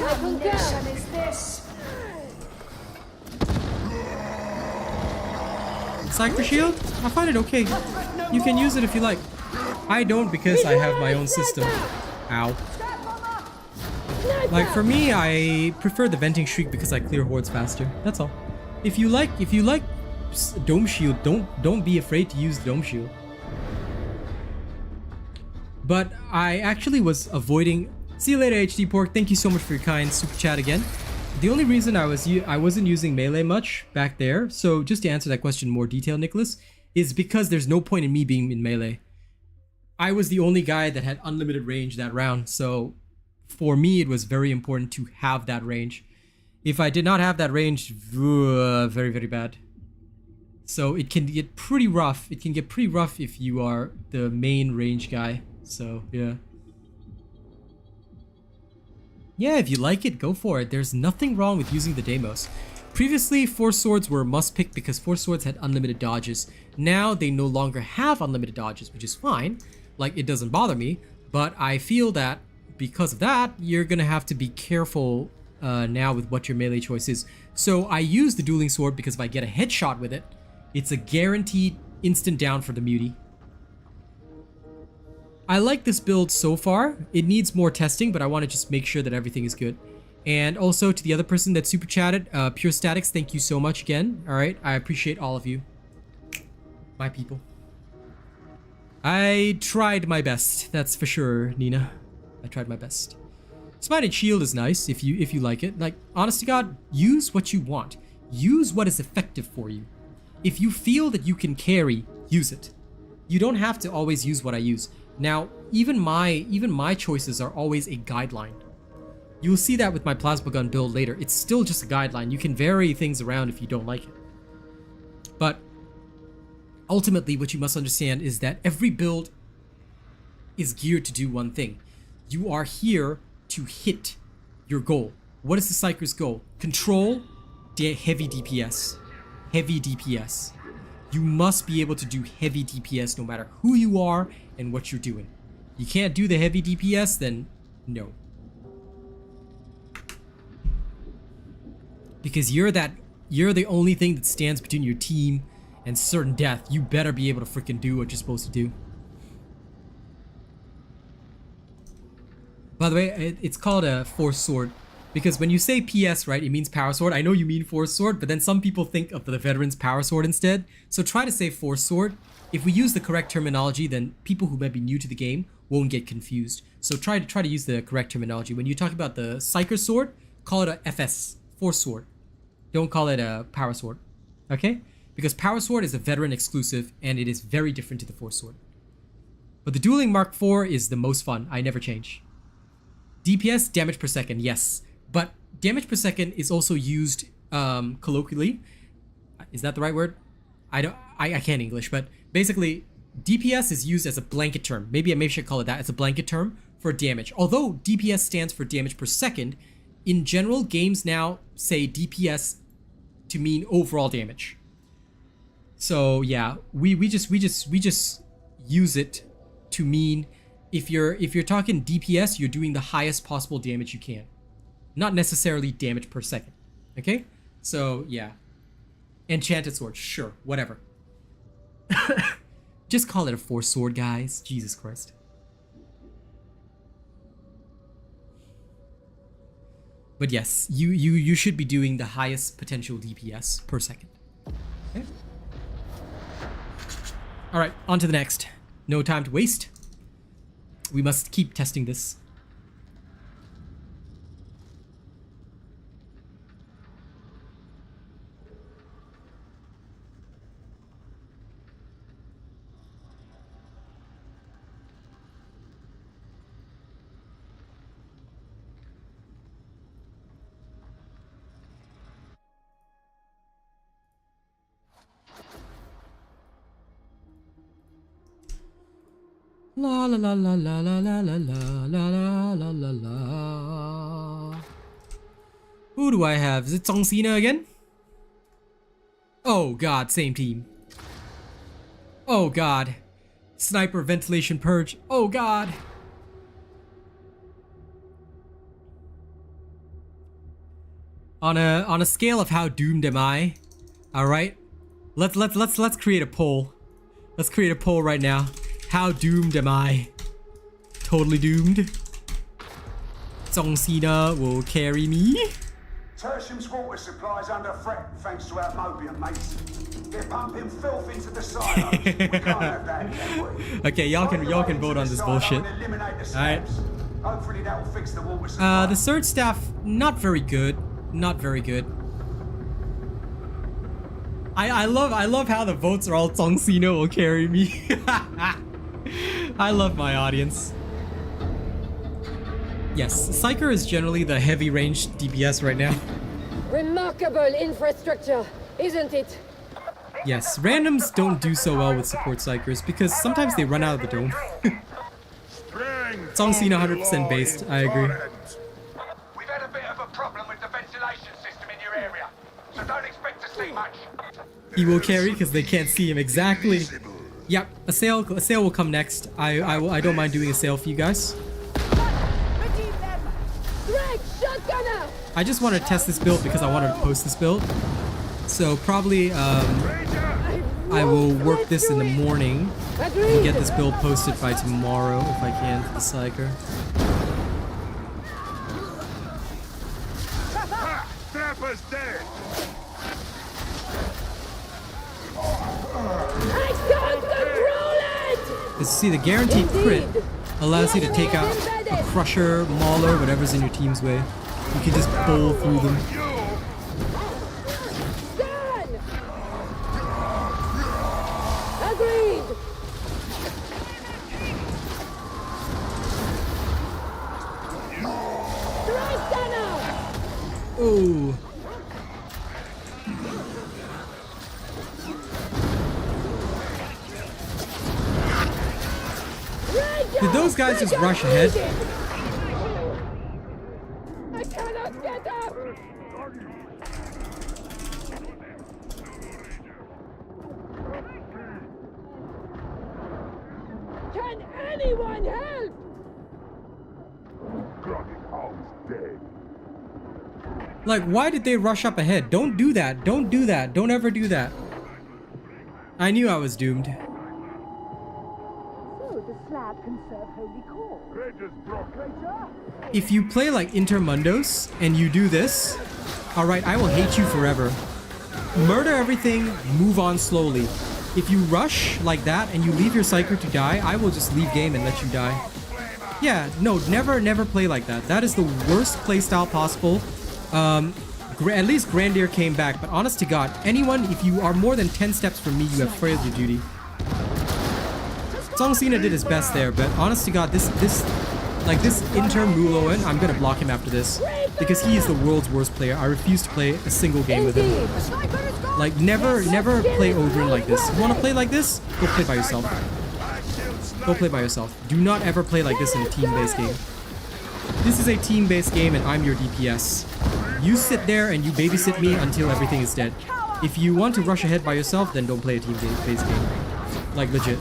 Speaker 7: I concur.
Speaker 2: Is this?
Speaker 1: Psyker shield? I find it okay. You can use it if you like. I don't because I have my own system. Ow. Like for me, I prefer the venting shriek because I clear hordes faster. That's all. If you like dome shield, don't be afraid to use the dome shield. But I actually was avoiding. See you later, HD Pork. Thank you so much for your kind super chat again. The only reason I wasn't using melee much back there, so just to answer that question in more detail, Nicholas, is because there's no point in me being in melee. I was the only guy that had unlimited range that round, so for me it was very important to have that range. If I did not have that range, very, very bad. So it can get pretty rough. It can get pretty rough if you are the main range guy. So yeah. Yeah, if you like it, go for it. There's nothing wrong with using the Deimos. Previously, Force Swords were a must pick because Force Swords had unlimited dodges. Now they no longer have unlimited dodges, which is fine. Like, it doesn't bother me, but I feel that because of that, you're gonna have to be careful now with what your melee choice is. So I use the Dueling Sword because if I get a headshot with it, it's a guaranteed instant down for the mutie. I like this build so far. It needs more testing, but I want to just make sure that everything is good. And also to the other person that super chatted, Pure Statics, thank you so much again. All right, I appreciate all of you, my people. I tried my best, that's for sure, Nina. I tried my best. Smite and Shield is nice if you like it. Like, honest to God, use what you want. Use what is effective for you. If you feel that you can carry, use it. You don't have to always use what I use. Now, even my choices are always a guideline. You'll see that with my plasma gun build later. It's still just a guideline. You can vary things around if you don't like it. But ultimately, what you must understand is that every build is geared to do one thing. You are here to hit your goal. What is the Psyker's goal? Control heavy DPS. Heavy DPS. You must be able to do heavy DPS no matter who you are and what you're doing. You can't do the heavy DPS, then no. Because you're the only thing that stands between your team and certain death. You better be able to freaking do what you're supposed to do. By the way, it's called a Force Sword. Because when you say PS, right, it means Power Sword. I know you mean Force Sword, but then some people think of the Veteran's Power Sword instead. So try to say Force Sword. If we use the correct terminology, then people who might be new to the game won't get confused. So try to use the correct terminology. When you talk about the Psyker Sword, call it a FS, Force Sword. Don't call it a Power Sword, okay? Because Power Sword is a Veteran exclusive, and it is very different to the Force Sword. But the Dueling Mark IV is the most fun. I never change. DPS, damage per second, yes. But damage per second is also used colloquially. Is that the right word? I can't English, but basically DPS is used as a blanket term. Maybe I should call it that. It's a blanket term for damage. Although DPS stands for damage per second, in general games now say DPS to mean overall damage. So yeah, we just use it to mean if you're talking DPS, you're doing the highest possible damage you can. Not necessarily damage per second. Okay? So, yeah. Enchanted Sword. Sure. Whatever. Just call it a Force Sword, guys. Jesus Christ. But yes, you should be doing the highest potential DPS per second. Okay? Alright, on to the next. No time to waste. We must keep testing this. La la la la la la la la la la la la la. Who do I have? Is it Song Cena again? Oh god, same team. Oh god. Sniper ventilation purge. Oh god. On a scale of how doomed am I? All right. Let's create a poll. Let's create a poll right now. How doomed am I? Totally doomed. Song Cena will carry me.
Speaker 10: Tertium's water supply's under threat thanks to our Mobian mates. They're pumping filth into the silos. We can't have that, can we?
Speaker 1: Okay, y'all can vote on this bullshit. Alright.
Speaker 10: Hopefully that will fix the water supply.
Speaker 1: The Surge Staff, not very good. Not very good. I love how the votes are all Song Cena will carry me. I love my audience. Yes, Psyker is generally the heavy range DPS right now.
Speaker 7: Remarkable infrastructure, isn't it?
Speaker 1: Yes, randoms don't do so well with support Psykers because sometimes they run out of the dome. Song Cena 100% based, I agree.
Speaker 4: We've had a bit of a problem with the ventilation system in your area, so don't expect to see much.
Speaker 1: He will carry because they can't see him exactly. Yep, a sale will come next. I don't mind doing a sale for you guys. I just want to test this build because I wanted to post this build. So probably I will work this in the morning and get this build posted by tomorrow if I can for the Psyker.
Speaker 8: Snapper's dead.
Speaker 7: I can't control it!
Speaker 1: Because see, the guaranteed crit allows you to take out a crusher, mauler, whatever's in your team's way. You can just bowl through them.
Speaker 7: Done! Agreed! Strike Dana!
Speaker 1: Oh. Did those guys just rush ahead?
Speaker 7: I cannot get up! Can anyone help?
Speaker 8: Dead.
Speaker 1: Like, why did they rush up ahead? Don't do that. Don't do that. Don't ever do that. I knew I was doomed.
Speaker 5: So the slab can serve holy cause.
Speaker 1: If you play like Intermundos and you do this, alright, I will hate you forever. Murder everything, move on slowly. If you rush like that and you leave your Psyker to die, I will just leave game and let you die. Yeah, no, never play like that. That is the worst playstyle possible. At least Grandier came back, but honest to God, anyone, if you are more than 10 steps from me, you have failed your duty. Song Cena did his best there, but honest to God, this Inter Muloan, I'm gonna block him after this. Because he is the world's worst player. I refuse to play a single game with him. Like, never play Odrin like this. You wanna play like this? Go play by yourself. Go play by yourself. Do not ever play like this in a team-based game. This is a team-based game and I'm your DPS. You sit there and you babysit me until everything is dead. If you want to rush ahead by yourself, then don't play a team-based game. Like, legit.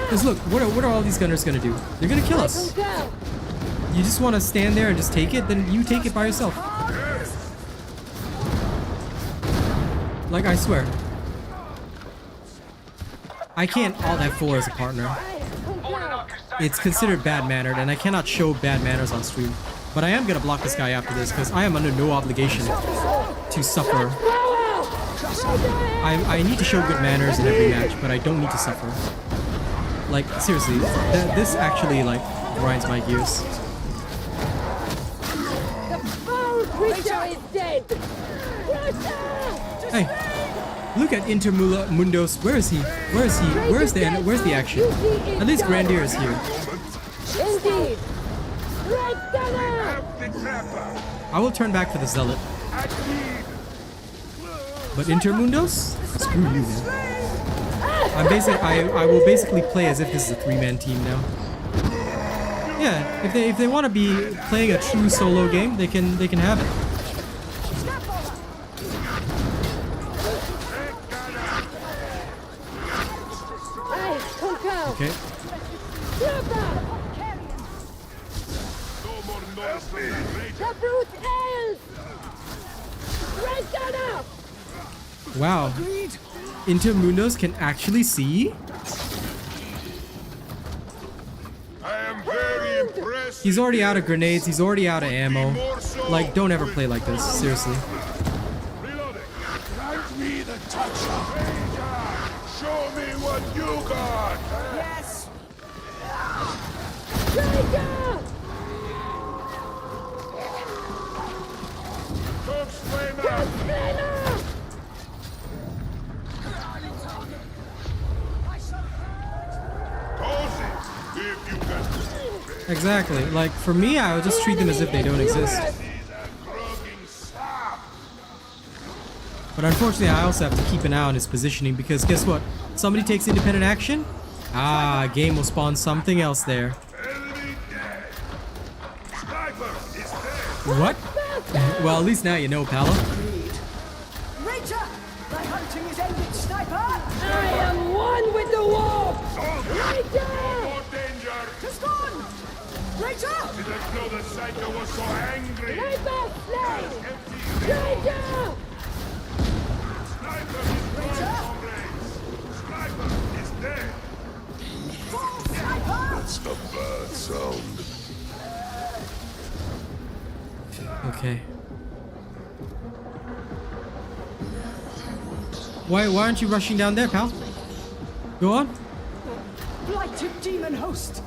Speaker 1: Because look, what are all these gunners gonna do? They're gonna kill us. You just want to stand there and just take it? Then you take it by yourself. Like, I swear. I can't alt F4 as a partner. It's considered bad-mannered, and I cannot show bad manners on stream. But I am gonna block this guy after this, because I am under no obligation to suffer. I need to show good manners in every match, but I don't need to suffer. Like, seriously, this actually, like, grinds my gears.
Speaker 7: The foul creature is dead!
Speaker 1: Hey, look at Intermundos. Where is he? Where is he? Where's the action? At least Grandier is here.
Speaker 7: Indeed!
Speaker 1: I will turn back for the Zealot. But Intermundos? Screw you, man. I will basically play as if this is a 3-man team now. Yeah, if they want to be playing a true solo game, they can have it. Okay.
Speaker 7: The brute else! Right down up!
Speaker 1: Wow. Intermundos can actually see?
Speaker 8: I am very impressed.
Speaker 1: He's already out of grenades, he's already out of ammo. Like, don't ever play like this, seriously.
Speaker 8: Reloading. Grant me the touch of Ranger. Show me what you got.
Speaker 5: Yes!
Speaker 7: Psyker!
Speaker 8: Corpse flamer. Pose it. If you can.
Speaker 1: Exactly. Like, for me, I would just treat them as if they don't exist.
Speaker 8: These are groggy sap.
Speaker 1: But unfortunately, I also have to keep an eye on his positioning because guess what? Somebody takes independent action? Ah, game will spawn something else there.
Speaker 8: Enemy dead. Sniper is dead.
Speaker 1: What? Well, at least now you know, pal.
Speaker 5: Ranger! Thy hunting is ended, sniper!
Speaker 7: I am one with the wolf! Ranger!
Speaker 8: More danger.
Speaker 5: Just gone! Ranger!
Speaker 8: Didn't know the Psyker was so angry.
Speaker 7: Sniper slain!
Speaker 8: Empty.
Speaker 7: Ranger!
Speaker 8: Sniper is gone, comrades. Sniper is dead.
Speaker 5: Sniper!
Speaker 8: That's a bad sound.
Speaker 1: Okay. Why aren't you rushing down there, pal? Go on.
Speaker 5: Blighted demon host!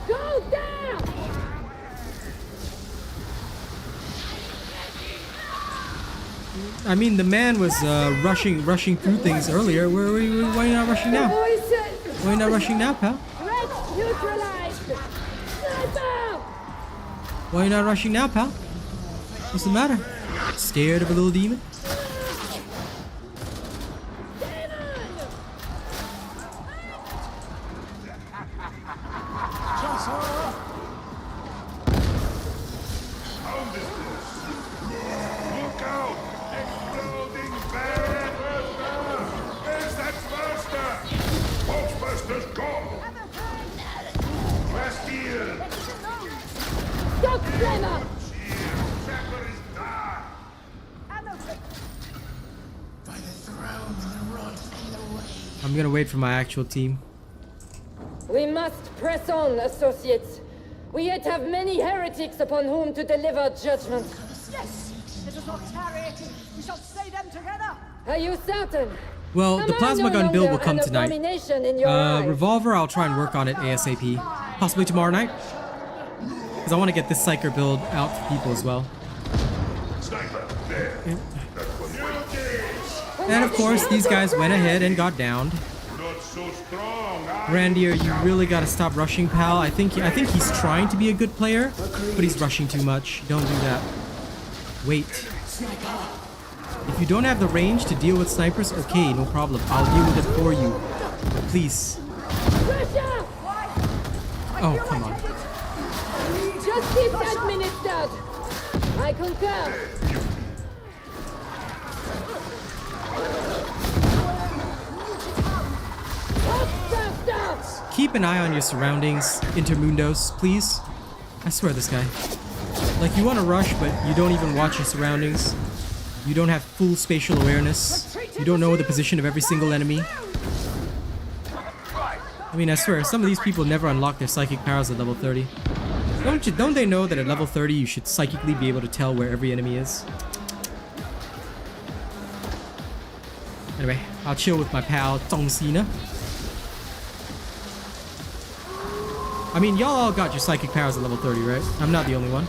Speaker 7: Go down!
Speaker 1: I mean, the man was rushing through things earlier. Why are you not rushing now?
Speaker 7: Voices!
Speaker 1: Why are you not rushing now, pal?
Speaker 7: Threat neutralized! Sniper!
Speaker 1: Why are you not rushing now, pal? What's the matter? Scared of a little demon?
Speaker 8: Look out! Exploding van! Where's that buster? Ghostbusters, go! Bastille!
Speaker 7: Stop, Flammer!
Speaker 8: Trapper is down!
Speaker 1: I'm gonna wait for my actual team.
Speaker 7: We must press on, associates. We yet have many heretics upon whom to deliver judgment.
Speaker 5: Yes! Let us not tarry! We shall slay them together!
Speaker 7: Are you certain?
Speaker 1: Well,
Speaker 7: Am
Speaker 1: the
Speaker 7: I
Speaker 1: plasma
Speaker 7: no
Speaker 1: gun build will
Speaker 7: longer
Speaker 1: come
Speaker 7: an
Speaker 1: tonight.
Speaker 7: abomination in your eyes?
Speaker 1: Revolver, I'll try and work on it ASAP. Possibly tomorrow night. Because I want to get this Psyker build out for people as well.
Speaker 8: Sniper, there! That's what we
Speaker 1: And of course, these guys went ahead and got downed.
Speaker 8: Not so strong, huh?
Speaker 1: Randier, you really gotta stop rushing, pal. I think he's trying to be a good player, but he's rushing too much. Don't do that. Wait. If you don't have the range to deal with snipers, okay, no problem. I'll deal with it for you. But please.
Speaker 7: Pressure!
Speaker 1: Oh, come on.
Speaker 7: Just keep that ministered! I concur!
Speaker 1: Keep an eye on your surroundings, Intermundos, please. I swear this guy. Like, you want to rush, but you don't even watch your surroundings. You don't have full spatial awareness. You don't know the position of every single enemy. I mean, I swear, some of these people never unlock their psychic powers at level 30. Don't they know that at level 30 you should psychically be able to tell where every enemy is? Anyway, I'll chill with my pal Tong Sina. I mean, y'all all got your psychic powers at level 30, right? I'm not the only one.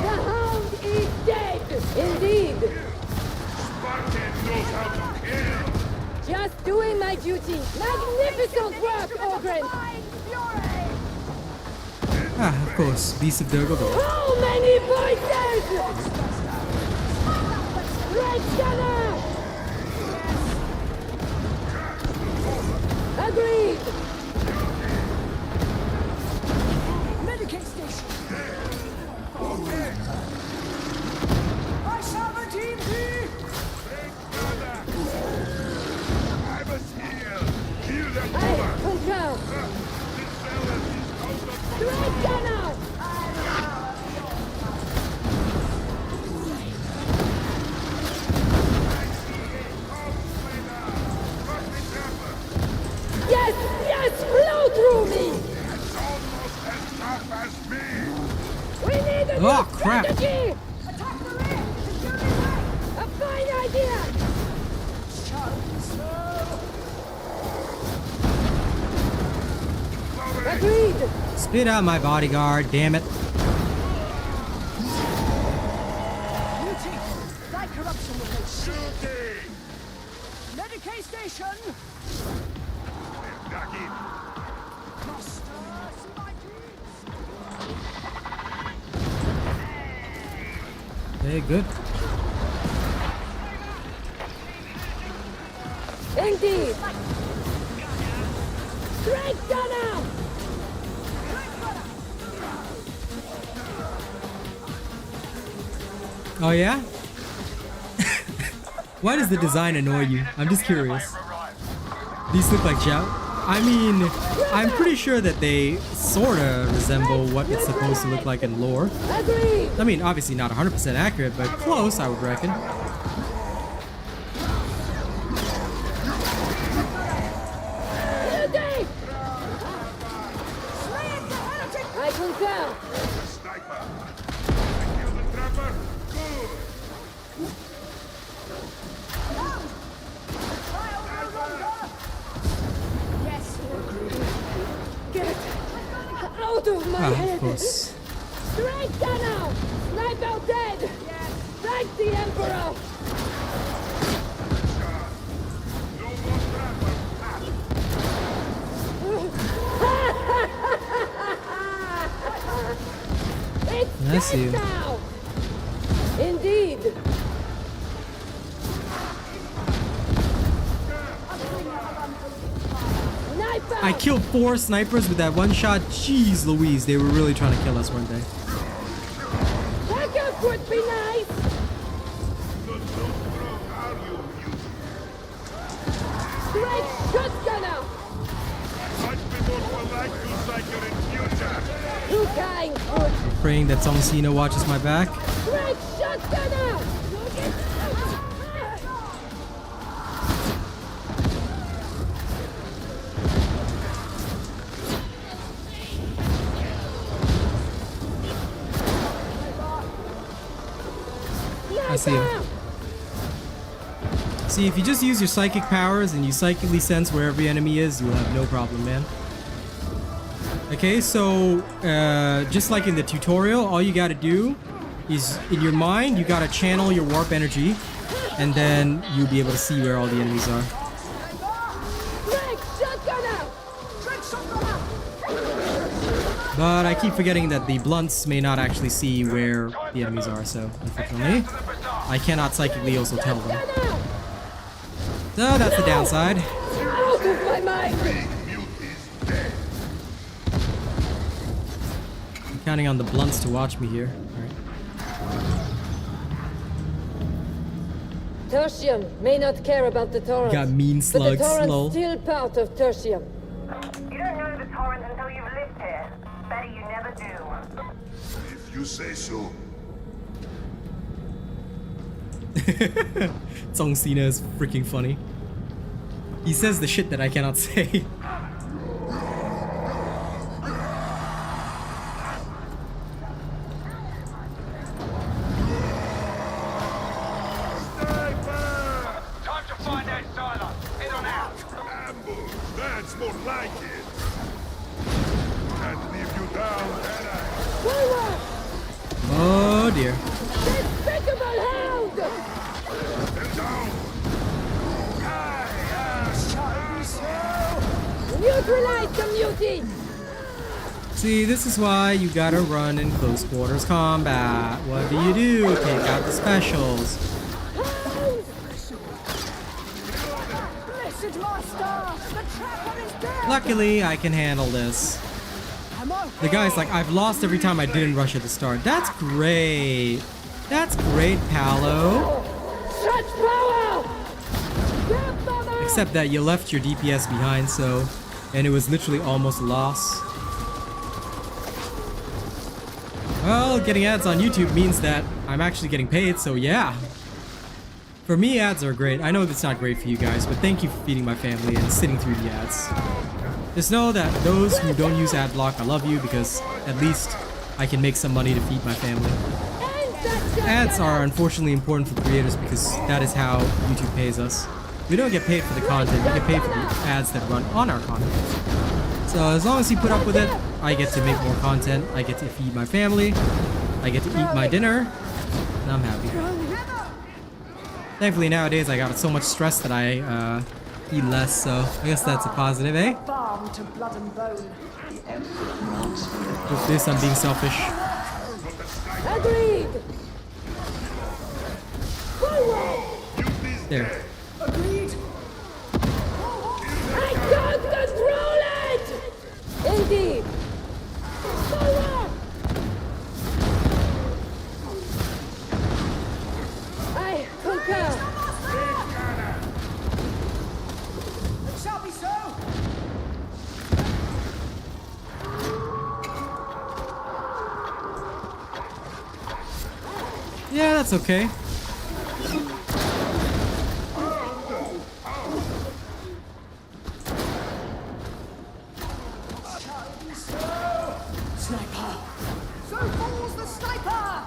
Speaker 7: The hound is dead! Indeed!
Speaker 8: Spartan knows how to kill!
Speaker 7: Just doing my duty! Magnificent work, Ogren!
Speaker 1: Ah, of course, Beast of Durgodo.
Speaker 7: How many voices? Red Gunner! RPG! Attack the rear! It's the only way! A fine idea! Agreed!
Speaker 1: Spit out my bodyguard, damn it.
Speaker 5: Light corruption will make shooting! Medicaid station!
Speaker 1: Hey, good.
Speaker 7: Indeed! Strength gunner!
Speaker 1: Oh yeah? Why does the design annoy you? I'm just curious. These look like Jout. I mean, I'm pretty sure that they sorta resemble what it's supposed to look like in lore.
Speaker 7: Agreed!
Speaker 1: I mean, obviously not 100% accurate, but close, I would reckon.
Speaker 7: I concur!
Speaker 8: Sniper! Kill the trapper! Good!
Speaker 7: Yes, get out of my head!
Speaker 1: Of course.
Speaker 7: Strike gunner! Snipe out dead! Strike the Emperor!
Speaker 8: No more trapper!
Speaker 7: It's
Speaker 1: Bless
Speaker 7: dead
Speaker 1: you.
Speaker 7: now! Indeed! Sniper!
Speaker 1: I killed 4 snipers with that one shot. Jeez Louise, they were really trying to kill us, weren't they?
Speaker 7: Backup would be nice! Strike shotgunner!
Speaker 8: Much people will like to Psyker in future!
Speaker 7: Too kind, good!
Speaker 1: Praying that Songcina watches my back.
Speaker 7: Strike shotgunner!
Speaker 1: I see him. See, if you just use your psychic powers and you psychically sense where every enemy is, you'll have no problem, man. Okay, so just like in the tutorial, all you gotta do is in your mind, you gotta channel your warp energy, and then you'll be able to see where all the enemies are.
Speaker 7: Strike shotgunner! Strike shotgunner!
Speaker 1: But I keep forgetting that the blunts may not actually see where the enemies are, so unfortunately, I cannot psychically also tell them. So that's the downside.
Speaker 7: Out of my mind!
Speaker 1: I'm counting on the blunts to watch me here.
Speaker 7: Tertium may not care about the torrent.
Speaker 1: Got mean
Speaker 7: but
Speaker 1: slugs,
Speaker 7: the torrent's
Speaker 1: lol.
Speaker 7: still part of Tertium.
Speaker 3: You don't know the torrent until you've lived here. Better you never do.
Speaker 8: If you say so.
Speaker 1: Songcina is freaking funny. He says the shit that I cannot say.
Speaker 4: Time to find that silo. Head on out.
Speaker 8: Ambush! That's more like it! Can't leave you down, can I?
Speaker 7: Forward!
Speaker 1: Oh dear.
Speaker 7: Despicable hound!
Speaker 8: Stand down!
Speaker 7: Neutralize the mutie!
Speaker 1: See, this is why you gotta run in close quarters combat. What do? Take out the specials.
Speaker 7: Hound!
Speaker 5: Blessed master! The trapper is dead!
Speaker 1: Luckily, I can handle this. The guy's like, I've lost every time I didn't rush at the start. That's great. That's great, Paolo.
Speaker 7: Such power! Grab them!
Speaker 1: Except that you left your DPS behind, so... And it was literally almost a loss. Well, getting ads on YouTube means that I'm actually getting paid, so yeah. For me, ads are great. I know that's not great for you guys, but thank you for feeding my family and sitting through the ads. Just know that those who don't use ad block, I love you because at least I can make some money to feed my family. ads are unfortunately important for creators because that is how YouTube pays us. We don't get paid for the content, we get paid for the ads that run on our content. So as long as you put up with it, I get to make more content, I get to feed my family, I get to eat my dinner, and I'm happy. Thankfully nowadays I got so much stress that I eat less, so I guess that's a positive, eh?
Speaker 9: Balm to blood and bone.
Speaker 1: With this, I'm being selfish.
Speaker 7: Agreed!
Speaker 1: There.
Speaker 7: Agreed! I can't control it! Indeed! Forward! I concur!
Speaker 5: It shall be so!
Speaker 1: Yeah, that's okay.
Speaker 5: Sniper! So falls the sniper!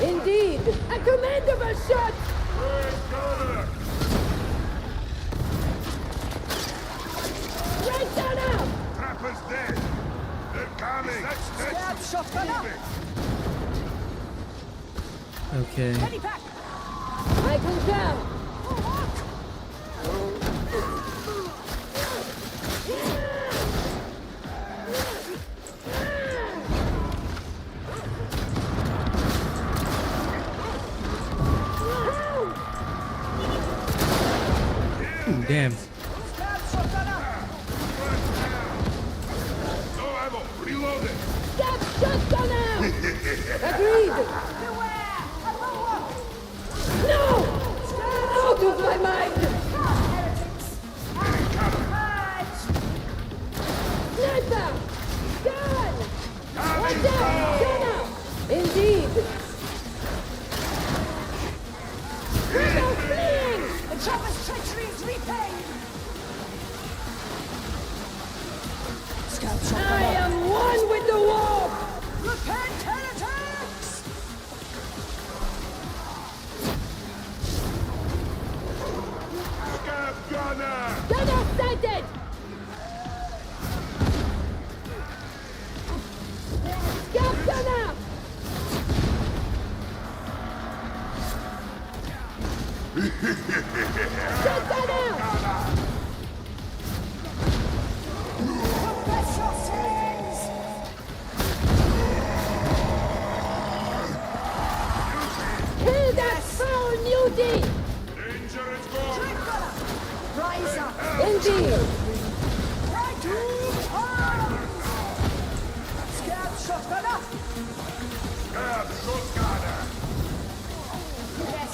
Speaker 7: Indeed! A commendable shot! Right down now!
Speaker 8: Trapper's dead. They're coming.
Speaker 5: Stab shotgunner!
Speaker 1: Okay.
Speaker 5: Heady pack!
Speaker 7: I concur!
Speaker 1: Ooh, damn.
Speaker 5: Stab shotgunner!
Speaker 8: No ammo. Reloading.
Speaker 7: Stop shotgunner! Agreed!
Speaker 5: Beware! A bulwark!
Speaker 7: No! Out of my mind!
Speaker 5: Heretics! Edge!
Speaker 7: Sniper! Gun! Watch out! Gunner! Indeed! Gunner fleeing!
Speaker 5: The chopper's treachery is repaid! Scout
Speaker 7: I
Speaker 5: shotgunner!
Speaker 7: am one with the war!
Speaker 5: Repent heretics!
Speaker 8: Scab gunner.
Speaker 7: Gunner sighted! Scout gunner! Shot gunner!
Speaker 5: Confess your sins!
Speaker 7: Kill that foul nudie!
Speaker 8: Danger is gone.
Speaker 5: Rise up!
Speaker 7: Indeed!
Speaker 5: Right to turn! Stab shotgunner!
Speaker 8: Scab shotgunner.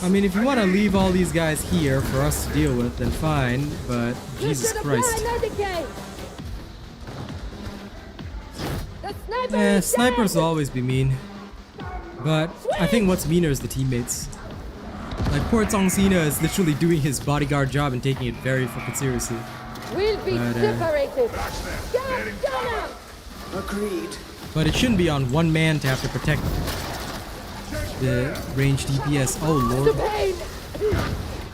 Speaker 1: I mean, if you want to leave all these guys here for us to deal with, then fine, but Jesus Christ.
Speaker 7: The sniper
Speaker 1: Eh,
Speaker 7: is
Speaker 1: snipers
Speaker 7: dead!
Speaker 1: will always be mean. But I think what's meaner is the teammates. Like, poor Tong Sina is literally doing his bodyguard job and taking it very fucking seriously.
Speaker 7: We'll be
Speaker 1: But,
Speaker 7: separated! Scout gunner!
Speaker 5: Agreed.
Speaker 1: But it shouldn't be on one man to have to protect the ranged DPS. Oh
Speaker 7: The
Speaker 1: lord.
Speaker 7: pain!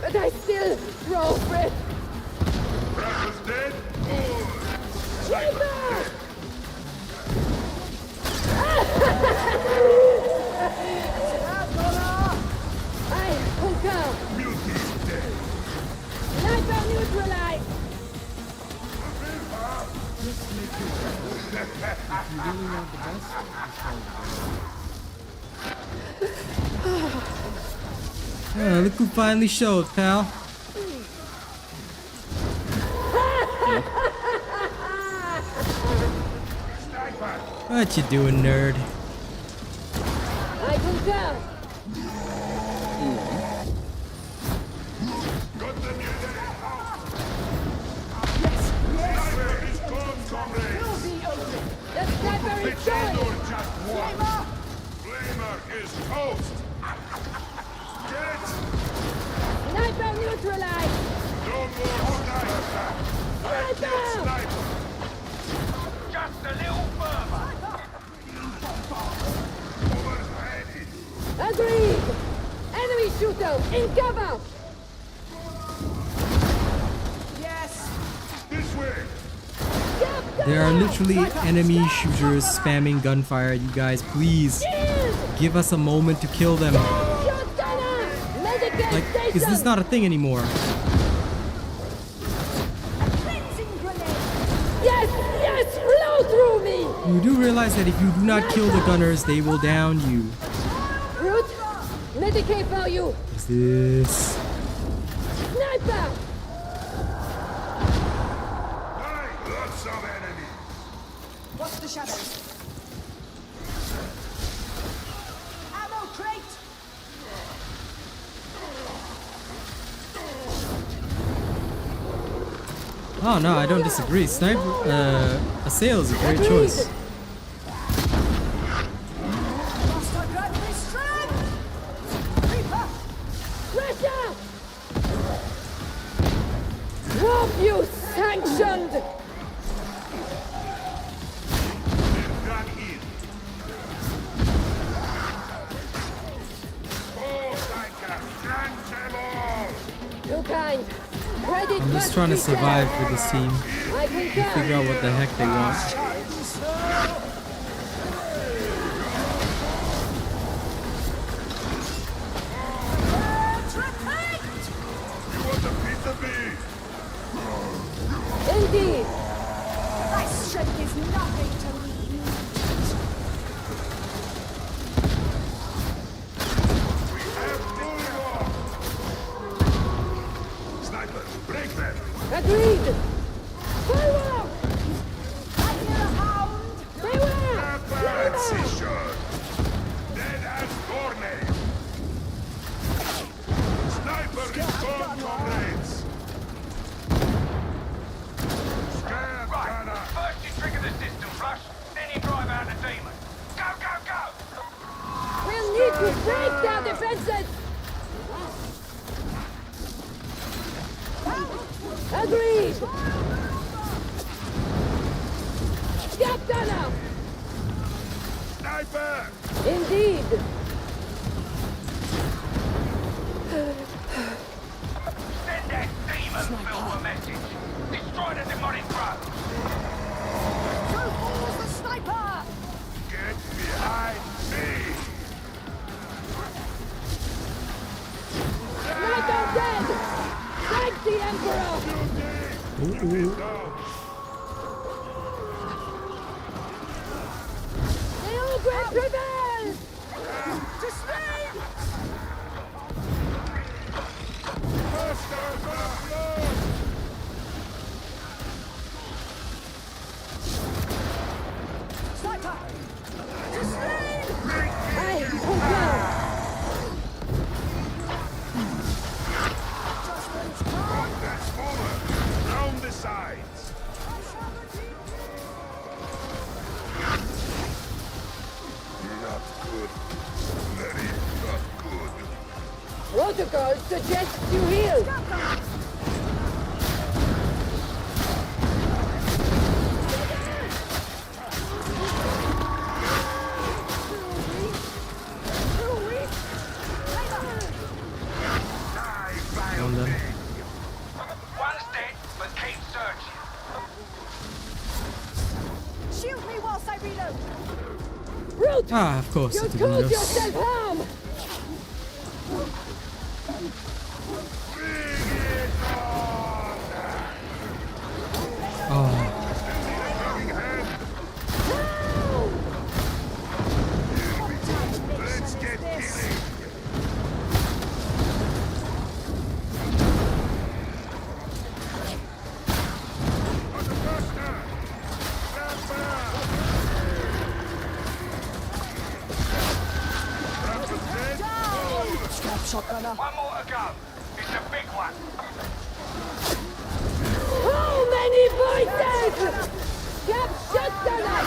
Speaker 7: But I still draw breath!
Speaker 8: Trapper's dead.
Speaker 7: Sniper! I concur!
Speaker 8: Beauty's dead.
Speaker 7: Sniper neutralized!
Speaker 1: Look who finally showed, pal. What you doing, nerd?
Speaker 7: I concur!
Speaker 8: Got the new Sniper is gone, comrades.
Speaker 7: The sniper is
Speaker 8: Pretend
Speaker 7: going!
Speaker 8: you're just one. Flamer is toast. Get
Speaker 7: Sniper neutralized!
Speaker 8: no more sniper. I kill sniper.
Speaker 4: Just a little further.
Speaker 8: Overhead.
Speaker 7: Agreed! Enemy shooter, in cover!
Speaker 5: Yes!
Speaker 8: This way!
Speaker 1: There are literally enemy shooters spamming gunfire at you guys. Please give us a moment to kill them. Like, is this not a thing anymore?
Speaker 7: Yes, yes, blow through me!
Speaker 1: You do realize that if you do not kill the gunners, they will down you.
Speaker 7: Root, Medicaid for you!
Speaker 1: What is this?
Speaker 7: Sniper!
Speaker 8: Lots of enemies!
Speaker 5: Watch the shadows. Ammo crate!
Speaker 1: Oh no, I don't disagree. Sniper, Assail is a great choice.
Speaker 5: Must I grab this strand? Reaper!
Speaker 7: Pressure! Drop, you sanctioned!
Speaker 8: Gun in! Oh, Psyker! Grant them all!
Speaker 7: Too kind. Credit
Speaker 1: I'm just trying to survive with this team.
Speaker 7: I concur.
Speaker 1: Figure out what the heck they want.
Speaker 8: You want a piece of me?
Speaker 7: Indeed.
Speaker 5: My strength is nothing to me.
Speaker 8: We have bulldogs! Sniper, break them!
Speaker 7: Agreed. Forward!
Speaker 5: I hear a hound.
Speaker 7: Beware!
Speaker 8: Precision! Dead as doornail! Sniper is gone, comrades! Scab
Speaker 4: Right,
Speaker 8: gunner!
Speaker 4: first you trigger the system flush, then you drive out the demon. Go, go, go!
Speaker 7: We'll need to break their defenses! Agreed! Get gunner!
Speaker 8: Sniper!
Speaker 7: Indeed!
Speaker 4: Send that demon Phil a message. Destroy the demonic grove.
Speaker 5: Through falls the sniper!
Speaker 8: Get behind me!
Speaker 7: Sniper dead! Thank the Emperor! The Ogre prevails!
Speaker 5: To sleep! Sniper! To sleep!
Speaker 7: I concur!
Speaker 8: That's forward! Round the sides! Not good. Very not good.
Speaker 7: Protocol suggests you heal!
Speaker 1: Down them.
Speaker 4: One's dead, but keep searching.
Speaker 5: Shield me whilst I reload!
Speaker 7: Root!
Speaker 1: Ah, of course.
Speaker 7: You
Speaker 1: it's a
Speaker 7: caused
Speaker 1: Windows.
Speaker 7: yourself harm!
Speaker 1: Oh,
Speaker 8: Let's get killing! On the buster! Stand back! Rapid dead!
Speaker 5: Scrap shotgunner!
Speaker 4: One more to go. It's a big one.
Speaker 7: How many voices? Cap shotgunner!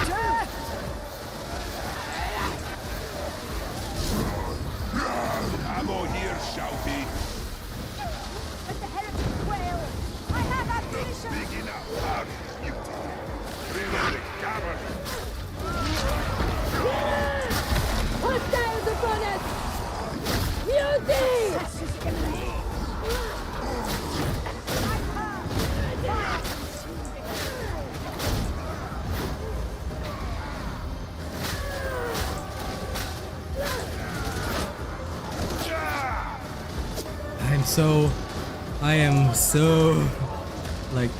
Speaker 8: Ammo here, shouty!
Speaker 5: Let the heretic wail! I have ammunition!
Speaker 8: Big enough, hard beauty! Reloading, cover!
Speaker 7: Hostiles upon us!
Speaker 1: I am so like,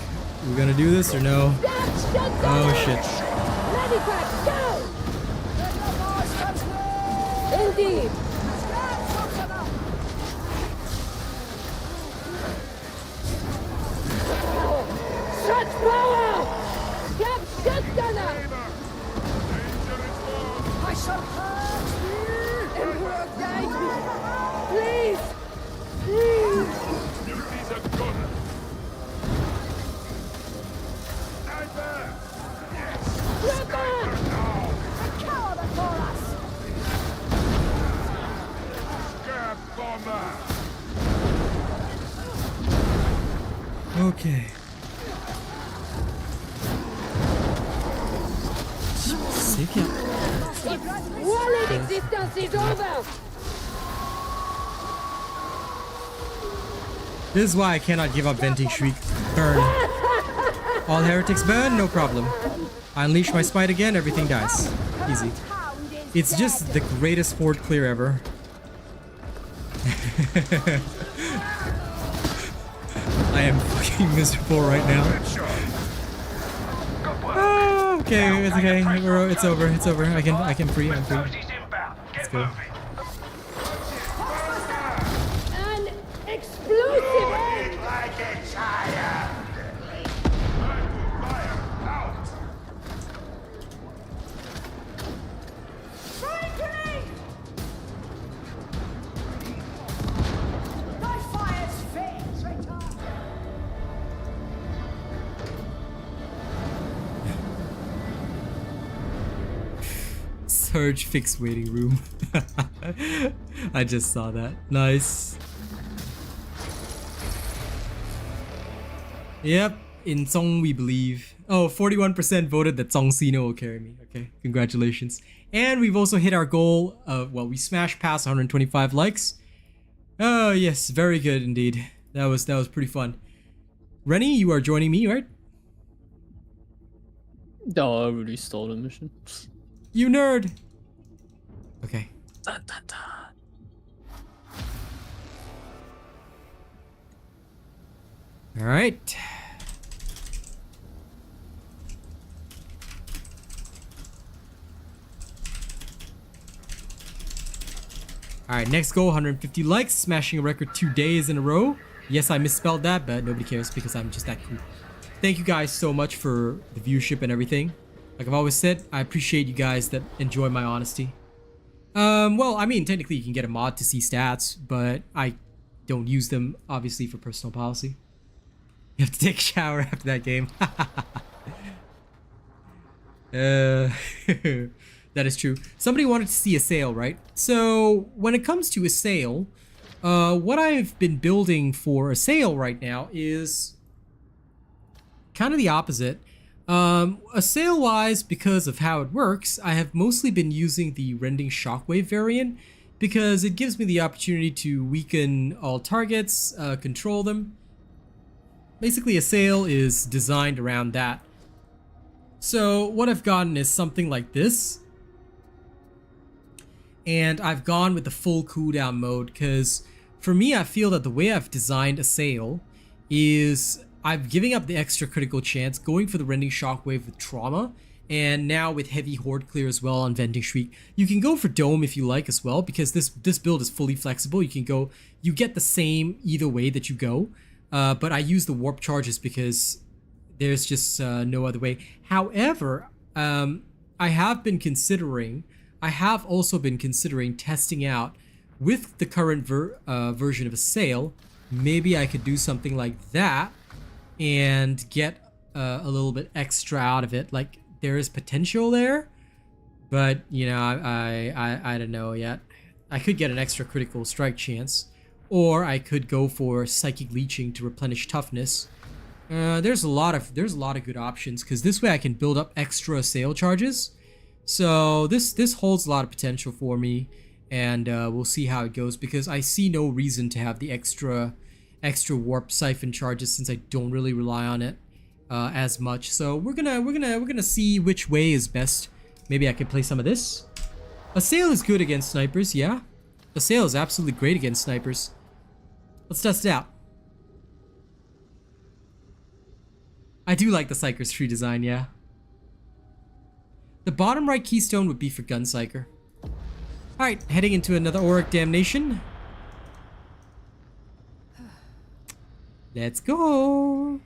Speaker 1: we're gonna do this or no? Oh shit.
Speaker 7: Indeed. Such power! Get gunner!
Speaker 5: I shall hurt you!
Speaker 7: Emperor, guide me! Please! Please!
Speaker 8: Duty's a gunner. Sniper! Yes! Sniper now!
Speaker 5: A coward before us!
Speaker 8: Scab bomber!
Speaker 1: Okay. Sick it.
Speaker 7: Wallet existence is over!
Speaker 1: This is why I cannot give up venting shriek. Burn. All heretics burn, no problem. I unleash my spite again, everything dies. Easy. It's just the greatest horde clear ever. I am fucking miserable right now. Ah, okay, it's okay. It's over. It's over. I'm free. I'm free. Let's go.
Speaker 7: An explosive egg!
Speaker 10: Like a child.
Speaker 8: Fire out!
Speaker 5: Throwing grenade! Thy fire's fair, traitor!
Speaker 1: Surge fixed waiting room. I just saw that. Nice. Yep, in Zong we believe. Oh, 41% voted that Zong Sino will carry me. Okay, congratulations. And we've also hit our goal of, well, we smashed past 125 likes. Oh yes, very good indeed. That was pretty fun. Rennie, you are joining me, right?
Speaker 11: Oh, I already stole the mission.
Speaker 1: You nerd. Okay.
Speaker 11: Dun, dun, dun.
Speaker 1: All right. All right, next goal, 150 likes, smashing a record 2 days in a row. Yes, I misspelled that, but nobody cares because I'm just that cool. Thank you guys so much for the viewership and everything. Like I've always said, I appreciate you guys that enjoy my honesty. Well, I mean, technically you can get a mod to see stats, but I don't use them, obviously, for personal policy. You have to take a shower after that game. That is true. Somebody wanted to see a sale, right? So, when it comes to a sale, what I've been building for a sale right now is kind of the opposite. A sale-wise, because of how it works, I have mostly been using the rending shockwave variant because it gives me the opportunity to weaken all targets, control them. Basically, a sale is designed around that. So what I've gotten is something like this. And I've gone with the full cooldown mode because for me, I feel that the way I've designed a sale is I'm giving up the extra critical chance, going for the rending shockwave with trauma, and now with heavy horde clear as well on venting shriek. You can go for dome if you like as well, because this build is fully flexible. You get the same either way that you go, but I use the warp charges because there's just no other way. However, I have also been considering testing out with the current version of a sale. Maybe I could do something like that and get a little bit extra out of it. Like, there is potential there, but you know, I don't know yet. I could get an extra critical strike chance, or I could go for psychic leeching to replenish toughness. There's a lot of good options because this way I can build up extra sale charges. So this holds a lot of potential for me, and we'll see how it goes because I see no reason to have the extra warp siphon charges since I don't really rely on it as much. So we're gonna see which way is best. Maybe I could play some of this. A sale is good against snipers, yeah. A sale is absolutely great against snipers. Let's test it out. I do like the Psyker's tree design, yeah. The bottom right keystone would be for Gun Psyker. Alright, heading into another Auric Damnation. Let's go!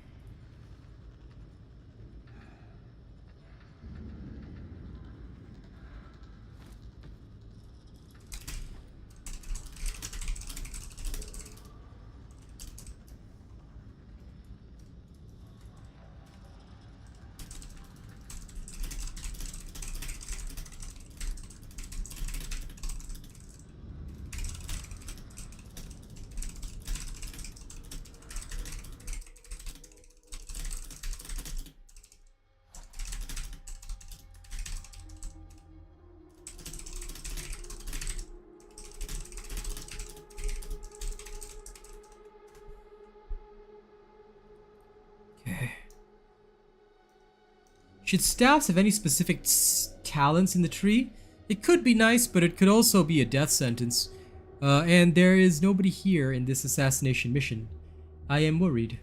Speaker 1: Should staffs have any specific talents in the tree? It could be nice, but it could also be a death sentence. And there is nobody here in this assassination mission. I am worried.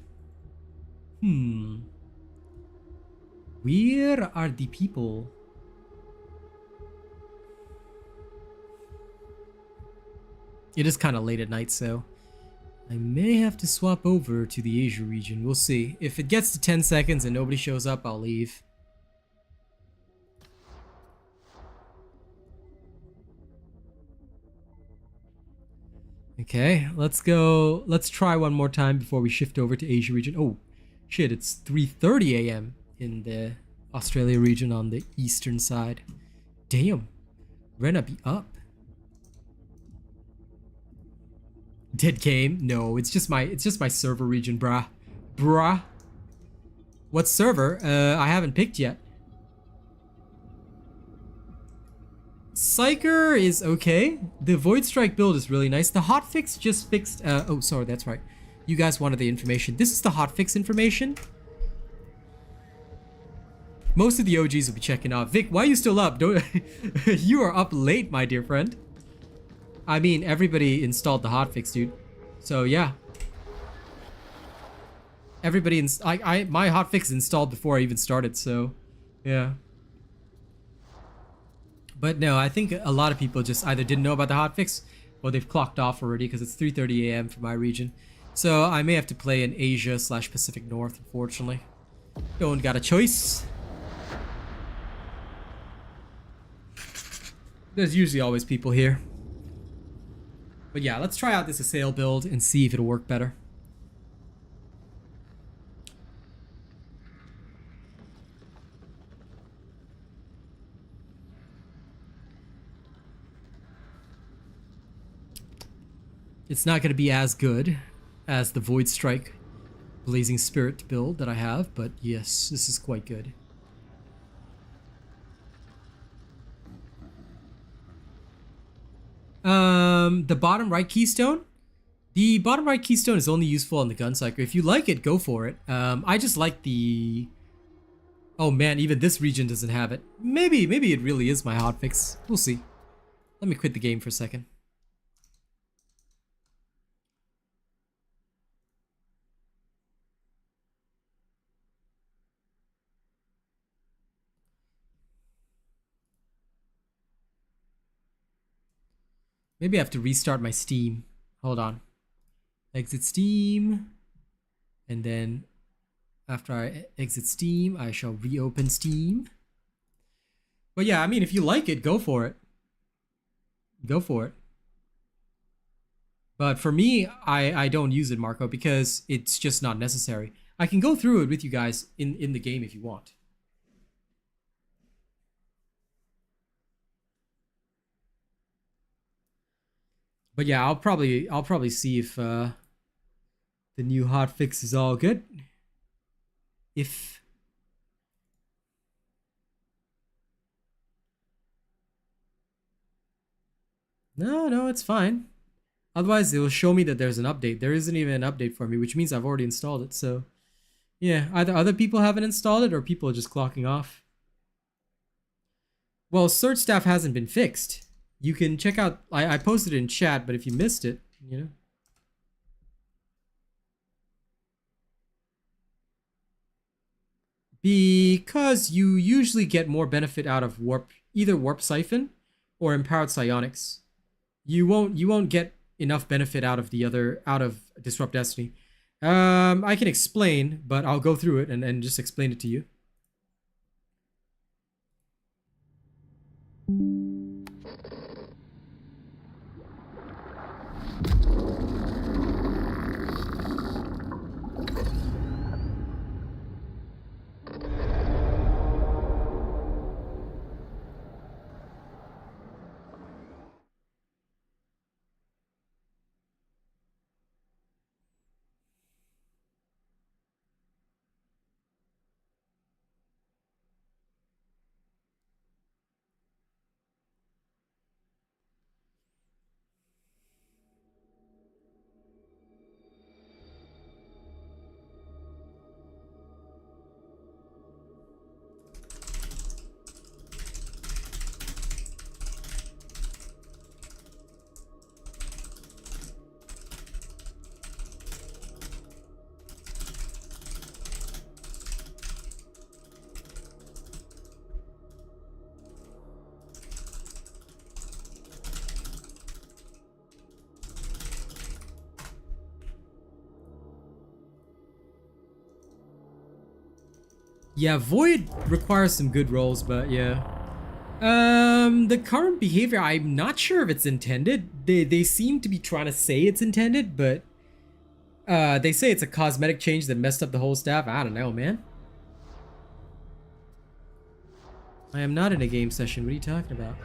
Speaker 1: Where are the people? It is kind of late at night, so I may have to swap over to the Asia region. We'll see. If it gets to 10 seconds and nobody shows up, I'll leave. Okay, let's go. Let's try one more time before we shift over to Asia region. Oh, shit, it's 3:30 a.m. in the Australia region on the eastern side. Damn, Rena be up. Dead game? No, it's just my server region, bruh. What server? I haven't picked yet. Psyker is okay. The Void Strike build is really nice. The hotfix just fixed... oh, sorry, that's right. You guys wanted the information. This is the hotfix information. Most of the OGs will be checking out. Vic, why are you still up? Don't you are up late, my dear friend. I mean, everybody installed the hotfix, dude. So, yeah. Everybody... my hotfix installed before I even started, so... Yeah. But no, I think a lot of people just either didn't know about the hotfix or they've clocked off already because it's 3:30 a.m. for my region. So I may have to play in Asia/Pacific North, unfortunately. Don't got a choice. There's usually always people here. But yeah, let's try out this Assail build and see if it'll work better. It's not going to be as good as the Void Strike Blazing Spirit build that I have, but yes, this is quite good. The bottom right keystone? The bottom right keystone is only useful on the Gun Psyker. If you like it, go for it. I just like the... Oh man, even this region doesn't have it. Maybe it really is my hotfix. We'll see. Let me quit the game for a second. Maybe I have to restart my Steam. Hold on. Exit Steam. And then after I exit Steam, I shall reopen Steam. But yeah, I mean, if you like it, go for it. Go for it. But for me, I don't use it, Marco, because it's just not necessary. I can go through it with you guys in the game if you want. But yeah, I'll probably see if the new hotfix is all good. If no, it's fine. Otherwise, it will show me that there's an update. There isn't even an update for me, which means I've already installed it. So yeah, either other people haven't installed it or people are just clocking off. Well, Search Staff hasn't been fixed. You can check out, I posted it in chat, but if you missed it, you know. because you usually get more benefit out of either warp siphon or empowered psionics. You won't get enough benefit out of disrupt destiny. I can explain, but I'll go through it and just explain it to you. Yeah, Void requires some good rolls, but yeah. The current behavior, I'm not sure if it's intended. They seem to be trying to say it's intended, but they say it's a cosmetic change that messed up the whole staff. I don't know, man. I am not in a game session. What are you talking about?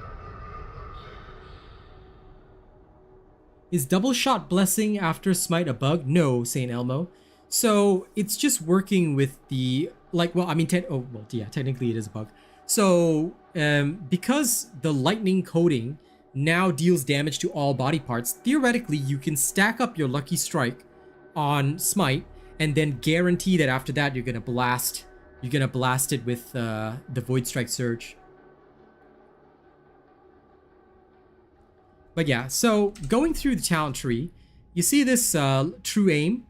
Speaker 1: Is double shot blessing after smite a bug? No, Saint Elmo. So it's just working with the technically it is a bug. So because the lightning coating now deals damage to all body parts, theoretically you can stack up your lucky strike on smite and then guarantee that after that you're gonna blast it with the void strike surge. But yeah, so going through the talent tree, you see this true aim.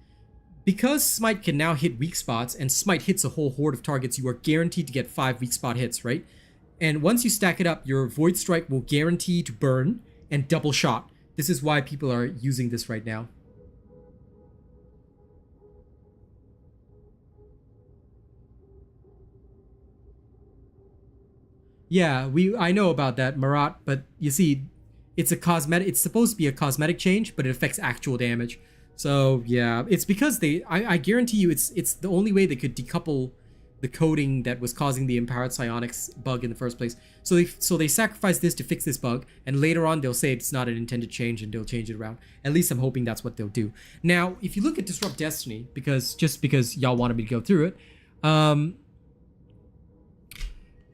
Speaker 1: Because Smite can now hit weak spots, and Smite hits a whole horde of targets, you are guaranteed to get 5 weak spot hits, right? And once you stack it up, your Void Strike will guarantee to burn and double shot. This is why people are using this right now. Yeah, I know about that, Marat, but you see, it's supposed to be a cosmetic change, but it affects actual damage. So yeah, it's because I guarantee you it's the only way they could decouple the coding that was causing the empowered psionics bug in the first place. So they sacrifice this to fix this bug, and later on they'll say it's not an intended change and they'll change it around. At least I'm hoping that's what they'll do. Now, if you look at Disrupt Destiny, because y'all wanted me to go through it,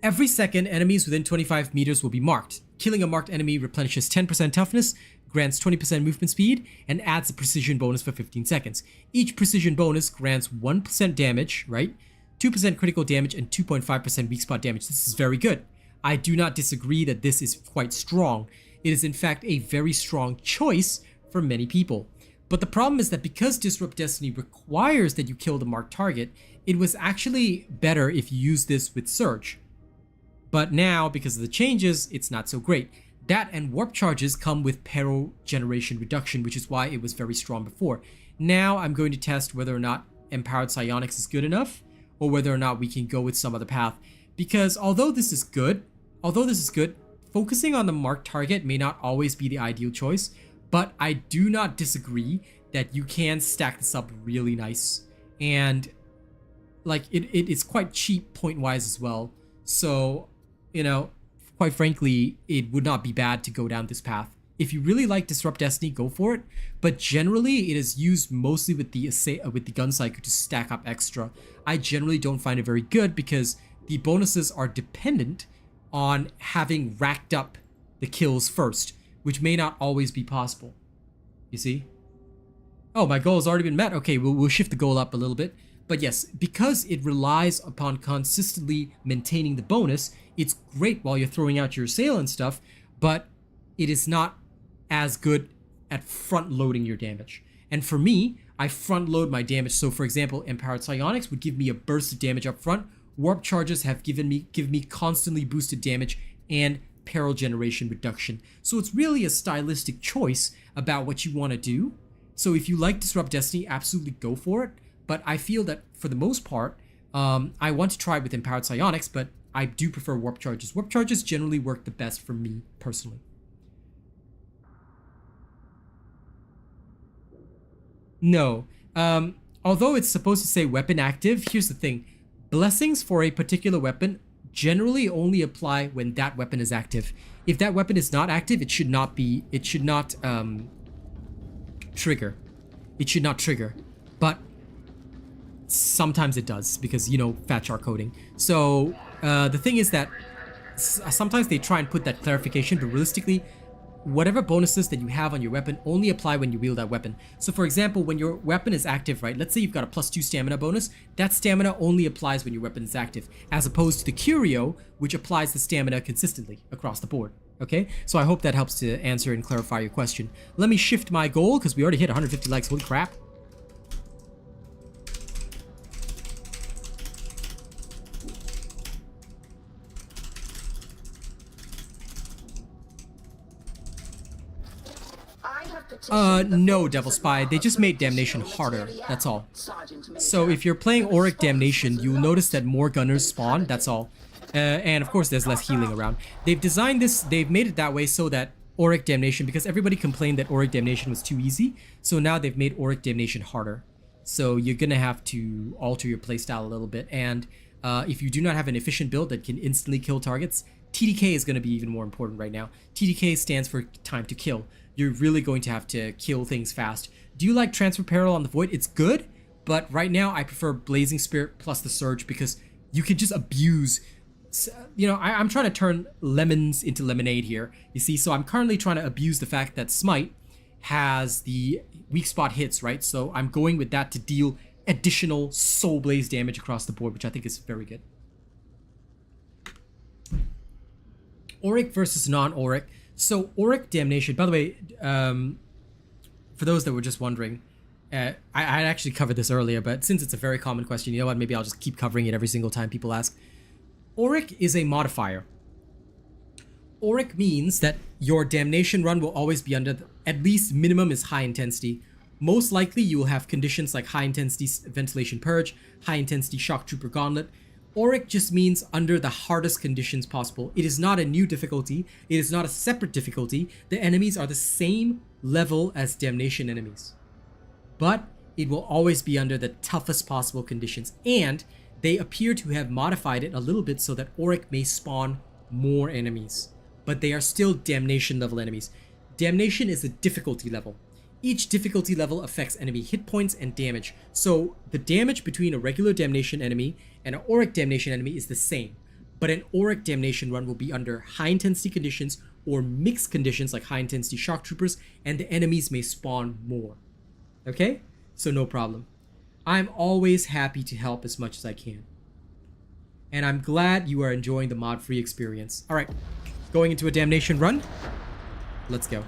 Speaker 1: every second enemies within 25 meters will be marked. Killing a marked enemy replenishes 10% toughness, grants 20% movement speed, and adds a precision bonus for 15 seconds. Each precision bonus grants 1% damage, right? 2% critical damage and 2.5% weak spot damage. This is very good. I do not disagree that this is quite strong. It is in fact a very strong choice for many people. But the problem is that because Disrupt Destiny requires that you kill the marked target, it was actually better if you use this with Surge. But now, because of the changes, it's not so great. That and warp charges come with peril generation reduction, which is why it was very strong before. Now I'm going to test whether or not empowered psionics is good enough, or whether or not we can go with some other path. Because although this is good, focusing on the marked target may not always be the ideal choice, but I do not disagree that you can stack this up really nice. And like it is quite cheap point-wise as well. So, you know, quite frankly, it would not be bad to go down this path. If you really like Disrupt Destiny, go for it. But generally, it is used mostly with the Gun Psyker to stack up extra. I generally don't find it very good because the bonuses are dependent on having racked up the kills first, which may not always be possible. You see? Oh, my goal has already been met. Okay, we'll shift the goal up a little bit. But yes, because it relies upon consistently maintaining the bonus, it's great while you're throwing out your sail and stuff, but it is not as good at front-loading your damage. And for me, I front-load my damage. So for example, Empowered Psionics would give me a burst of damage up front, warp charges have give me constantly boosted damage and peril generation reduction. So it's really a stylistic choice about what you want to do. So if you like Disrupt Destiny, absolutely go for it. But I feel that for the most part, I want to try it with Empowered Psionics, but I do prefer warp charges. Warp charges generally work the best for me personally. No. Although it's supposed to say weapon active, here's the thing. Blessings for a particular weapon generally only apply when that weapon is active. If that weapon is not active, it should not trigger. It should not trigger. But sometimes it does because, you know, fat chart coding. So the thing is that sometimes they try and put that clarification, but realistically, whatever bonuses that you have on your weapon only apply when you wield that weapon. So for example, when your weapon is active, right? Let's say you've got a +2 stamina bonus. That stamina only applies when your weapon is active, as opposed to the Curio, which applies the stamina consistently across the board. Okay? So I hope that helps to answer and clarify your question. Let me shift my goal, because we already hit 150 likes. Holy crap. No, Devil Spy. They just made Damnation harder. That's all. So if you're playing Auric Damnation, you'll notice that more gunners spawn. That's all. And of course, there's less healing around. They've designed this, they've made it that way so that Auric Damnation, because everybody complained that Auric Damnation was too easy, so now they've made Auric Damnation harder. So you're gonna have to alter your playstyle a little bit. And if you do not have an efficient build that can instantly kill targets, TDK is going to be even more important right now. TDK stands for time to kill. You're really going to have to kill things fast. Do you like Transfer Peril on the Void? It's good, but right now I prefer Blazing Spirit plus the Surge because you can just abuse. You know, I'm trying to turn lemons into lemonade here, you see? So I'm currently trying to abuse the fact that Smite has the weak spot hits, right? So I'm going with that to deal additional Soul Blaze damage across the board, which I think is very good. Auric versus non-Auric. So Auric Damnation, by the way, for those that were just wondering, I actually covered this earlier, but since it's a very common question, you know what, maybe I'll just keep covering it every single time people ask. Auric is a modifier. Auric means that your Damnation run will always be under, at least minimum is high intensity. Most likely you will have conditions like high intensity Ventilation Purge, high intensity Shock Trooper Gauntlet. Auric just means under the hardest conditions possible. It is not a new difficulty. It is not a separate difficulty. The enemies are the same level as Damnation enemies. But it will always be under the toughest possible conditions. And they appear to have modified it a little bit so that Auric may spawn more enemies. But they are still Damnation level enemies. Damnation is a difficulty level. Each difficulty level affects enemy hit points and damage. So the damage between a regular Damnation enemy and an Auric Damnation enemy is the same. But an Auric Damnation run will be under high intensity conditions or mixed conditions like high intensity Shock Troopers, and the enemies may spawn more. Okay? So no problem. I'm always happy to help as much as I can. And I'm glad you are enjoying the mod-free experience. Alright, going into a Damnation run. Let's go.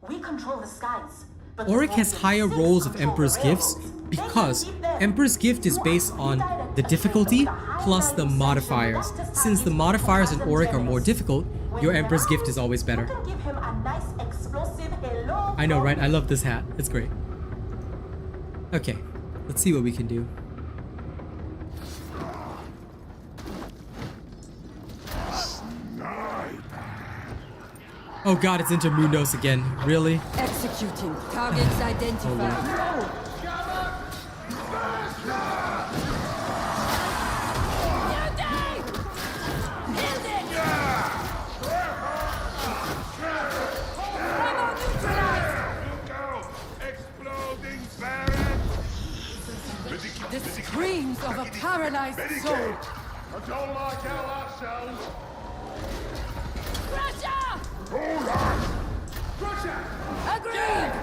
Speaker 2: We control the skies. But
Speaker 1: Auric has higher rolls of Emperor's Gifts because Emperor's Gift is based on the difficulty plus the modifiers. Since the modifiers in Auric are more difficult, your Emperor's Gift is always better. I know, right? I love this hat. It's great. Okay, let's see what we can do. Oh god, it's Intermundos again. Really?
Speaker 7: Executing. Targets identified. The screams of a paralyzed soul.
Speaker 8: I don't like how that sounds.
Speaker 6: Crusher!
Speaker 8: Alright! Crusher!
Speaker 6: Agreed!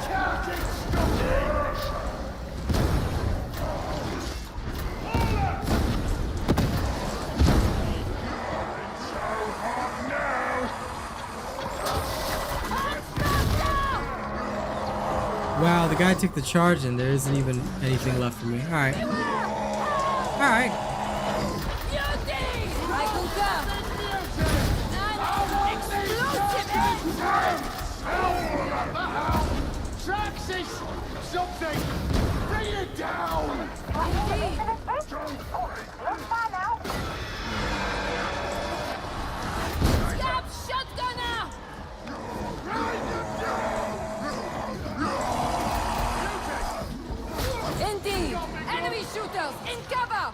Speaker 1: guy took the charge and there isn't even anything left for me. Alright. Alright.
Speaker 6: I concur.
Speaker 5: Traxxas! Something! Bring it down!
Speaker 6: Scab shotgunner! Indeed! Enemy shooters in cover!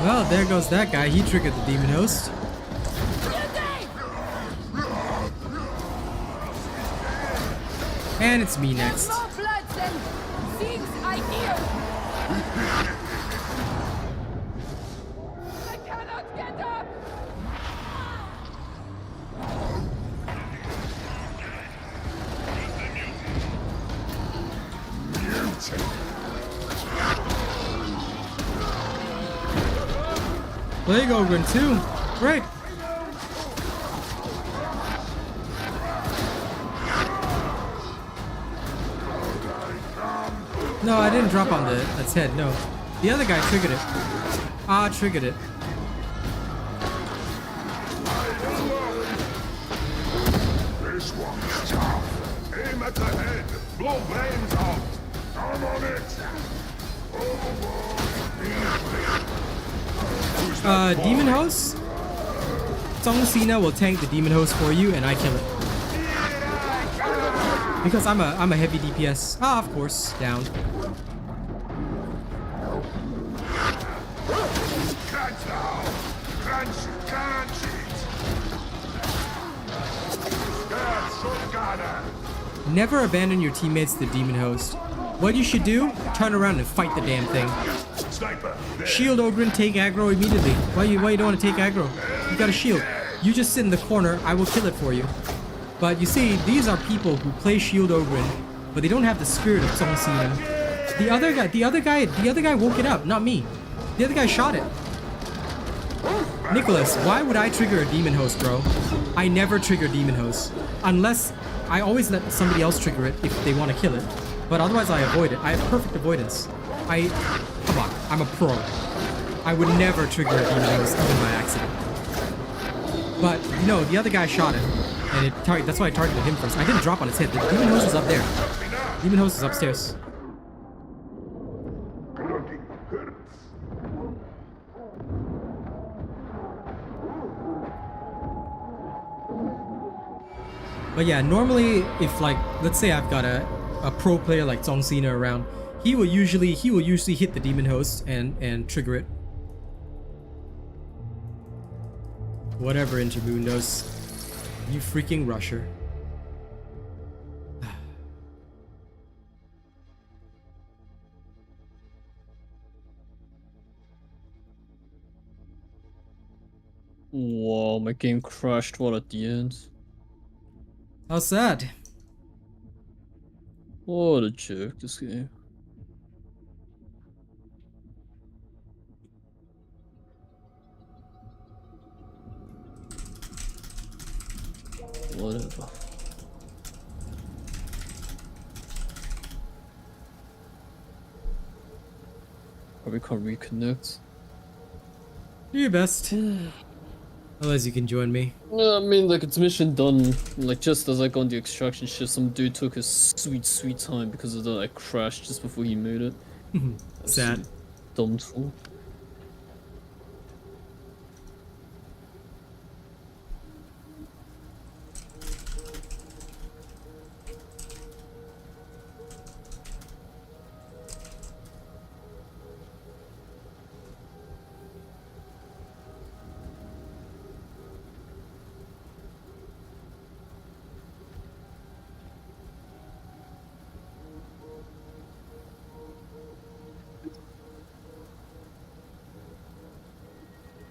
Speaker 1: Well, there goes that guy. He triggered the demon host. And it's me next.
Speaker 6: More blood than things I hear! I cannot get up!
Speaker 1: Plague Ogre too. Great. No, I didn't drop on its head, no. The other guy triggered it. Triggered it.
Speaker 8: This one's tough. Aim at the head. Blow brains out. I'm on it.
Speaker 1: Demon host? Song Cena will tank the demon host for you and I kill it. Because I'm a heavy DPS. Of course, down.
Speaker 8: Catch now. Crunch, crunch it. Scared shotgunner.
Speaker 1: Never abandon your teammates to the demon host. What you should do, turn around and fight the damn thing.
Speaker 8: Sniper. There.
Speaker 1: Shield Ogren, take aggro immediately. Why you don't want to take aggro? You got a shield. You just sit in the corner, I will kill it for you. But you see, these are people who play Shield Ogren, but they don't have the spirit of Song Cena. The other guy woke it up, not me. The other guy shot it. Nicholas, why would I trigger a demon host, bro? I never trigger demon host. Unless I always let somebody else trigger it if they want to kill it. But otherwise I avoid it. I have perfect avoidance. Come on, I'm a pro. I would never trigger a demon host even by accident. But, you know, the other guy shot it. And that's why I targeted him first. I didn't drop on his head. The demon host was up there. Demon host is upstairs. But yeah, normally if like, let's say I've got a pro player like Song Cena around, he will usually hit the demon host and trigger it. Whatever, Intermundos. You freaking rusher.
Speaker 11: Whoa, my game crashed right at the end.
Speaker 1: How sad.
Speaker 11: What a jerk, this game. Whatever. Probably can't reconnect.
Speaker 1: Do your best. Otherwise you can join me.
Speaker 11: Yeah, I mean, like, it's mission done. Like, just as I got on the extraction ship, some dude took his sweet time because of that. I crashed just before he made it.
Speaker 1: Sad.
Speaker 11: Dumb fool.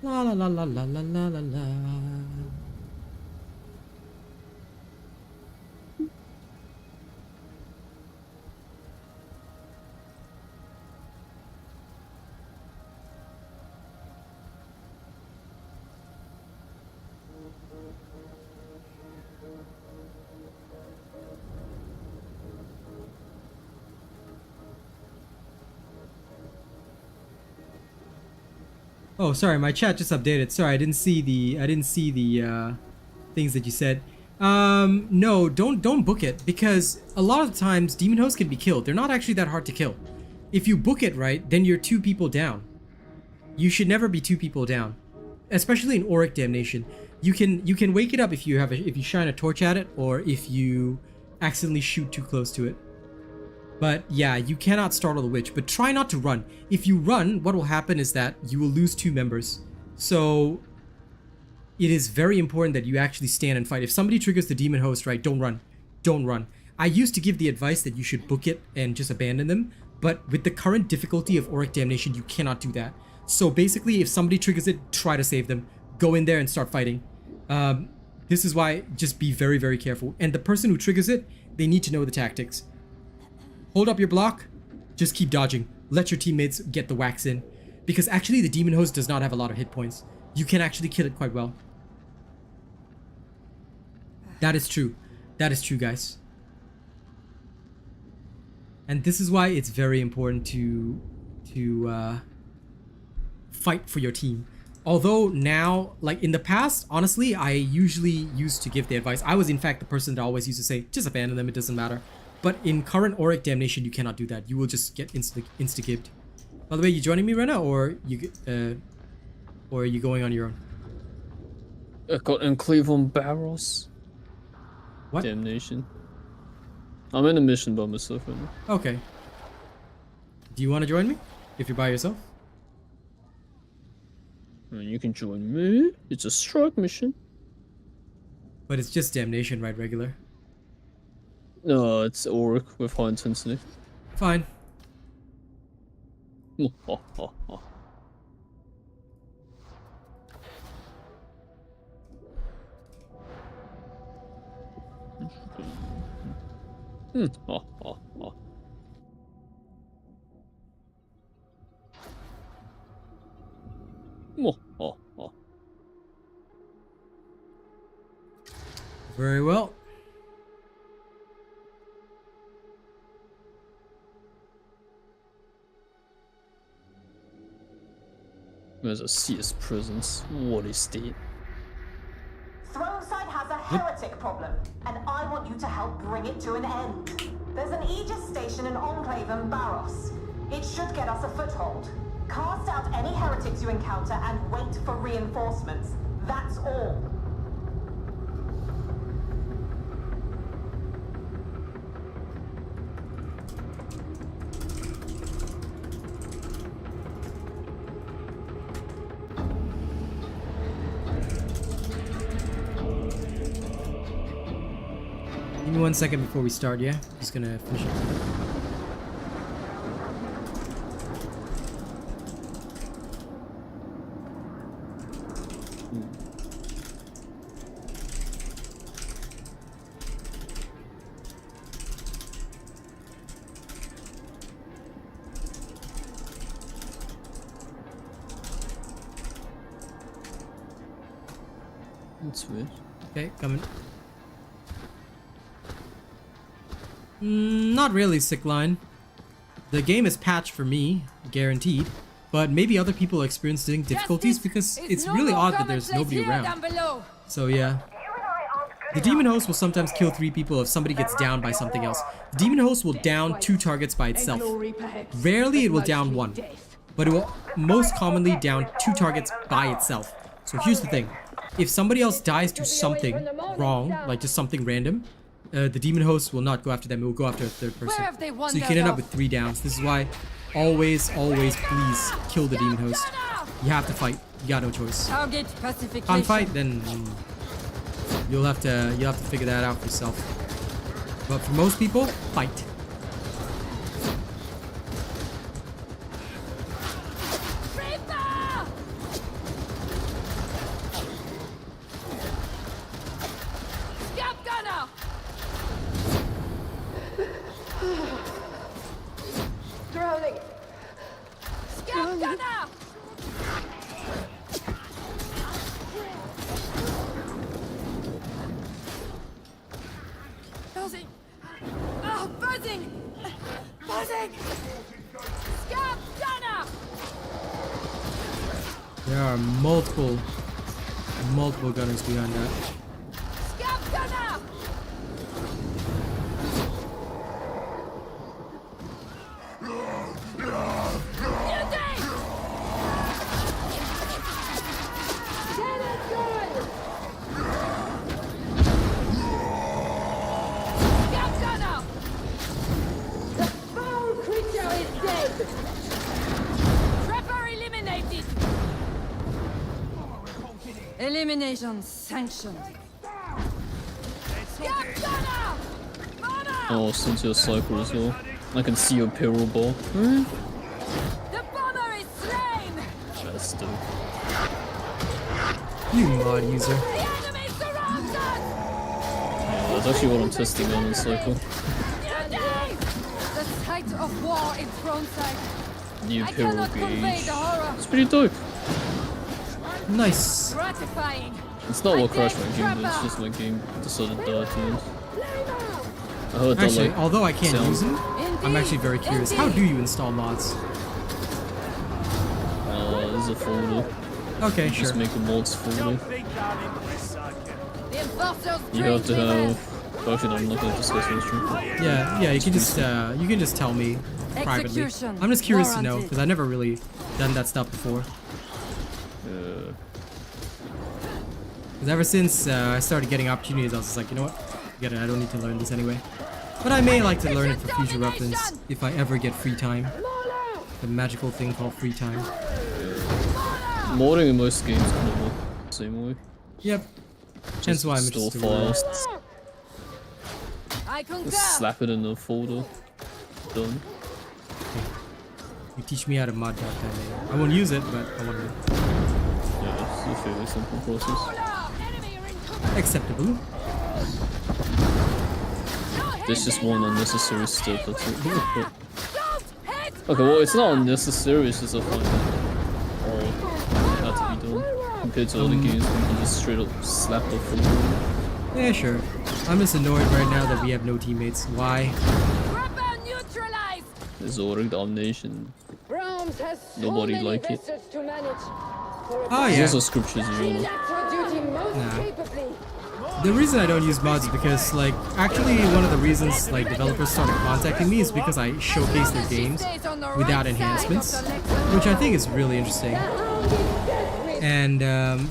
Speaker 1: La la la la la la la la la. Oh, sorry, my chat just updated. Sorry, I didn't see the things that you said. No, don't book it, because a lot of times demon hosts can be killed. They're not actually that hard to kill. If you book it right, then you're 2 people down. You should never be 2 people down, especially in auric damnation. You can wake it up if you shine a torch at it, or if you accidentally shoot too close to it. But yeah, you cannot startle the witch, but try not to run. If you run, what will happen is that you will lose 2 members. So it is very important that you actually stand and fight. If somebody triggers the demon host, right, don't run. Don't run. I used to give the advice that you should book it and just abandon them, but with the current difficulty of auric damnation, you cannot do that. So basically, if somebody triggers it, try to save them. Go in there and start fighting. This is why just be very, very careful. And the person who triggers it, they need to know the tactics. Hold up your block, just keep dodging. Let your teammates get the wax in. Because actually the demon host does not have a lot of hit points. You can actually kill it quite well. That is true. That is true, guys. And this is why it's very important to fight for your team. Although now, like in the past, honestly, I usually used to give the advice. I was in fact the person that always used to say, just abandon them, it doesn't matter. But in current auric damnation, you cannot do that. You will just get insta-gibbed. By the way, you joining me, Rena, or are you going on your own?
Speaker 11: I got enclave on Barros.
Speaker 1: What?
Speaker 11: Damnation. I'm in a mission by myself right now.
Speaker 1: Okay. Do you want to join me? If you're by yourself?
Speaker 11: I mean, you can join me. It's a strike mission.
Speaker 1: But it's just damnation, right? Regular.
Speaker 11: No, it's auric with high intensity.
Speaker 1: Fine. Very well.
Speaker 11: There's a CS presence. What is that?
Speaker 2: Throneside has a heretic problem, and I want you to help bring it to an end. There's an Aegis station in Enclave in Barros. It should get us a foothold. Cast out any heretics you encounter and wait for reinforcements. That's all.
Speaker 1: Give me 1 second before we start, yeah? Just gonna finish it.
Speaker 11: That's weird.
Speaker 1: Okay, coming. Not really, sick line. The game is patched for me, guaranteed. But maybe other people are experiencing difficulties because it's really odd that there's nobody around. So yeah. The demon host will sometimes kill 3 people if somebody gets down by something else. The demon host will down 2 targets by itself. Rarely it will down 1. But it will most commonly down 2 targets by itself. So here's the thing. If somebody else dies to something wrong, like just something random, the demon host will not go after them, it will go after a 3rd person. So you can end up with 3 downs. This is why always, please kill the demon host. You have to fight. You got no choice. Can't fight, then you'll have to figure that out for yourself. But for most people, fight.
Speaker 7: Drowning.
Speaker 6: Scout gunner! Buzzing! Oh, buzzing! Buzzing! Scout gunner!
Speaker 1: There are multiple gunners behind that.
Speaker 6: Scout gunner! New day!
Speaker 7: Cannon gun!
Speaker 6: Scout gunner!
Speaker 7: The foul creature is dead!
Speaker 6: Trapper eliminated! Elimination sanctioned. Scout gunner! Bomber!
Speaker 11: Oh, since you're a Psyker as well. I can see your peril bar.
Speaker 6: The bomber is slain!
Speaker 11: That's dope.
Speaker 1: You mod user.
Speaker 6: The enemy surrounds us!
Speaker 11: Yeah, that's actually what I'm testing on in Psyker.
Speaker 6: New day! The sight of war in throne sight.
Speaker 11: New
Speaker 6: I
Speaker 11: peril
Speaker 6: cannot convey
Speaker 11: gauge.
Speaker 6: the horror.
Speaker 11: It's pretty dope.
Speaker 1: Nice.
Speaker 6: Gratifying.
Speaker 11: It's not what
Speaker 6: I
Speaker 11: crashed my
Speaker 6: dare
Speaker 11: game, but it's
Speaker 6: trapper.
Speaker 11: just my game decided to die at the end. I heard that
Speaker 1: Actually,
Speaker 11: like
Speaker 1: although I can't
Speaker 11: sound-
Speaker 1: use them, I'm actually very curious. How do you install mods?
Speaker 11: There's a folder.
Speaker 1: Okay,
Speaker 11: You just
Speaker 1: sure.
Speaker 11: make a mods folder.
Speaker 6: The enforcers
Speaker 11: You have to
Speaker 6: trained me well.
Speaker 11: have. Actually, no, I'm not going to discuss this stream.
Speaker 1: Yeah, you can just tell me privately.
Speaker 6: Execution
Speaker 1: I'm just curious to know
Speaker 6: warranted.
Speaker 1: because I've never really done that stuff before. Because ever since I started getting opportunities, I was just like, you know what? Forget it. I don't need to learn this anyway. But I may like to learn it for future reference if I ever get free time. The magical thing called free time.
Speaker 11: Modding in most games kind of work the same way.
Speaker 1: Yep. Hence why I'm
Speaker 11: Store
Speaker 1: interested in learning.
Speaker 11: files,
Speaker 6: I concur.
Speaker 11: just slap it in the folder. Done.
Speaker 1: You teach me how to mod Darktide. I won't use it, but I want to.
Speaker 11: Yeah, it's a fairly simple process.
Speaker 1: Acceptable.
Speaker 11: There's just one unnecessary step, that's it.
Speaker 6: Don't hit!
Speaker 11: Okay, well, it's not unnecessary, it's just a fun thing. Or it had to be done. Compared to other games where you can just straight up slap the folder.
Speaker 1: Yeah, sure. I'm just annoyed right now that we have no teammates. Why?
Speaker 6: Trapper neutralized!
Speaker 11: There's already damnation.
Speaker 7: Brahms has so
Speaker 11: Nobody
Speaker 7: many
Speaker 11: like it.
Speaker 7: vessels to manage. For a
Speaker 1: Oh,
Speaker 11: There's
Speaker 1: yeah.
Speaker 11: also scriptures
Speaker 7: she
Speaker 11: you know.
Speaker 7: lacks her duty most
Speaker 1: Nah.
Speaker 7: capably.
Speaker 1: The reason I don't use mods is because, like, actually one of the reasons, like, developers started contacting me is because I showcase their games without enhancements, which I think is really interesting. And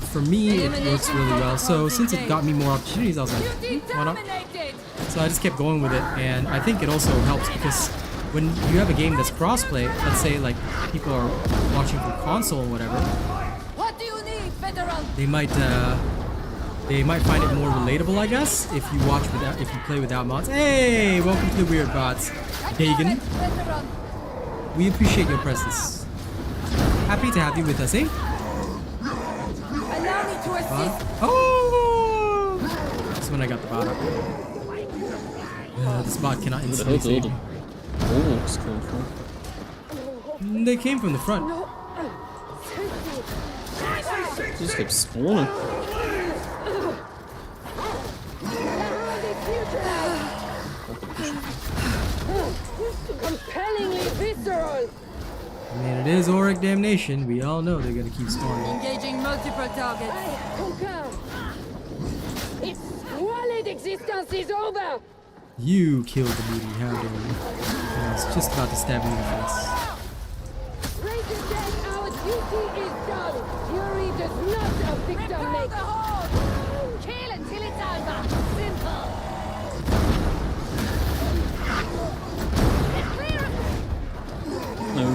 Speaker 1: for me, it works really well. So since it got me more opportunities, I was like, why not? So I just kept going with it, and I think it also helps because when you have a game that's crossplay, let's say like people are watching from console or whatever,
Speaker 6: What do you need, veteran?
Speaker 1: they might find it more relatable, I guess, if you play without mods. Hey, welcome to the Weird Bots, Dagan.
Speaker 6: Veteran.
Speaker 1: We appreciate your presence. Happy to have you with us, eh?
Speaker 6: Allow me to assist.
Speaker 1: Oh! That's when I got the bot up. This bot cannot
Speaker 11: Where the
Speaker 1: instantly
Speaker 11: hell did
Speaker 1: save.
Speaker 11: all the bullets come from?
Speaker 1: They came from the front.
Speaker 11: Just kept spawning.
Speaker 7: Compellingly visceral.
Speaker 1: I mean, it is Auric Damnation. We all know they're gonna keep spawning.
Speaker 6: Engaging multiple targets.
Speaker 7: I concur. Its squalid existence is over.
Speaker 1: You killed the beauty, how dare you? I was just about to stab you in the face.
Speaker 7: Great dead, our duty is done. Fury does not a victim make.
Speaker 6: Kill until it's over. Simple.
Speaker 11: No.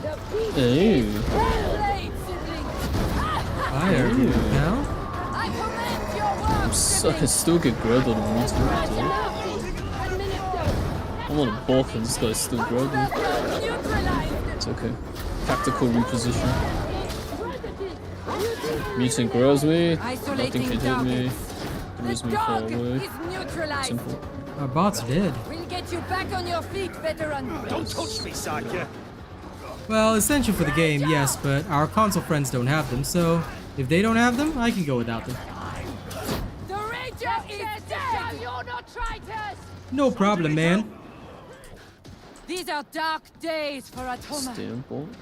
Speaker 7: The beast
Speaker 11: Hey.
Speaker 6: Blade, sibling.
Speaker 1: Fire, pal.
Speaker 6: I commend your work,
Speaker 11: I
Speaker 6: sibling.
Speaker 11: still get grabbed on the meter.
Speaker 7: administered.
Speaker 11: I'm on a balk and this guy's still grabbing me.
Speaker 6: Neutralized.
Speaker 11: It's okay. Tactical reposition. Mutant grabs me. Nothing
Speaker 6: Isolating
Speaker 11: can hit me.
Speaker 6: targets.
Speaker 11: Throws
Speaker 6: The
Speaker 11: me far
Speaker 6: dog
Speaker 11: away.
Speaker 6: is neutralized.
Speaker 11: Simple.
Speaker 1: Our bot's dead.
Speaker 6: We'll get you back on your feet, veteran.
Speaker 5: Don't touch me, Psyker.
Speaker 1: Well, essential for the game, yes, but our console friends don't have them, so if they don't have them, I can go without them.
Speaker 6: The Ranger is dead. You're not traitors.
Speaker 1: No problem, man.
Speaker 7: These are dark days for Atoma.
Speaker 11: Standpoint.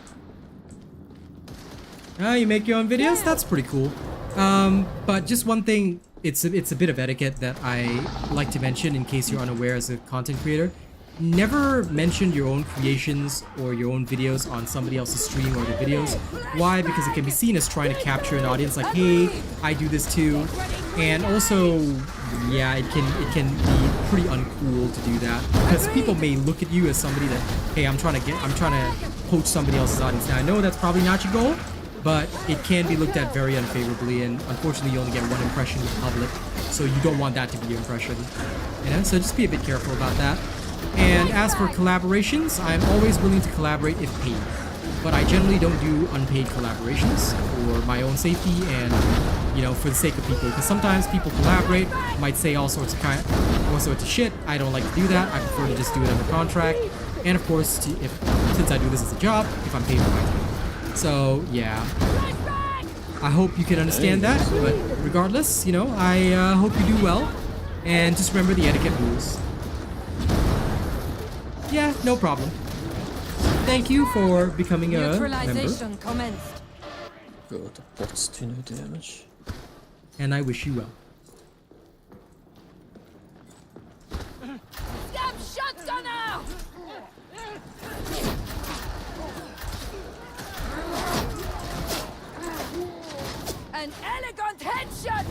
Speaker 1: You make your own videos? That's pretty cool. But just one thing, it's a bit of etiquette that I like to mention in case you're unaware as a content creator. Never mention your own creations or your own videos on somebody else's stream or their videos. Why? Because it can be seen as trying to capture an audience like, hey, I do this too. And also, yeah, it can be pretty uncool to do that because people may look at you as somebody that, hey, I'm trying to poach somebody else's audience. Now I know that's probably not your goal, but it can be looked at very unfavorably, and unfortunately you only get one impression with the public, so you don't want that to be your impression, you know, so just be a bit careful about that. And as for collaborations, I'm always willing to collaborate if paid, but I generally don't do unpaid collaborations for my own safety and, you know, for the sake of people, because sometimes people collaborate, might say all sorts of shit. I don't like to do that. I prefer to just do it under contract, and of course, since I do this as a job, if I'm paid for my time. So yeah, I hope you can understand that, but regardless, you know, I hope you do well, and just remember the etiquette rules. Yeah, no problem. Thank you for becoming a member.
Speaker 7: Commenced.
Speaker 11: God, the bots do no damage.
Speaker 1: And I wish you well.
Speaker 7: Damn shotgunner! An elegant headshot!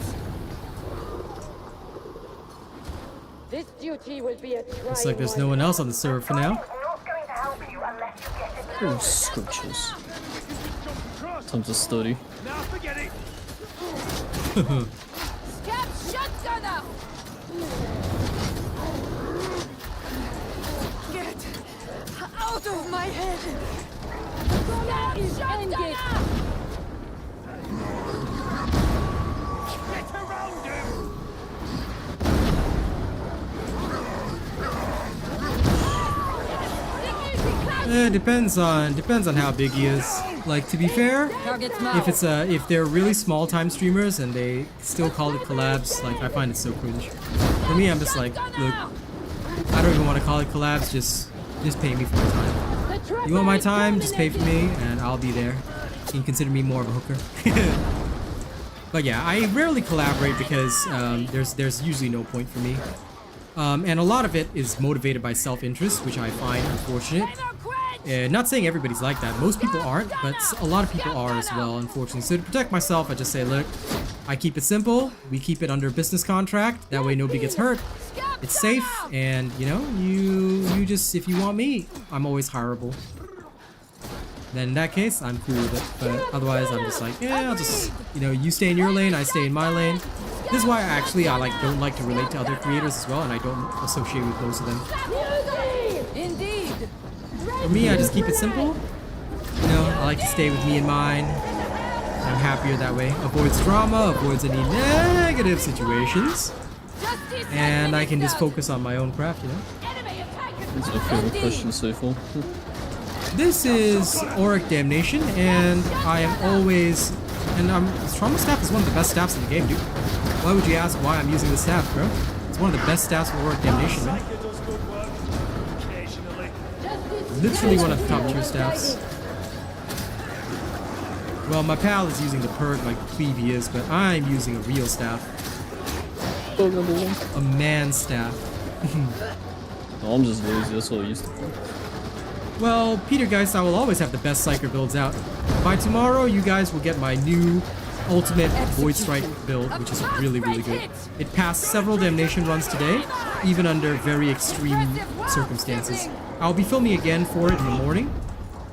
Speaker 7: This duty will be a trying.
Speaker 1: Looks like there's no one else on the server for now.
Speaker 11: Oh, scriptures. Time to study.
Speaker 5: Now forget it.
Speaker 7: Scab shotgunner! Get out of my head! Scab shotgunner!
Speaker 5: Get around him.
Speaker 1: Depends on how big he is. Like, to be fair, if they're really small time streamers and they still call it collabs, like, I find it so cringe. For me, I'm just like, look, I don't even want to call it collabs, just pay me for my time. You want my time, just pay for me and I'll be there. You can consider me more of a hooker. But yeah, I rarely collaborate because there's usually no point for me. And a lot of it is motivated by self-interest, which I find unfortunate. Not saying everybody's like that. Most people aren't, but a lot of people are as well, unfortunately. So to protect myself, I just say, look, I keep it simple. We keep it under business contract. That way nobody gets hurt. It's safe, and you know, you just, if you want me, I'm always hireable. Then in that case, I'm cool with it. But otherwise, I'm just like, yeah, I'll just, you know, you stay in your lane, I stay in my lane. This is why I don't like to relate to other creators as well, and I don't associate with most of them.
Speaker 7: Indeed.
Speaker 1: For me, I just keep it simple. You know, I like to stay with me in mine. I'm happier that way. Avoids drama, avoids any negative situations. And I can just focus on my own craft, you know?
Speaker 11: That's my favorite question so far.
Speaker 1: This is Auric Damnation, and I am always... And Trauma Staff is one of the best staffs in the game, dude. Why would you ask why I'm using this staff, bro? It's one of the best staffs for Auric Damnation, man. Literally one of the top tier staffs. Well, my pal is using the perk like Cleve is, but I'm using a real staff. A man staff.
Speaker 11: No, I'm just lazy, that's what I used to do.
Speaker 1: Well, Peter Geist, I will always have the best Psyker builds out. By tomorrow, you guys will get my new ultimate Void Strike build, which is really, really good. It passed several Damnation runs today, even under very extreme circumstances. I'll be filming again for it in the morning.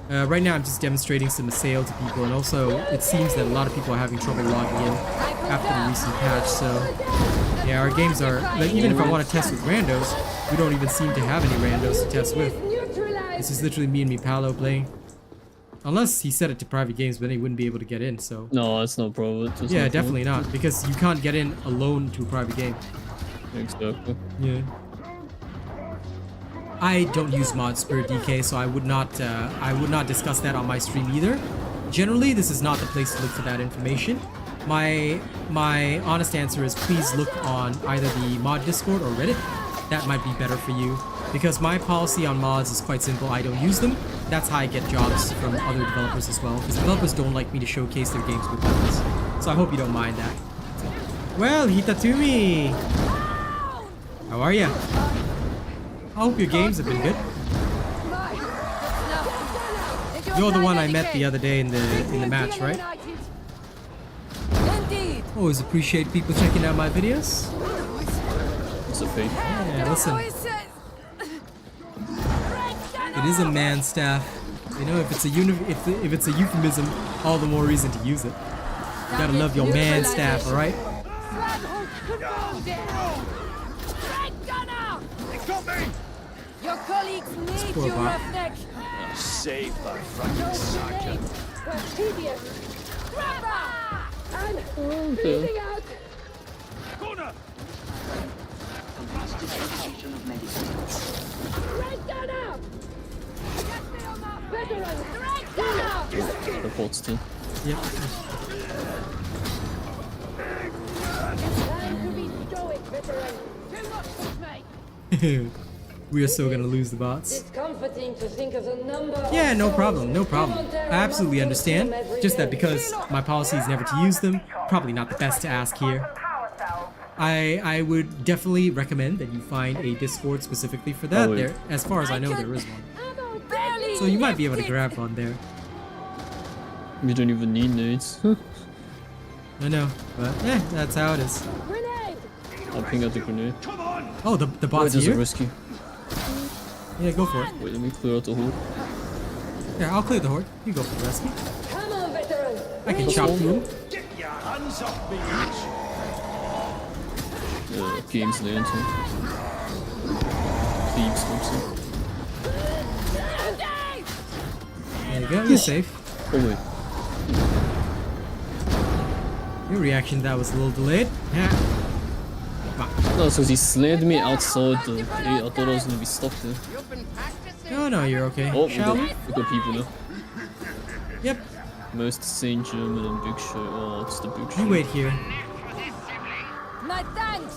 Speaker 1: Right now, I'm just demonstrating some assail to people, and also it seems that a lot of people are having trouble logging in after the recent patch, so yeah, our games are, like, even if I want to test with randos, we don't even seem to have any randos to test with. This is literally me and me Paolo playing. Unless he set it to private games, but then he wouldn't be able to get in, so...
Speaker 11: No, it's no problem.
Speaker 1: Yeah, definitely not, because you can't get in alone to a private game.
Speaker 11: Exactly.
Speaker 1: Yeah. I don't use mods per DK, so I would not discuss that on my stream either. Generally, this is not the place to look for that information. My honest answer is please look on either the mod Discord or Reddit. that might be better for you. Because my policy on mods is quite simple. I don't use them. That's how I get jobs from other developers as well. Because developers don't like me to showcase their games with mods. So I hope you don't mind that. Well, Hitatumi! How are ya? I hope your games have been good. You're the one I met the other day in the match, right? Always appreciate people checking out my videos.
Speaker 11: It's a fake.
Speaker 1: Yeah, listen. It is a man staff. You know, if it's a euphemism, all the more reason to use it. You gotta love your man staff, alright?
Speaker 6: Your colleagues need you, roughneck.
Speaker 8: Saved by fucking Psyker.
Speaker 7: I'm bleeding out.
Speaker 8: Corner!
Speaker 9: Distribution of medicine.
Speaker 7: Red gunner! Veteran! Red gunner!
Speaker 11: Reports too.
Speaker 1: Yep.
Speaker 7: Time to be stoic, veteran.
Speaker 6: Do not push me.
Speaker 1: We are still gonna lose the bots.
Speaker 7: It's comforting to think of the number of
Speaker 1: Yeah, no
Speaker 7: souls
Speaker 1: problem, no problem.
Speaker 7: given their
Speaker 1: I absolutely
Speaker 7: love to
Speaker 1: understand.
Speaker 7: them every
Speaker 1: Just that
Speaker 7: day.
Speaker 1: because my policy is never to use them, probably not the best to ask here. I would definitely recommend that you find a Discord specifically for that.
Speaker 11: Oh, wait.
Speaker 1: There, as far as I know, there is one.
Speaker 6: Barely
Speaker 1: So you might be able to
Speaker 6: lifted.
Speaker 1: grab one there.
Speaker 11: You don't even need nades.
Speaker 1: I know, but that's how it is.
Speaker 7: Grenade!
Speaker 11: I'll ping out the grenade.
Speaker 1: Oh, the
Speaker 11: Wait,
Speaker 1: bot's
Speaker 11: there's a
Speaker 1: here?
Speaker 11: rescue.
Speaker 1: Yeah, go for it.
Speaker 11: Wait, let me clear out the horde.
Speaker 1: Yeah, I'll clear the horde. You go for the rescue.
Speaker 7: Come on, veteran!
Speaker 1: I can
Speaker 11: That's
Speaker 1: chop
Speaker 11: all.
Speaker 1: through.
Speaker 8: Get your hands off me,
Speaker 11: Games lantern. Thieves, something.
Speaker 1: There you go, you're safe.
Speaker 11: Oh wait.
Speaker 1: Your reaction to that was a little delayed. Yeah.
Speaker 11: No, so he slammed me outside the gate. I thought I was gonna be stuck there.
Speaker 1: No, you're okay.
Speaker 11: Oh,
Speaker 1: Shall we?
Speaker 11: we got people now.
Speaker 1: Yep.
Speaker 11: Most Saint German and Big Show. Oh, it's the Big Show.
Speaker 1: You wait here.
Speaker 6: My thanks.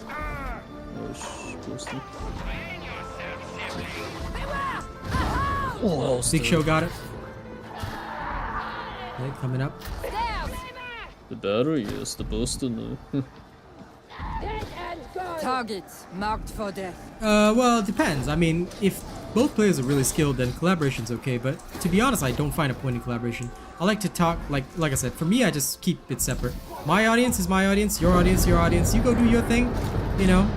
Speaker 11: Oh, posted.
Speaker 6: Beware.
Speaker 11: Oh, that was
Speaker 1: Big
Speaker 11: the-
Speaker 1: Show got it. Okay, coming up.
Speaker 6: Stairs.
Speaker 11: The battery, yes. The booster, no.
Speaker 7: Dead and gone!
Speaker 6: Targets marked for death.
Speaker 1: Well, it depends. I mean, if both players are really skilled, then collaboration's okay. But to be honest, I don't find a point in collaboration. I like to talk, like I said, for me, I just keep it separate. My audience is my audience, your audience, your audience. You go do your thing, you know.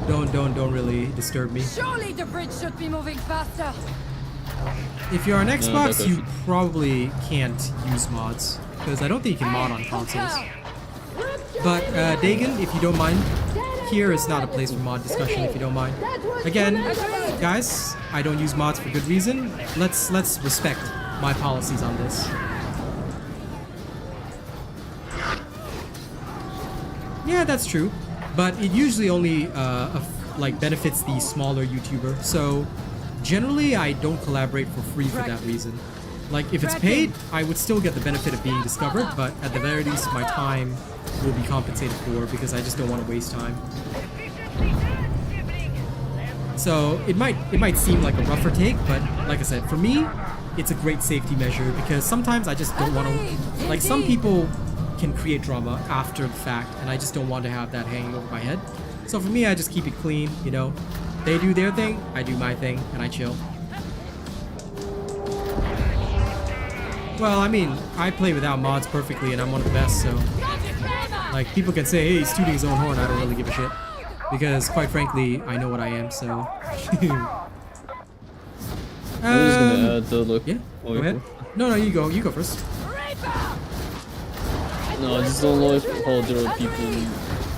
Speaker 1: Don't really disturb me.
Speaker 6: Surely the bridge should be moving faster.
Speaker 1: If you're on Xbox,
Speaker 11: that
Speaker 1: you
Speaker 11: should-
Speaker 1: probably can't use mods because I don't think you can mod on consoles. But Dagon, if you don't mind, here is not a place for mod discussion. If you don't mind. Again, guys, I don't use mods for good reason. Let's respect my policies on this. Yeah, that's true, but it usually only like benefits the smaller YouTuber. So generally, I don't collaborate for free for that reason. Like if it's paid, I would still get the benefit of being discovered, but at the very least, my time will be compensated for because I just don't want to waste time. So it might seem like a rougher take, but like I said, for me, it's a great safety measure because sometimes I just don't want to. Like some people can create drama after the fact, and I just don't want to have that hanging over my head. So for me, I just keep it clean. You know, they do their thing, I do my thing, and I chill. Well, I mean, I play without mods perfectly, and I'm one of the best, so... Like, people can say, hey, he's tooting his own horn, I don't really give a shit. Because, quite frankly, I know what I am, so...
Speaker 11: I was gonna add the look.
Speaker 1: Yeah,
Speaker 11: Oh,
Speaker 1: go ahead. No, you go first.
Speaker 11: No, I just don't like how there are people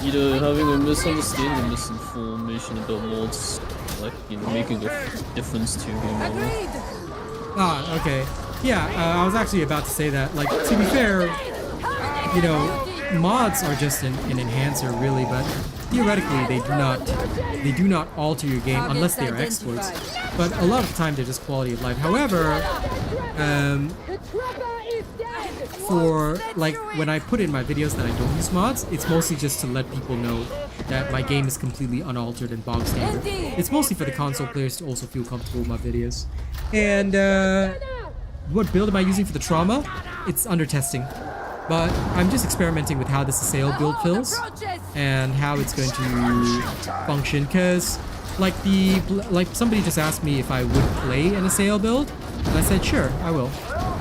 Speaker 11: either having a misunderstanding or misinformation about mods, like, you know, making a difference to him.
Speaker 6: Agreed.
Speaker 1: Ah, okay. Yeah, I was actually about to say that. Like, to be fair, you know, mods are just an enhancer, really, but theoretically they do not alter your game unless they are exploits. But a lot of the time they're just quality of life. However, for like when I put in my videos that I don't use mods, it's mostly just to let people know that my game is completely unaltered and bog standard. It's mostly for the console players to also feel comfortable with my videos. And what build am I using for the trauma? It's under testing. But I'm just experimenting with how this assail build feels and how it's going to function. Because like somebody just asked me if I would play an assail build, and I said sure, I will.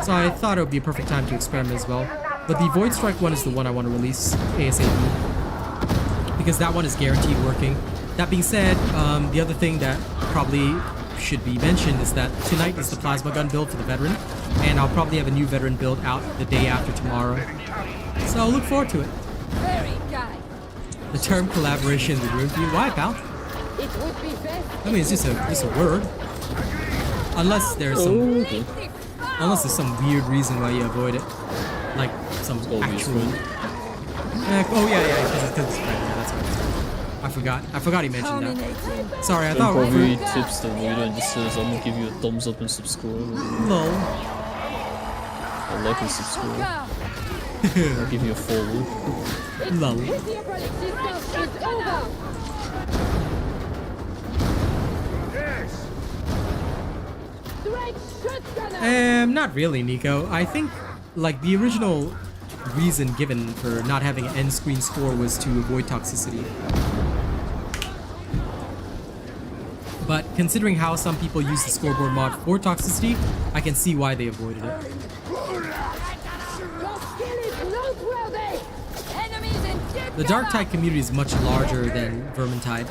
Speaker 1: So I thought it would be a perfect time to experiment as well. But the Void Strike one is the one I want to release ASAP, because that one is guaranteed working. That being said, the other thing that probably should be mentioned is that tonight is the plasma gun build for the veteran, and I'll probably have a new veteran build out the day after tomorrow. So I'll look forward to it. The term collaboration in the room view. Why, pal? I mean, it's just a word. Unless there's some weird reason why you avoid it, like some actual. Oh yeah, because it's friend. Yeah, that's right. I forgot he mentioned that. Sorry, I thought
Speaker 11: probably tips the reader and just says I'm gonna give you a thumbs up and subscribe.
Speaker 1: Lol.
Speaker 11: I like and subscribe. I'll give you a follow.
Speaker 1: Lol. Not really, Nico. I think, like, the original reason given for not having an end screen score was to avoid toxicity. But considering how some people use the scoreboard mod for toxicity, I can see why they avoided it. The Darktide community is much larger than Vermintide.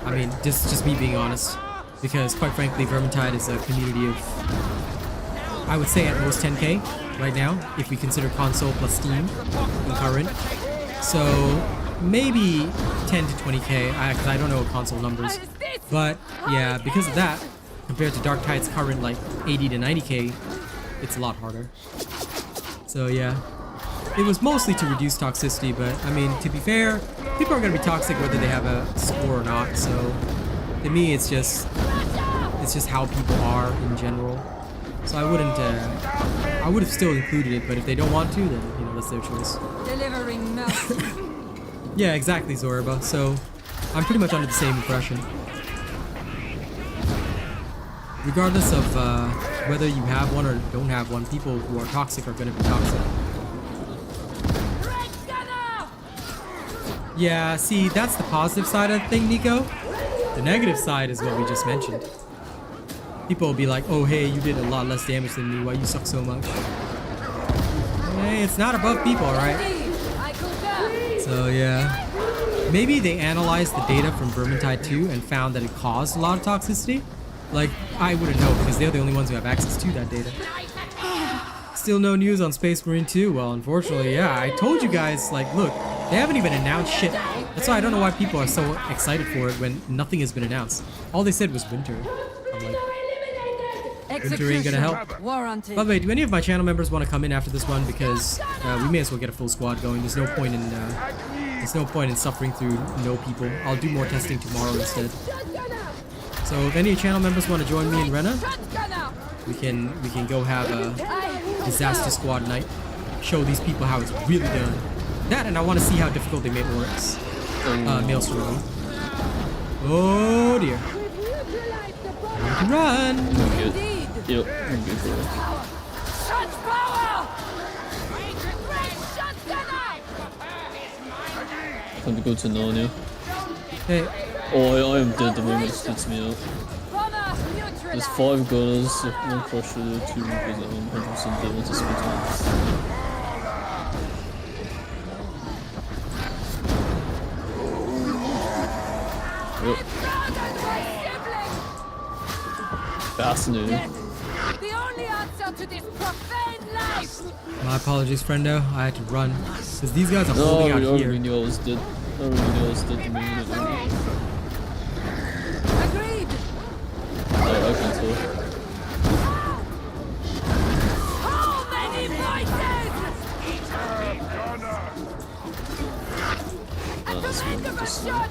Speaker 1: I mean, just me being honest. Because quite frankly, Vermintide is a community of, I would say at most 10k right now, if we consider console plus Steam concurrent. So maybe 10 to 20k, because I don't know console numbers. But yeah, because of that, compared to Darktide's current like 80 to 90k, it's a lot harder. So yeah, it was mostly to reduce toxicity, but I mean, to be fair, people are going to be toxic whether they have a score or not. So to me, it's just how people are in general. So I would have still included it, but if they don't want to, then you know, that's their choice.
Speaker 7: Delivering mercy.
Speaker 1: Yeah, exactly, Zorba. So I'm pretty much under the same impression. Regardless of whether you have one or don't have one, people who are toxic are going to be toxic. Yeah, see, that's the positive side of the thing, Nico. The negative side is what we just mentioned. People will be like, oh hey, you did a lot less damage than me, why you suck so much? Hey, it's not above people, alright? So yeah. Maybe they analyzed the data from Vermintide 2 and found that it caused a lot of toxicity. Like, I wouldn't know because they're the only ones who have access to that data. Still no news on Space Marine 2? Well, unfortunately, yeah, I told you guys, like, look, they haven't even announced shit. That's why I don't know why people are so excited for it when nothing has been announced. All they said was winter. I'm like, winter ain't gonna help. By the way, do any of my channel members want to come in after this one? Because we may as well get a full squad going. There's no point in suffering through no people. I'll do more testing tomorrow instead. So if any channel members want to join me in Rena, we can go have a disaster squad night. Show these people how it's really done. That, and I want to see how difficult they make orcs. Maelstrom. Oh dear. Run!
Speaker 11: Yep. Time to go to Narnia.
Speaker 1: Hey.
Speaker 11: Oh, I am dead the moment it splits me out. There's 5 gunners, 1 crusher, 2 reapers, and 100% dead once it splits me out. Yep. Fascinating.
Speaker 6: The only answer to this profane life.
Speaker 1: My apologies, friendo. I had to run. Because these guys are holding out here.
Speaker 11: I already knew I was dead. I already knew I was dead the moment it ended.
Speaker 6: Agreed.
Speaker 11: I can tell.
Speaker 6: How many voices? At the end of a shot.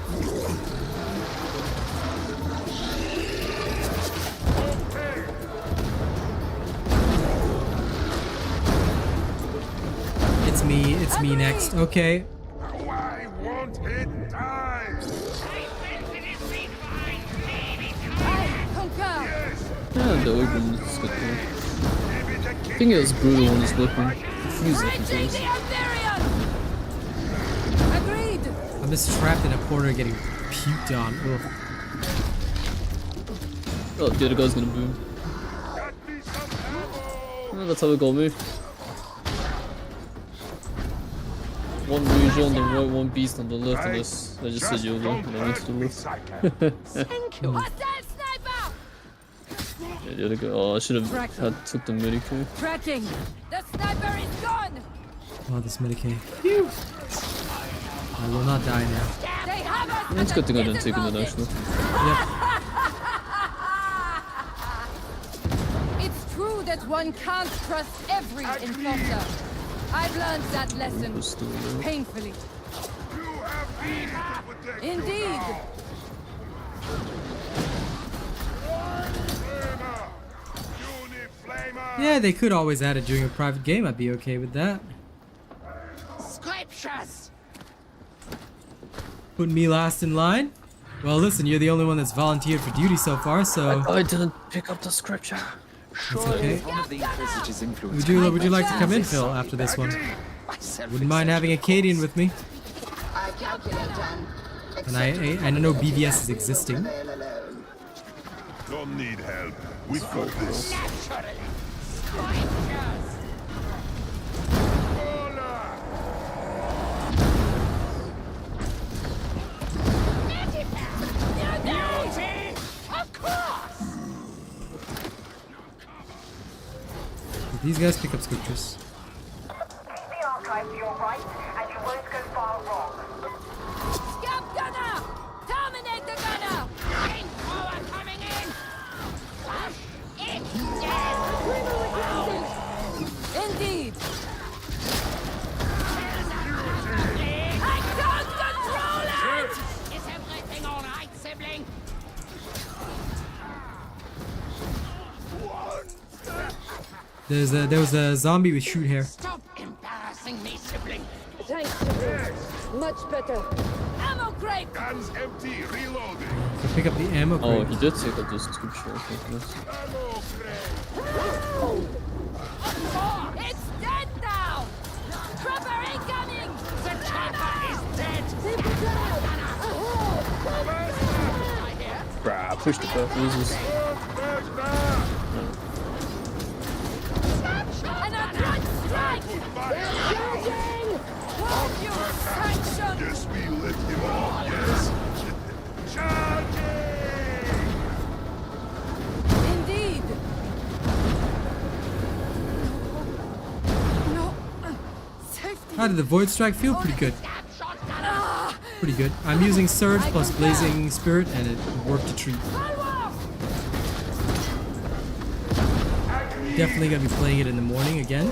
Speaker 1: It's me next. Okay.
Speaker 8: I want it time.
Speaker 11: the open is good though. I think it was brutal on his weapon. It feels like it does.
Speaker 7: Agreed.
Speaker 1: I'm just trapped in a corner getting puked on. Ugh.
Speaker 11: Oh, the other guy's gonna boom. Oh, that's how we got me. One Rouge on the right, one Beast on the left, unless I just said yoga and I went to the left.
Speaker 6: Thank you. Hostile sniper!
Speaker 11: Yeah, the other guy. Oh, I should have took the Medicaid.
Speaker 6: Tracking. The sniper is gone.
Speaker 1: Oh, this Medicaid. Phew. I will not die now.
Speaker 6: They have us.
Speaker 11: It's a good thing I didn't take it actually.
Speaker 1: Yep.
Speaker 6: It's true that one can't trust every enforcer. I've learned that lesson painfully. Indeed.
Speaker 1: Yeah, they could always add it during a private game. I'd be okay with that.
Speaker 5: Scriptures.
Speaker 1: Put me last in line. Well, listen, you're the only one that's volunteered for duty so far, so
Speaker 11: I didn't pick up the scripture.
Speaker 1: that's okay. Would you like to come in, Phil, after this one? Wouldn't mind having a Cadian with me.
Speaker 9: I calculate
Speaker 1: And I know BVS is existing.
Speaker 8: Don't need help. We got this.
Speaker 1: These guys pick up scriptures.
Speaker 2: The archive to your right, and you won't go far wrong.
Speaker 6: Scab gunner! Terminate the gunner! Flamethrower coming in! Flash it dead! Indeed! I can't control it! Is everything alright, sibling?
Speaker 1: There was a zombie with shoot hair.
Speaker 6: Stop embarrassing me, sibling!
Speaker 7: Thanks, much better.
Speaker 6: Ammo crate!
Speaker 8: Guns empty. Reloading.
Speaker 1: So pick up the ammo
Speaker 11: Oh,
Speaker 1: crate.
Speaker 11: he did take up the scripture. Okay, nice.
Speaker 6: It's dead now! Trapper incoming! The trapper is dead!
Speaker 11: Brah, push the back losers.
Speaker 6: And a blood strike! Won't you sanction?
Speaker 8: Guess we let him off, yes. Charging!
Speaker 6: Indeed! No. Safety.
Speaker 1: How did the Void Strike feel? Pretty good. Pretty good. I'm using Surge plus Blazing Spirit and it worked a treat. Definitely gonna be playing it in the morning again.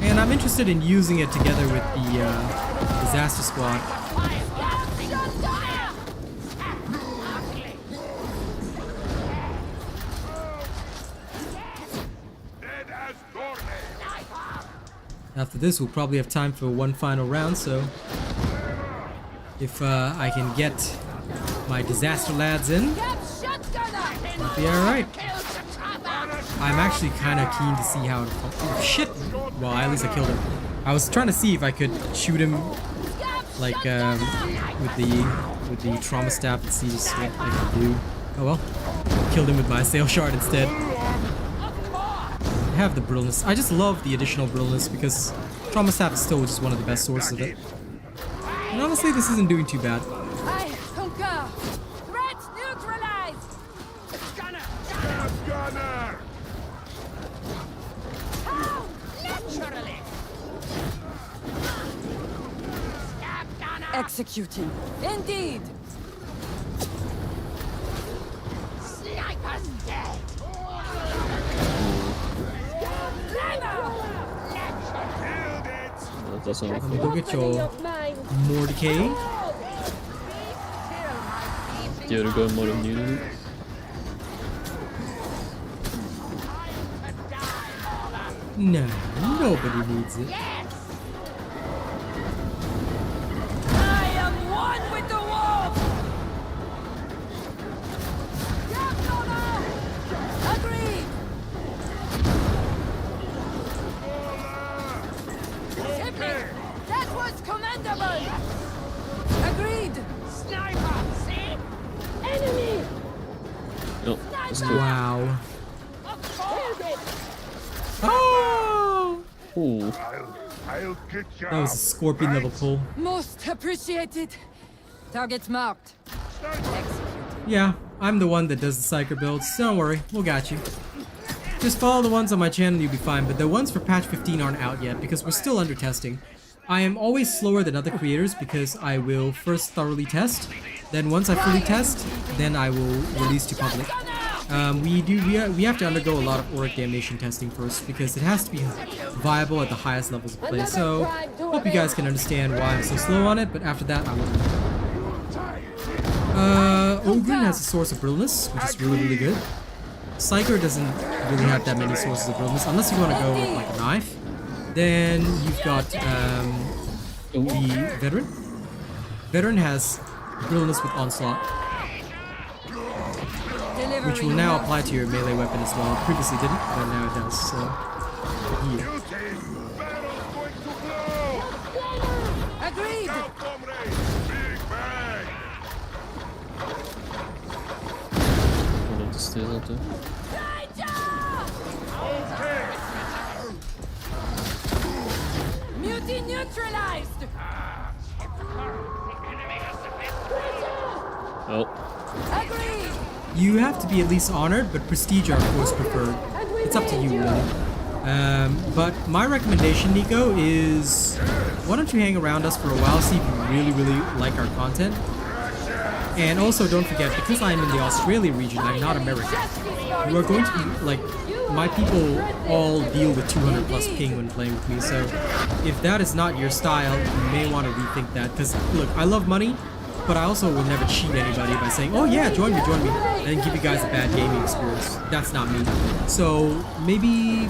Speaker 1: And I'm interested in using it together with the Disaster Squad. After this, we'll probably have time for one final round, so if I can get my Disaster Lads in, it'll be alright. I'm actually kind of keen to see how it... Oh, shit! Well, at least I killed him. I was trying to see if I could shoot him, like, with the trauma staff and see what I could do. Oh well. Killed him with my sail shard instead. I have the brilliance. I just love the additional brilliance because trauma staff is still just one of the best sources of it. And honestly, this isn't doing too bad.
Speaker 6: I concur. Threat neutralized.
Speaker 8: Gunner!
Speaker 6: How? Naturally. Executing. Indeed. Sniper's dead.
Speaker 11: That's not
Speaker 1: Let me go get your Mordecai.
Speaker 11: The other guy might have needed it.
Speaker 1: No, nobody needs it.
Speaker 6: I am one with the wolf. Agreed.
Speaker 11: Nope, that's good.
Speaker 1: Wow. Oh!
Speaker 11: Ooh.
Speaker 8: I'll get you.
Speaker 1: That was a scorpion level pull.
Speaker 6: Most appreciated. Target marked. Executed.
Speaker 1: Yeah, I'm the one that does the Psyker builds. Don't worry, we'll got you. Just follow the ones on my channel, you'll be fine. But the ones for patch 15 aren't out yet because we're still under testing. I am always slower than other creators because I will first thoroughly test. Then once I fully test, then I will release to public. We have to undergo a lot of auric damnation testing first because it has to be viable at the highest levels of play. So hope you guys can understand why I'm so slow on it. But after that, I will. Ogren has a source of brilliance, which is really good. Psyker doesn't really have that many sources of brilliance unless you want to go with like a knife. Then you've got the veteran. Veteran has brilliance with onslaught, which will now apply to your melee weapon as well. Previously didn't, but now it does. So yeah.
Speaker 6: Agreed.
Speaker 11: One of the stairs out there.
Speaker 6: Muti neutralized.
Speaker 11: Oh.
Speaker 6: Agreed.
Speaker 1: You have to be at least honored, but prestige are of course preferred. It's up to you really. But my recommendation, Nico, is why don't you hang around us for a while, see if you really like our content. And also don't forget, because I am in the Australia region, I'm not American. You are going to be like, my people all deal with 200 plus ping when playing with me, so if that is not your style, you may want to rethink that. Because look, I love money, but I also will never cheat anybody by saying, oh yeah, join me, and then give you guys a bad gaming experience. That's not me. So maybe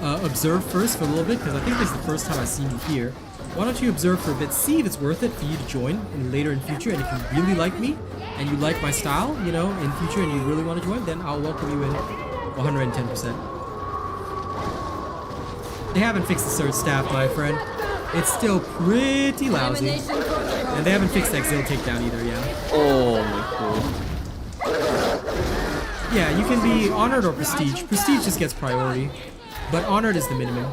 Speaker 1: observe first for a little bit, because I think this is the first time I've seen you here. Why don't you observe for a bit, see if it's worth it for you to join later in future, and if you really like me, and you like my style, you know, in future, and you really want to join, then I'll welcome you in 110%. They haven't fixed the surge staff, my friend. It's still pretty lousy. And they haven't fixed exile takedown either, yeah.
Speaker 11: Oh my god.
Speaker 1: Yeah, you can be honored or prestige. Prestige just gets priority, but honored is the minimum.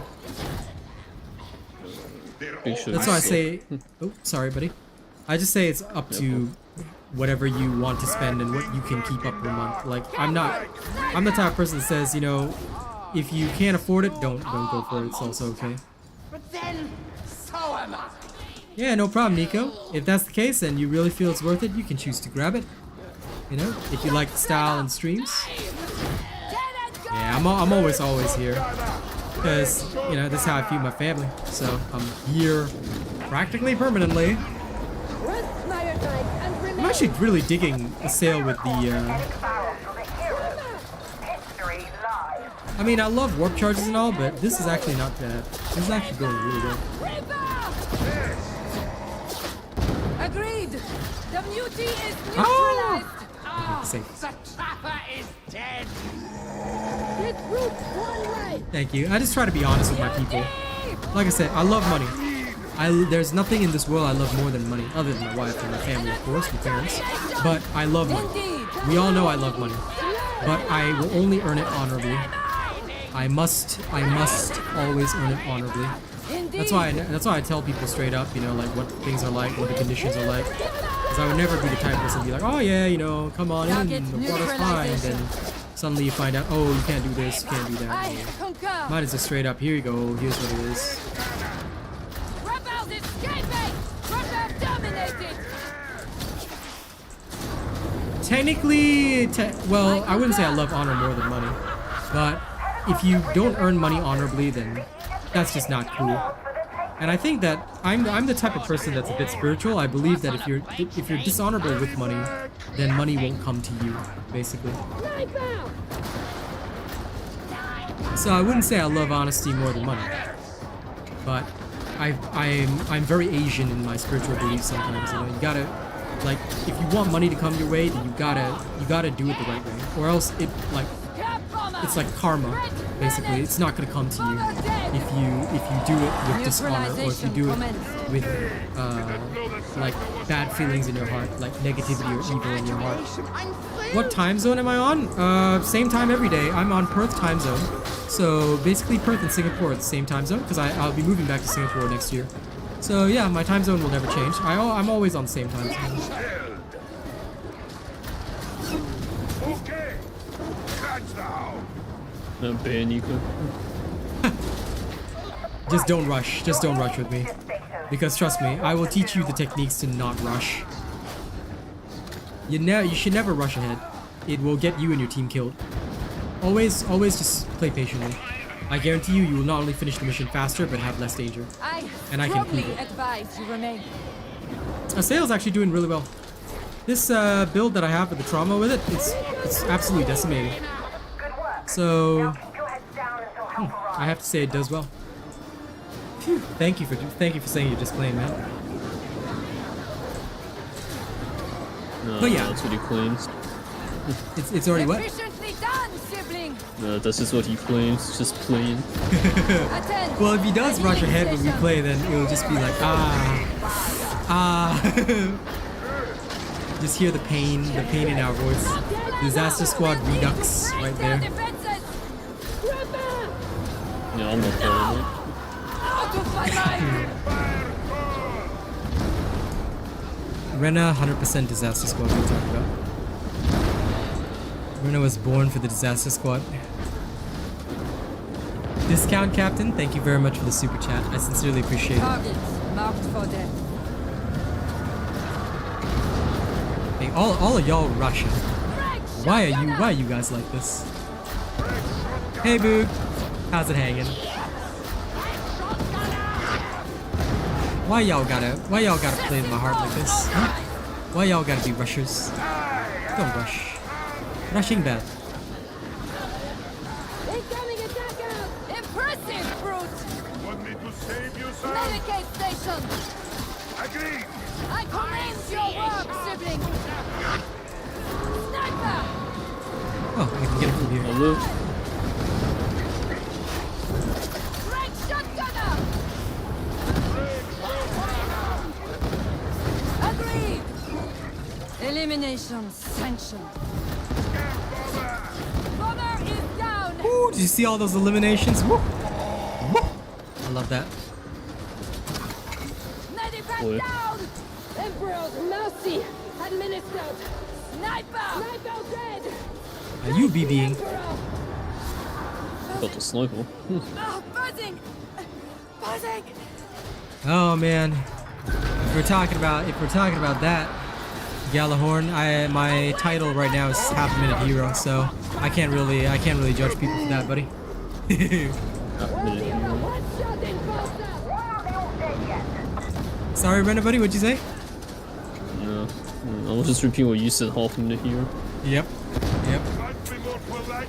Speaker 1: That's why I say, oh, sorry, buddy. I just say it's up to whatever you want to spend and what you can keep up per month. Like, I'm the type of person that says, you know, if you can't afford it, don't go for it. It's also okay.
Speaker 5: But then, so am I.
Speaker 1: Yeah, no problem, Nico. If that's the case and you really feel it's worth it, you can choose to grab it. You know, if you like the style and streams. Yeah, I'm always here. Because, you know, this is how I feed my family. So, I'm here practically permanently. I'm actually really digging a sale with the, I mean, I love warp charges and all, but this is actually not bad. This is actually going really well.
Speaker 6: Agreed. The muti is neutralized.
Speaker 1: Safe.
Speaker 5: The trapper is dead.
Speaker 1: Thank you. I just try to be honest with my people. Like I said, I love money. There's nothing in this world I love more than money, other than my wife and my family, of course, my parents. But I love money. We all know I love money. But I will only earn it honorably. I must always earn it honorably. That's why I tell people straight up, you know, like what things are like, what the conditions are like. Because I would never be the type of person to be like, oh yeah, you know, come on in, the water's fine. Then suddenly you find out, oh, you can't do this, you can't do that. Mine is just straight up, here you go, here's what it is.
Speaker 6: Rebels escaping! Rebels dominated!
Speaker 1: Technically, well, I wouldn't say I love honor more than money. But if you don't earn money honorably, then that's just not cool. And I think that I'm the type of person that's a bit spiritual. I believe that if you're dishonorable with money, then money won't come to you, basically. So I wouldn't say I love honesty more than money, but I'm very Asian in my spiritual beliefs sometimes. You know, you gotta, like, if you want money to come your way, then you gotta do it the right way, or else it's like karma. Basically, it's not gonna come to you if you do it with dishonor, or if you do it with like bad feelings in your heart, like negativity or evil in your heart. What time zone am I on? Same time every day. I'm on Perth time zone. So basically Perth and Singapore at the same time zone, because I'll be moving back to Singapore next year. So yeah, my time zone will never change. I'm always on the same time zone.
Speaker 8: Okay. Catch the hound.
Speaker 11: Nico.
Speaker 1: Just don't rush. Just don't rush with me. Because trust me, I will teach you the techniques to not rush. You should never rush ahead. It will get you and your team killed. Always just play patiently. I guarantee you, you will not only finish the mission faster, but have less danger. And I can prove it.
Speaker 6: Advise you remain.
Speaker 1: Sale's actually doing really well. This build that I have with the trauma with it, it's absolutely decimating. So I have to say it does well. Phew, thank you for saying you're just playing, man.
Speaker 11: No,
Speaker 1: but yeah,
Speaker 11: that's what he claims.
Speaker 1: It's already what?
Speaker 6: Efficiently done, sibling.
Speaker 11: No, that's just what he claims. Just playing.
Speaker 1: Well, if he does rush ahead when we play, then it'll just be like Just hear the pain in our voice. Disaster Squad Redux right there.
Speaker 11: Yeah, I'm not playing it.
Speaker 1: Rena, 100% Disaster Squad. What are you talking about? Rena was born for the Disaster Squad. Discount Captain, thank you very much for the super chat. I sincerely appreciate it.
Speaker 6: Targets marked for death.
Speaker 1: Hey, all of y'all Russian. Why are you guys like this? Hey Boog, how's it hanging? Why y'all gotta play in my heart like this? Huh? Why y'all gotta be rushers? Don't rush. Rushing bad.
Speaker 6: Incoming attacker! Impressive, brute!
Speaker 8: Want me to save you, sir?
Speaker 6: Medicate station!
Speaker 8: Agreed.
Speaker 6: I commend your work, sibling! Sniper!
Speaker 1: Oh, I can get it from here.
Speaker 11: Hello?
Speaker 6: Rank shotgunner! Agreed! Elimination sanctioned. Bomber is down!
Speaker 1: Ooh, did you see all those eliminations? Woo! Woo! I love that.
Speaker 6: Medivac down! Emperor's mercy administered! Sniper! Sniper dead!
Speaker 1: Are you BBing?
Speaker 11: Got the sniper.
Speaker 6: Oh, buzzing! Buzzing!
Speaker 1: Oh man. If we're talking about that, Galahorn, my title right now is half-minute hero, so I can't really judge people for that, buddy. Sorry, Brenda, buddy, what'd you say?
Speaker 11: No, I was just repeating what you said, half-minute hero.
Speaker 1: Yep.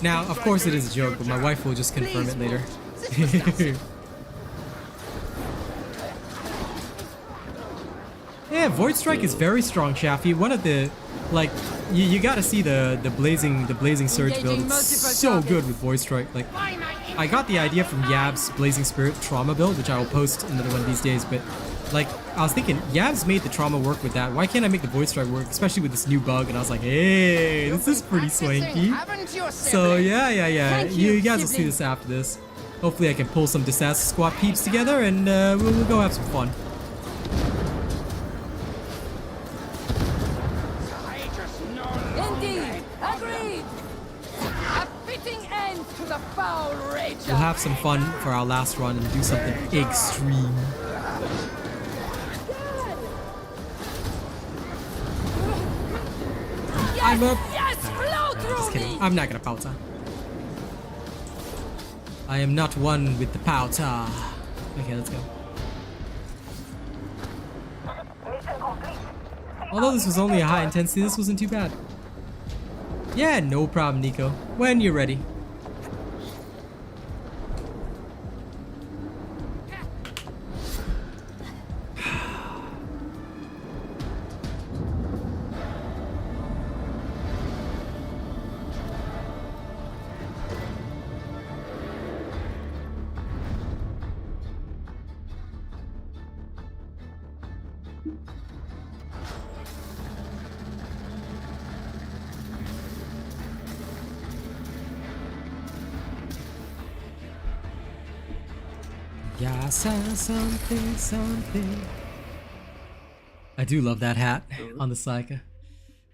Speaker 1: Now, of course it is a joke, but my wife will just confirm it later. Yeah, Void Strike is very strong, Shafi. One of the, like, you gotta see the blazing surge build. It's so good with Void Strike. Like, I got the idea from Yab's Blazing Spirit trauma build, which I will post another one of these days. But like, I was thinking, Yab's made the trauma work with that. Why can't I make the Void Strike work, especially with this new bug? And I was like, hey, this is pretty swanky. So yeah. You guys will see this after this. Hopefully, I can pull some Disaster Squad peeps together, and we'll go have some fun. We'll have some fun for our last run and do something extreme. I'm up. Just kidding. I'm not gonna powder. I am not one with the powder. Okay, let's go. Although this was only a high intensity, this wasn't too bad. Yeah, no problem, Nico. When you're ready. Yeah, something. I do love that hat on the Psyker.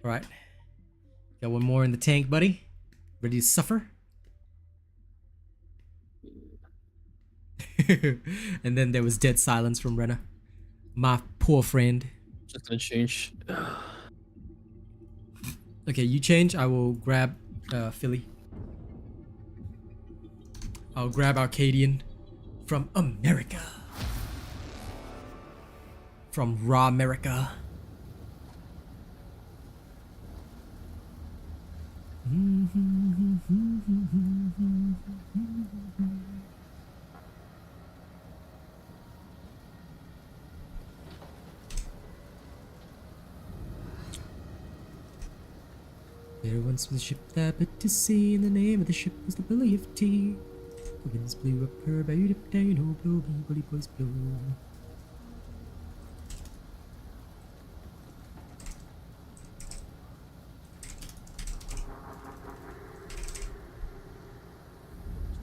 Speaker 1: Alright. Got one more in the tank, buddy. Ready to suffer? And then there was dead silence from Renna. My poor friend.
Speaker 11: Just gonna change.
Speaker 1: Okay, you change. I will grab Philly. I'll grab Arcadian from America. From Raw America. There once was a ship that put to sea, and the name of the ship was the Billy of Tea. The winds blew up her bow, up down, oh blow, bloody boys blow.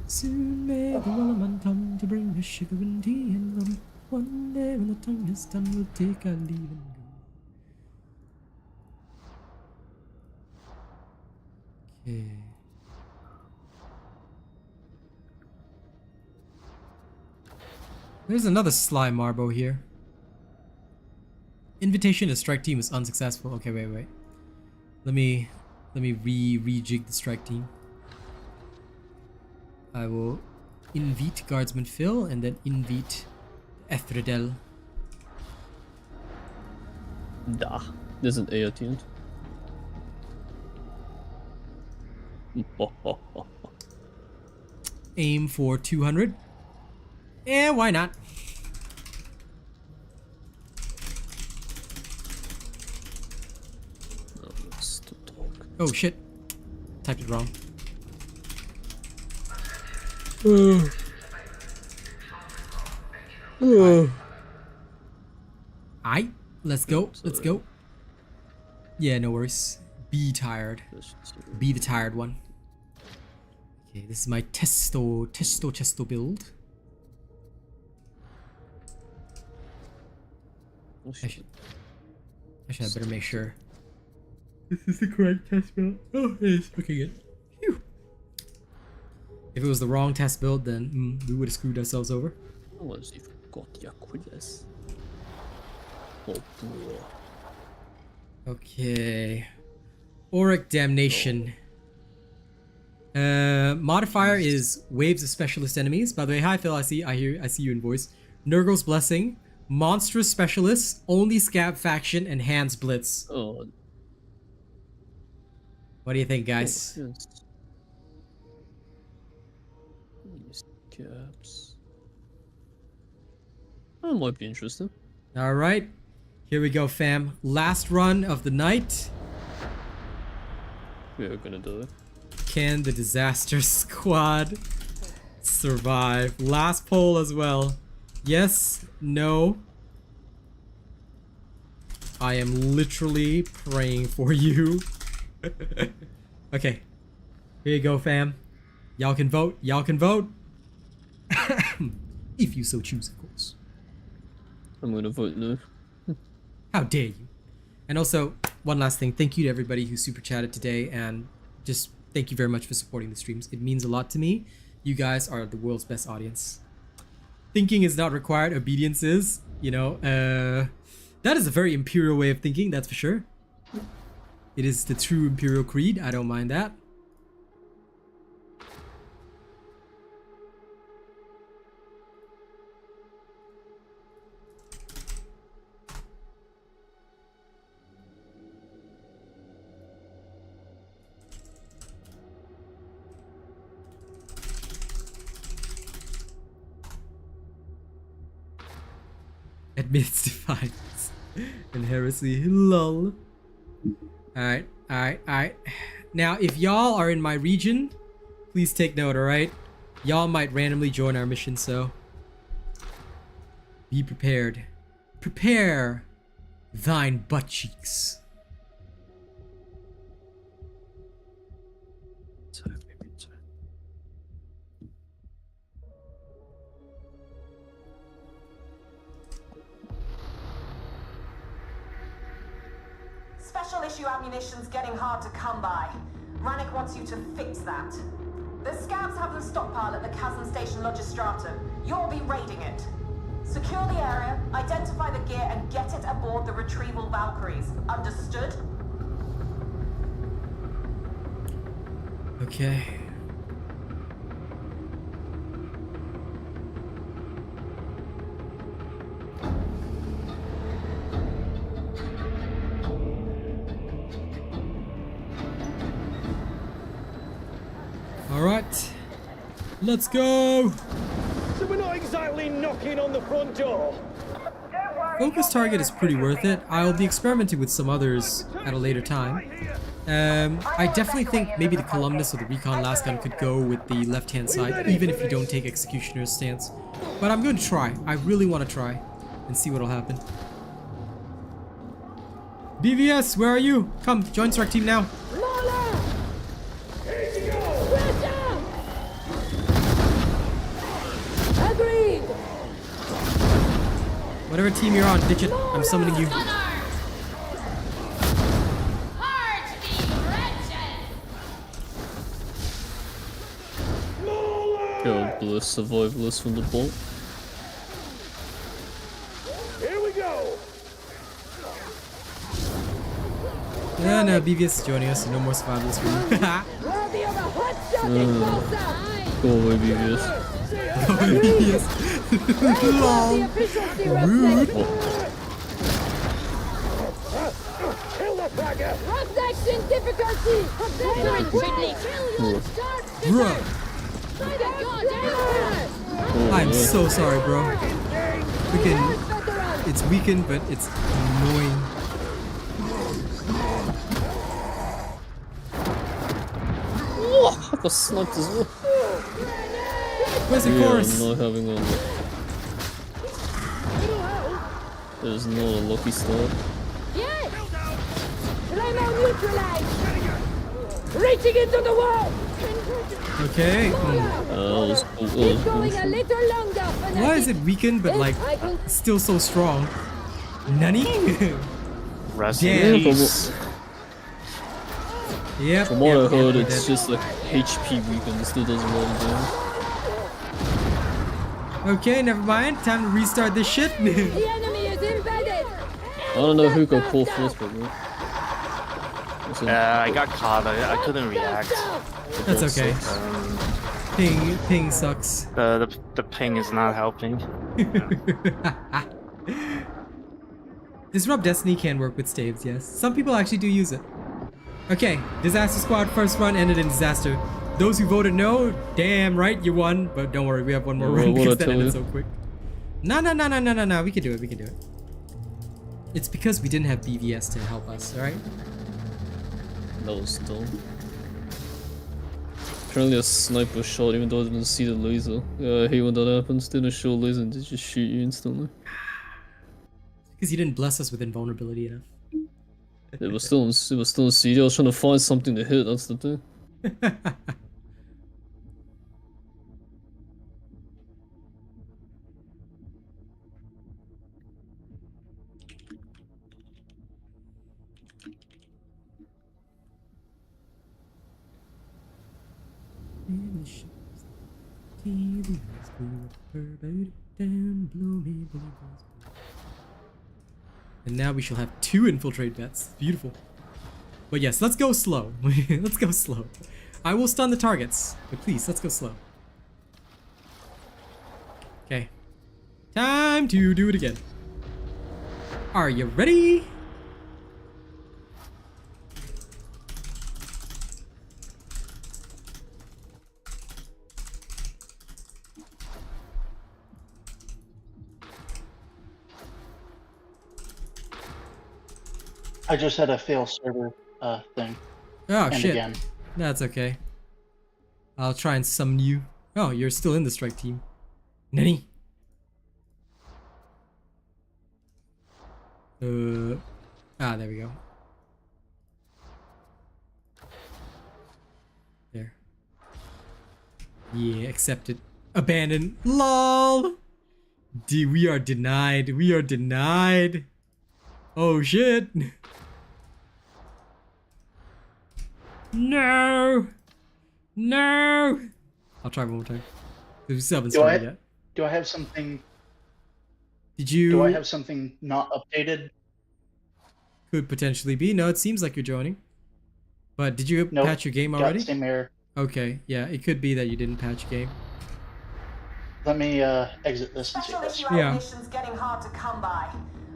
Speaker 1: Soon may the Wellerman come to bring us sugar and tea and rum. One day when the tongue is done, we'll take our leave and go. Okay. There's another Sly Marbo here. Invitation to strike team is unsuccessful. Okay, wait. Let me rejig the strike team. I will invite Guardsman Phil and then invite Ethredel.
Speaker 11: Da. There's an A at the end.
Speaker 1: Aim for 200. Yeah, why not? Oh shit. Typed it wrong. Aight, let's go. Let's go. Yeah, no worries. Be tired. Be the tired one. Okay, this is my testo build. Actually, I better make sure this is the correct test build. Oh, it is. Okay, good. Phew. If it was the wrong test build, then we would have screwed ourselves over.
Speaker 11: Was if got Yakulas. Oh boy.
Speaker 1: Okay. Auric Damnation. Modifier is waves of specialist enemies. By the way, hi Phil, I see you in voice. Nurgle's Blessing, monstrous specialists, only scab faction, and hands blitz.
Speaker 11: Oh.
Speaker 1: What do you think, guys?
Speaker 11: Oh, yes. Scabs. That might be interesting.
Speaker 1: All right, here we go, fam. Last run of the night.
Speaker 11: We are gonna do it.
Speaker 1: Can the disaster squad survive? Last poll as well. Yes, no. I am literally praying for you. Okay. Here you go, fam. Y'all can vote. Y'all can vote. If you so choose, of course.
Speaker 11: I'm gonna vote no.
Speaker 1: How dare you? And also, one last thing. Thank you to everybody who super chatted today, and just thank you very much for supporting the streams. It means a lot to me. You guys are the world's best audience. Thinking is not required. Obedience is. You know, that is a very imperial way of thinking, that's for sure. It is the true imperial creed. I don't mind that. Admits defiance and heresy. Lol. Alright. Now, if y'all are in my region, please take note, alright? Y'all might randomly join our mission, so be prepared. Prepare thine butt cheeks.
Speaker 2: issue ammunition's getting hard to come by. Rannick wants you to fix that. The scouts have them stockpile at the Chasm Station Logistratum. You'll be raiding it. Secure the area, identify the gear, and get it aboard the retrieval Valkyries. Understood?
Speaker 1: Okay. Alright. Let's go!
Speaker 5: So we're not exactly knocking on the front door.
Speaker 1: Focus target is pretty worth it. I'll be experimenting with some others at a later time. I definitely think maybe the Columnus or the Recon last gun could go with the left-hand side, even if you don't take Executioner's stance. But I'm going to try. I really want to try and see what'll happen. BVS, where are you? Come, join Strike Team now.
Speaker 7: Agreed.
Speaker 1: Whatever team you're on, ditch it. I'm summoning you.
Speaker 11: Go bliss survivalist from the bolt.
Speaker 5: Here we go.
Speaker 1: Yeah, no, BVS is joining us, so no more survivalists for you.
Speaker 11: Go away, BVS.
Speaker 1: Go away, BVS. Lol. Rude.
Speaker 5: Kill the faggot.
Speaker 7: Rough action difficulty.
Speaker 1: Bruh. I'm so sorry, bro. Freaking, it's weakened, but it's annoying.
Speaker 11: Whoa, I got sniped as well.
Speaker 1: Where's the chorus?
Speaker 11: I'm not having a... There's not a lucky start.
Speaker 7: Yes! Rhino neutralized! Reaching into the wall!
Speaker 1: Okay.
Speaker 11: That was cool.
Speaker 7: Keep going a little longer.
Speaker 1: Why is it weakened, but like, still so strong? Nani?
Speaker 12: Rest
Speaker 1: Damn.
Speaker 12: in peace.
Speaker 1: Yep.
Speaker 11: From what I heard,
Speaker 1: we're
Speaker 11: it's
Speaker 1: dead.
Speaker 11: just like HP weakened, it still does a lot of damage.
Speaker 1: Okay, never mind. Time to restart this shit.
Speaker 7: The enemy is embedded.
Speaker 11: I don't know who got caught first, but what?
Speaker 12: I got caught. I couldn't react.
Speaker 1: That's okay. Ping sucks.
Speaker 12: The ping is not helping.
Speaker 1: Disrupt Destiny can work with staves, yes. Some people actually do use it. Okay, Disaster Squad first run ended in disaster. Those who voted no, damn right you won. But don't worry, we have one more run because that ended so quick. No, we can do it, It's because we didn't have BVS to help us, alright?
Speaker 11: That was dumb. Apparently a sniper shot even though I didn't see the laser. Yeah, I hate when that happens. Didn't show a laser and they just shoot you instantly.
Speaker 1: Because you didn't bless us with invulnerability enough.
Speaker 11: It was still in CD. I was trying to find something to hit, that's the thing.
Speaker 1: And now we shall have 2 infiltrate bets. Beautiful. But yes, let's go slow. Let's go slow. I will stun the targets, but please, let's go slow. Okay. Time to do it again. Are you ready?
Speaker 13: I just had a fail server thing.
Speaker 1: Oh
Speaker 13: and
Speaker 1: shit.
Speaker 13: Again.
Speaker 1: That's okay. I'll try and summon you. Oh, you're still in the strike team. Nani? There we go. There. Yeah, accepted. Abandoned. LOL! We are denied. We are denied. Oh shit. No! No! I'll try one more time. We still haven't started yet.
Speaker 13: Do I have something?
Speaker 1: Did you?
Speaker 13: Do I have something not updated?
Speaker 1: Could potentially be. No, it seems like you're joining. But did you patch your game already?
Speaker 13: Same error.
Speaker 1: Okay, yeah, it could be that you didn't patch your game.
Speaker 13: Let me exit this and see
Speaker 2: Special
Speaker 13: this.
Speaker 2: issue ammunition's getting hard to come by.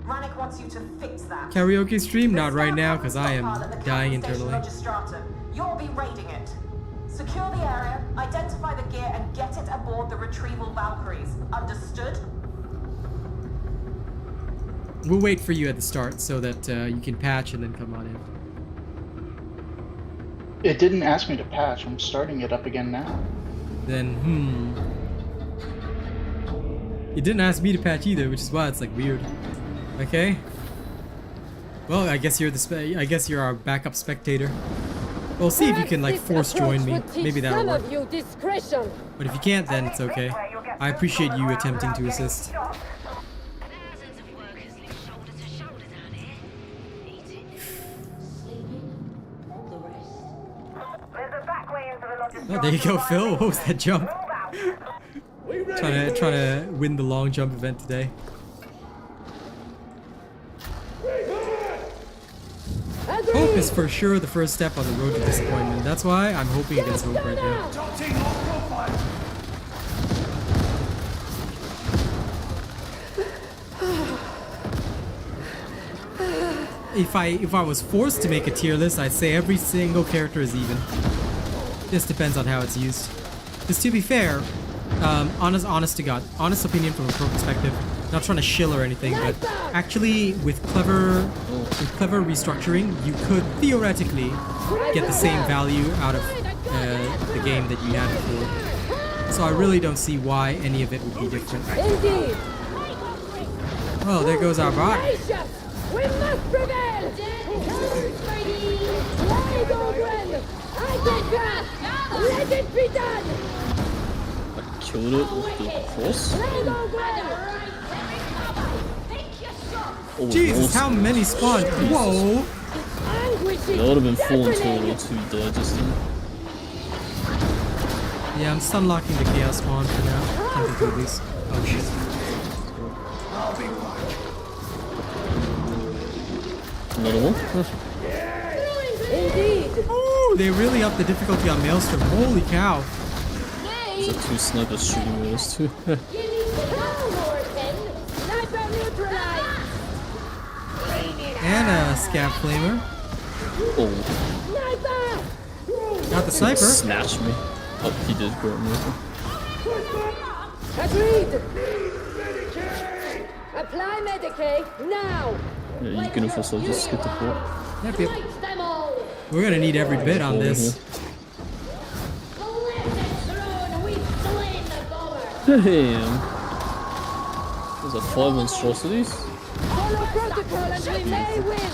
Speaker 2: Rannick wants you to fix that.
Speaker 1: Karaoke stream? Not right now, because I am dying internally.
Speaker 2: You'll be raiding it. Secure the area, identify the gear, and get it aboard the retrieval Valkyries. Understood?
Speaker 1: We'll wait for you at the start so that you can patch and then come on in.
Speaker 13: It didn't ask me to patch. I'm starting it up again now.
Speaker 1: Then, It didn't ask me to patch either, which is why it's like weird. Okay. Well, I guess you're our backup spectator. We'll see if you can like force join me. Maybe that'll work. But if you can't, then it's okay. I appreciate you attempting to assist. Oh, there you go, Phil. What was that jump? trying to win the long jump event today. Hope is for sure the first step on the road to disappointment. That's why I'm hoping against hope right now. If I was forced to make a tier list, I'd say every single character is even. Just depends on how it's used. Because to be fair, honest to God, honest opinion from a pro perspective, not trying to shill or anything, but actually with clever restructuring, you could theoretically get the same value out of the game that you had before. So I really don't see why any of it would be different.
Speaker 7: Indeed.
Speaker 1: Well, there goes our bot.
Speaker 7: We must prevail! I get grass! Let it be done!
Speaker 11: I killed it with the cross. Oh,
Speaker 1: Jesus, how many spawned? Whoa!
Speaker 11: That would have been 4 in total to die just then.
Speaker 1: Yeah, I'm stun locking the chaos spawn for now. Can't do these. Oh shit.
Speaker 11: Another one?
Speaker 7: Indeed.
Speaker 1: Ooh, they really upped the difficulty on Maelstrom. Holy cow.
Speaker 11: There's 2 snipers shooting those too.
Speaker 1: And a scab flamer.
Speaker 11: Oh.
Speaker 1: Got the sniper.
Speaker 11: Snatched me. Oh, he did grab me.
Speaker 7: Agreed. Apply Medicaid now.
Speaker 11: Yeah, you can also just get the port.
Speaker 1: Yep. We're gonna need every bit on this.
Speaker 11: Damn. Those are 5 monstrosities.
Speaker 7: Follow protocol and we may win.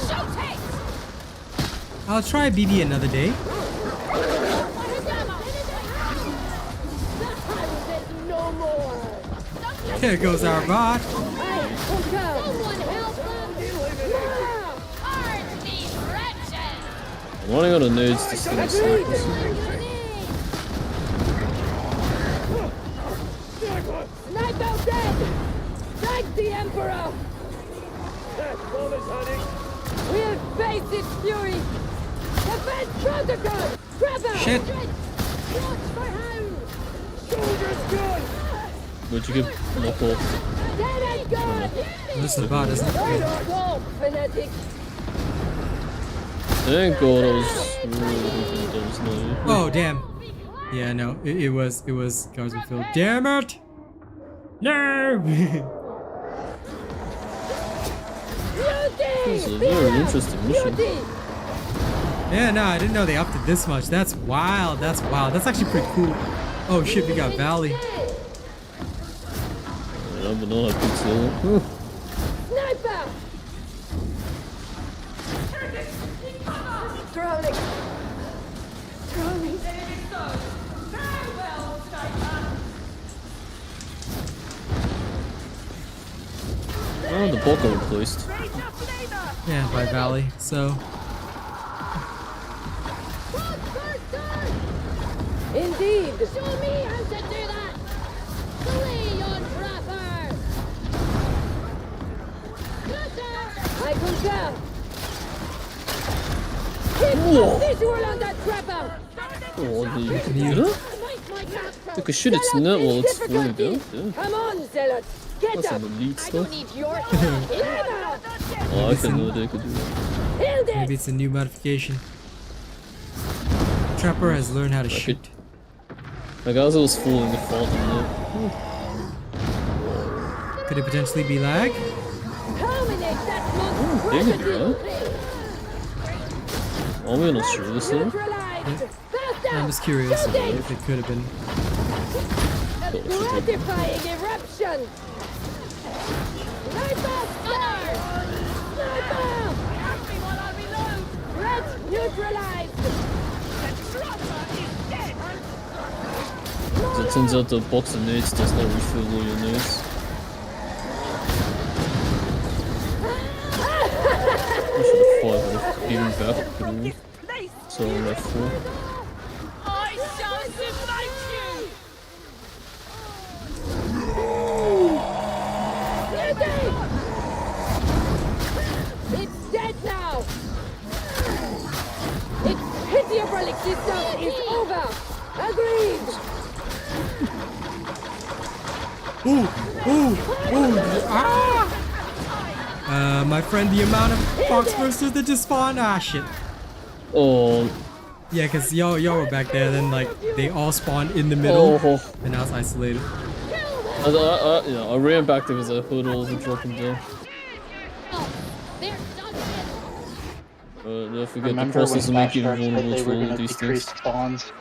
Speaker 1: I'll try BB another day.
Speaker 7: No more.
Speaker 1: There goes our bot.
Speaker 11: I'm running out of nades to send snipers.
Speaker 7: Sniper dead! Strike the Emperor! We'll face its fury! Defend protocol! Grab out!
Speaker 1: Shit!
Speaker 7: Soldiers good!
Speaker 11: Where'd you get knocked off?
Speaker 7: Dead and gone!
Speaker 1: This is the bot, isn't it?
Speaker 7: Don't go, fanatic!
Speaker 11: Thank God I was really hoping that was not you.
Speaker 1: Oh damn. Yeah, no, it was Guardsman Phil. Damn it! No!
Speaker 11: This is a very interesting mission.
Speaker 1: Yeah, no, I didn't know they upped it this much. That's wild. That's wild. That's actually pretty cool. Oh shit, we got Valley.
Speaker 11: Yeah, but not a pixel.
Speaker 7: Sniper! Drowning. Drowning.
Speaker 11: Oh, the bot got replaced.
Speaker 1: Yeah, by Valley. So
Speaker 7: Indeed. Show me how to do that. Slay your trapper. I concur. Keep a visual on that trapper.
Speaker 11: Oh, you can hear it? Take a shit, it's not while it's falling down. Yeah.
Speaker 7: Come on, zealot. Get
Speaker 11: That's
Speaker 7: up.
Speaker 11: some elite stuff.
Speaker 7: Your
Speaker 11: Oh, I can know they could do that.
Speaker 1: Maybe it's a new modification. Trapper has learned how to shoot.
Speaker 11: Like as I was falling, the fall didn't know.
Speaker 1: Could it potentially be lag?
Speaker 11: They could do that. Oh, we're not sure this time.
Speaker 1: I'm just curious if it could have been.
Speaker 7: Gratifying eruption. Sniper! Sniper! Threat neutralized.
Speaker 11: It turns out the box of nades does not refill all your nades. I should have fired with being back through. So I'm left 4.
Speaker 3: I shall submit you!
Speaker 7: It's dead now! Its pitiable existence is over! Agreed!
Speaker 1: Ooh! Ah! My friend, the amount of box bursters that just spawned. Ah, shit.
Speaker 11: Oh.
Speaker 1: Yeah, cause y'all were back there, then like they all spawned in the middle, and now it's isolated.
Speaker 11: I ran back there because I heard all of them dropping down. Don't forget the process will make you vulnerable to all of these things.
Speaker 13: Spawns.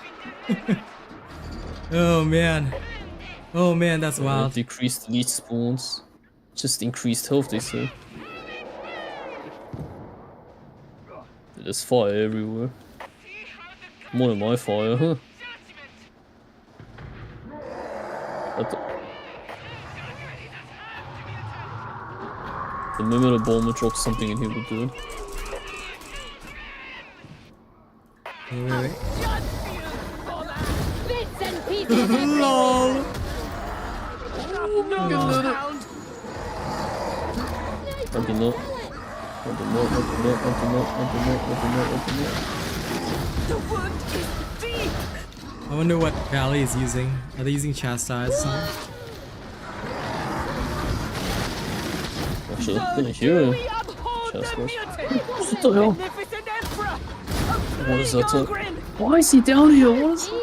Speaker 1: Oh man, that's wild.
Speaker 11: Decreased leech spawns, just increased health, they say. There's fire everywhere. More than my fire, huh? The moment a bomber drops something in here, we'll do it.
Speaker 1: Wait.
Speaker 7: Bits and pieces
Speaker 1: LOL! I wonder what Valley is using. Are they using Chastise or something?
Speaker 11: Actually, I couldn't hear him. Chastise. What the hell? What is that? Why is he down here? What is that?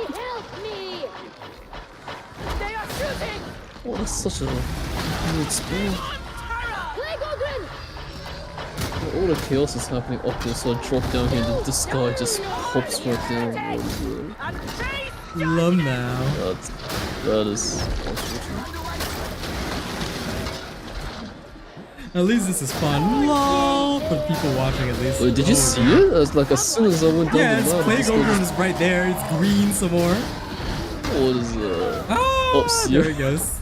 Speaker 11: What is such a weird spawn? All the chaos is happening up there, so I drop down here and this guy just pops right down.
Speaker 1: Love now.
Speaker 11: That is unfortunate.
Speaker 1: At least this is fun. LOL! For people watching at least.
Speaker 11: Wait, did you see it? As like as soon as I went down
Speaker 1: yeah,
Speaker 11: the map.
Speaker 1: Plague Ogre is right there. It's green some more.
Speaker 11: What is that?
Speaker 1: Oh,
Speaker 11: there
Speaker 1: it goes.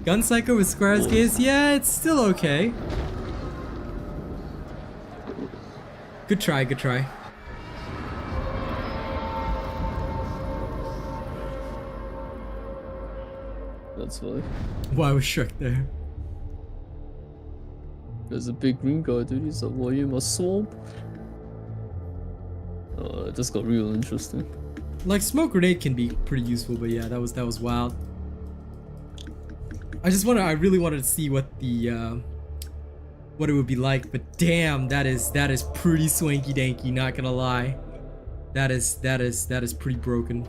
Speaker 1: Gun Psycho with Square's Gaze, yeah, it's still okay. Good try, good try.
Speaker 11: That's why.
Speaker 1: Why was Shrek there?
Speaker 11: There's a big green guy, dude. He's like, why are you in my swamp? It just got real interesting.
Speaker 1: Like, smoke grenade can be pretty useful, but yeah, that was wild. I really wanted to see what the what it would be like, but damn, that is pretty swanky danky, not gonna lie. That is pretty broken.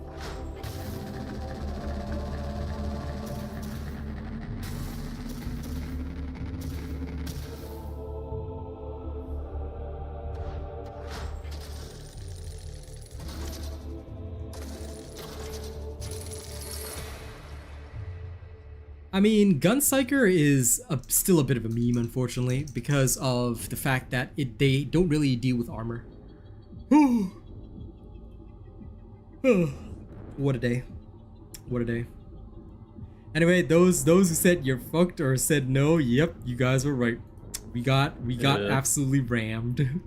Speaker 1: I mean, Gun Psyker is still a bit of a meme, unfortunately, because of the fact that they don't really deal with armor. What a day. What a day. Anyway, those who said you're fucked or said no, yep, you guys were right. We got absolutely rammed.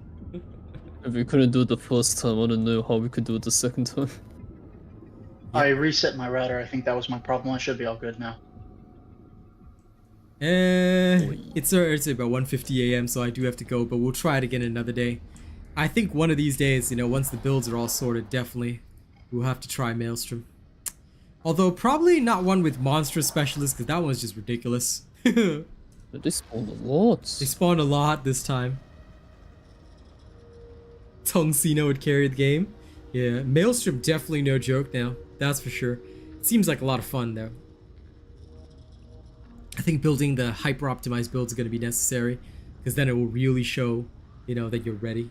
Speaker 11: If we couldn't do it the first time, I don't know how we could do it the second time.
Speaker 13: I reset my router. I think that was my problem. I should be all good now.
Speaker 1: It's about 1:50 a.m. so I do have to go, but we'll try it again another day. I think one of these days, you know, once the builds are all sorted, definitely we'll have to try Maelstrom. Although probably not one with monstrous specialists, because that one's just ridiculous.
Speaker 11: They spawned a lot.
Speaker 1: They spawned a lot this time. Tong Sino would carry the game. Yeah, Maelstrom definitely no joke now. That's for sure. It seems like a lot of fun though. I think building the hyper optimized build is going to be necessary, because then it will really show, you know, that you're ready.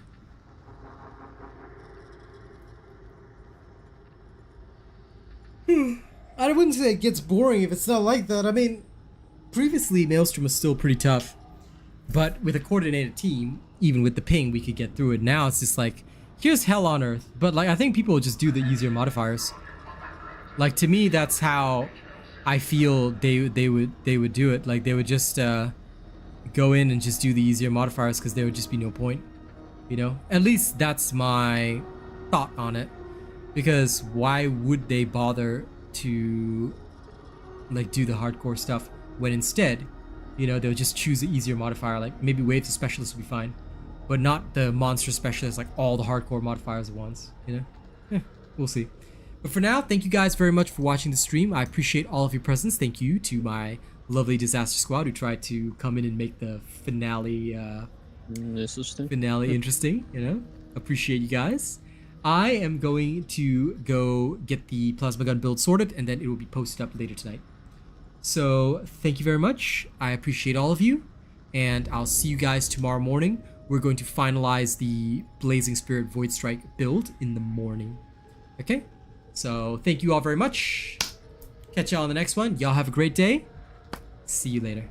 Speaker 1: I wouldn't say it gets boring if it's not like that. I mean, previously Maelstrom was still pretty tough, but with a coordinated team, even with the ping, we could get through it. Now it's just like, here's hell on earth. But like, I think people will just do the easier modifiers. Like, to me, that's how I feel they would do it. Like, they would just go in and just do the easier modifiers, because there would just be no point, you know. At least that's my thought on it. Because why would they bother to like do the hardcore stuff when instead, you know, they'll just choose the easier modifier? Like maybe waves of specialists would be fine, but not the monster specialists, like all the hardcore modifiers at once, you know. We'll see. But for now, thank you guys very much for watching the stream. I appreciate all of your presence. Thank you to my lovely disaster squad who tried to come in and make the finale interesting, you know. Appreciate you guys. I am going to go get the plasma gun build sorted, and then it will be posted up later tonight. So thank you very much. I appreciate all of you, and I'll see you guys tomorrow morning. We're going to finalize the Blazing Spirit Void Strike build in the morning. Okay? So thank you all very much. Catch y'all on the next one. Y'all have a great day. See you later.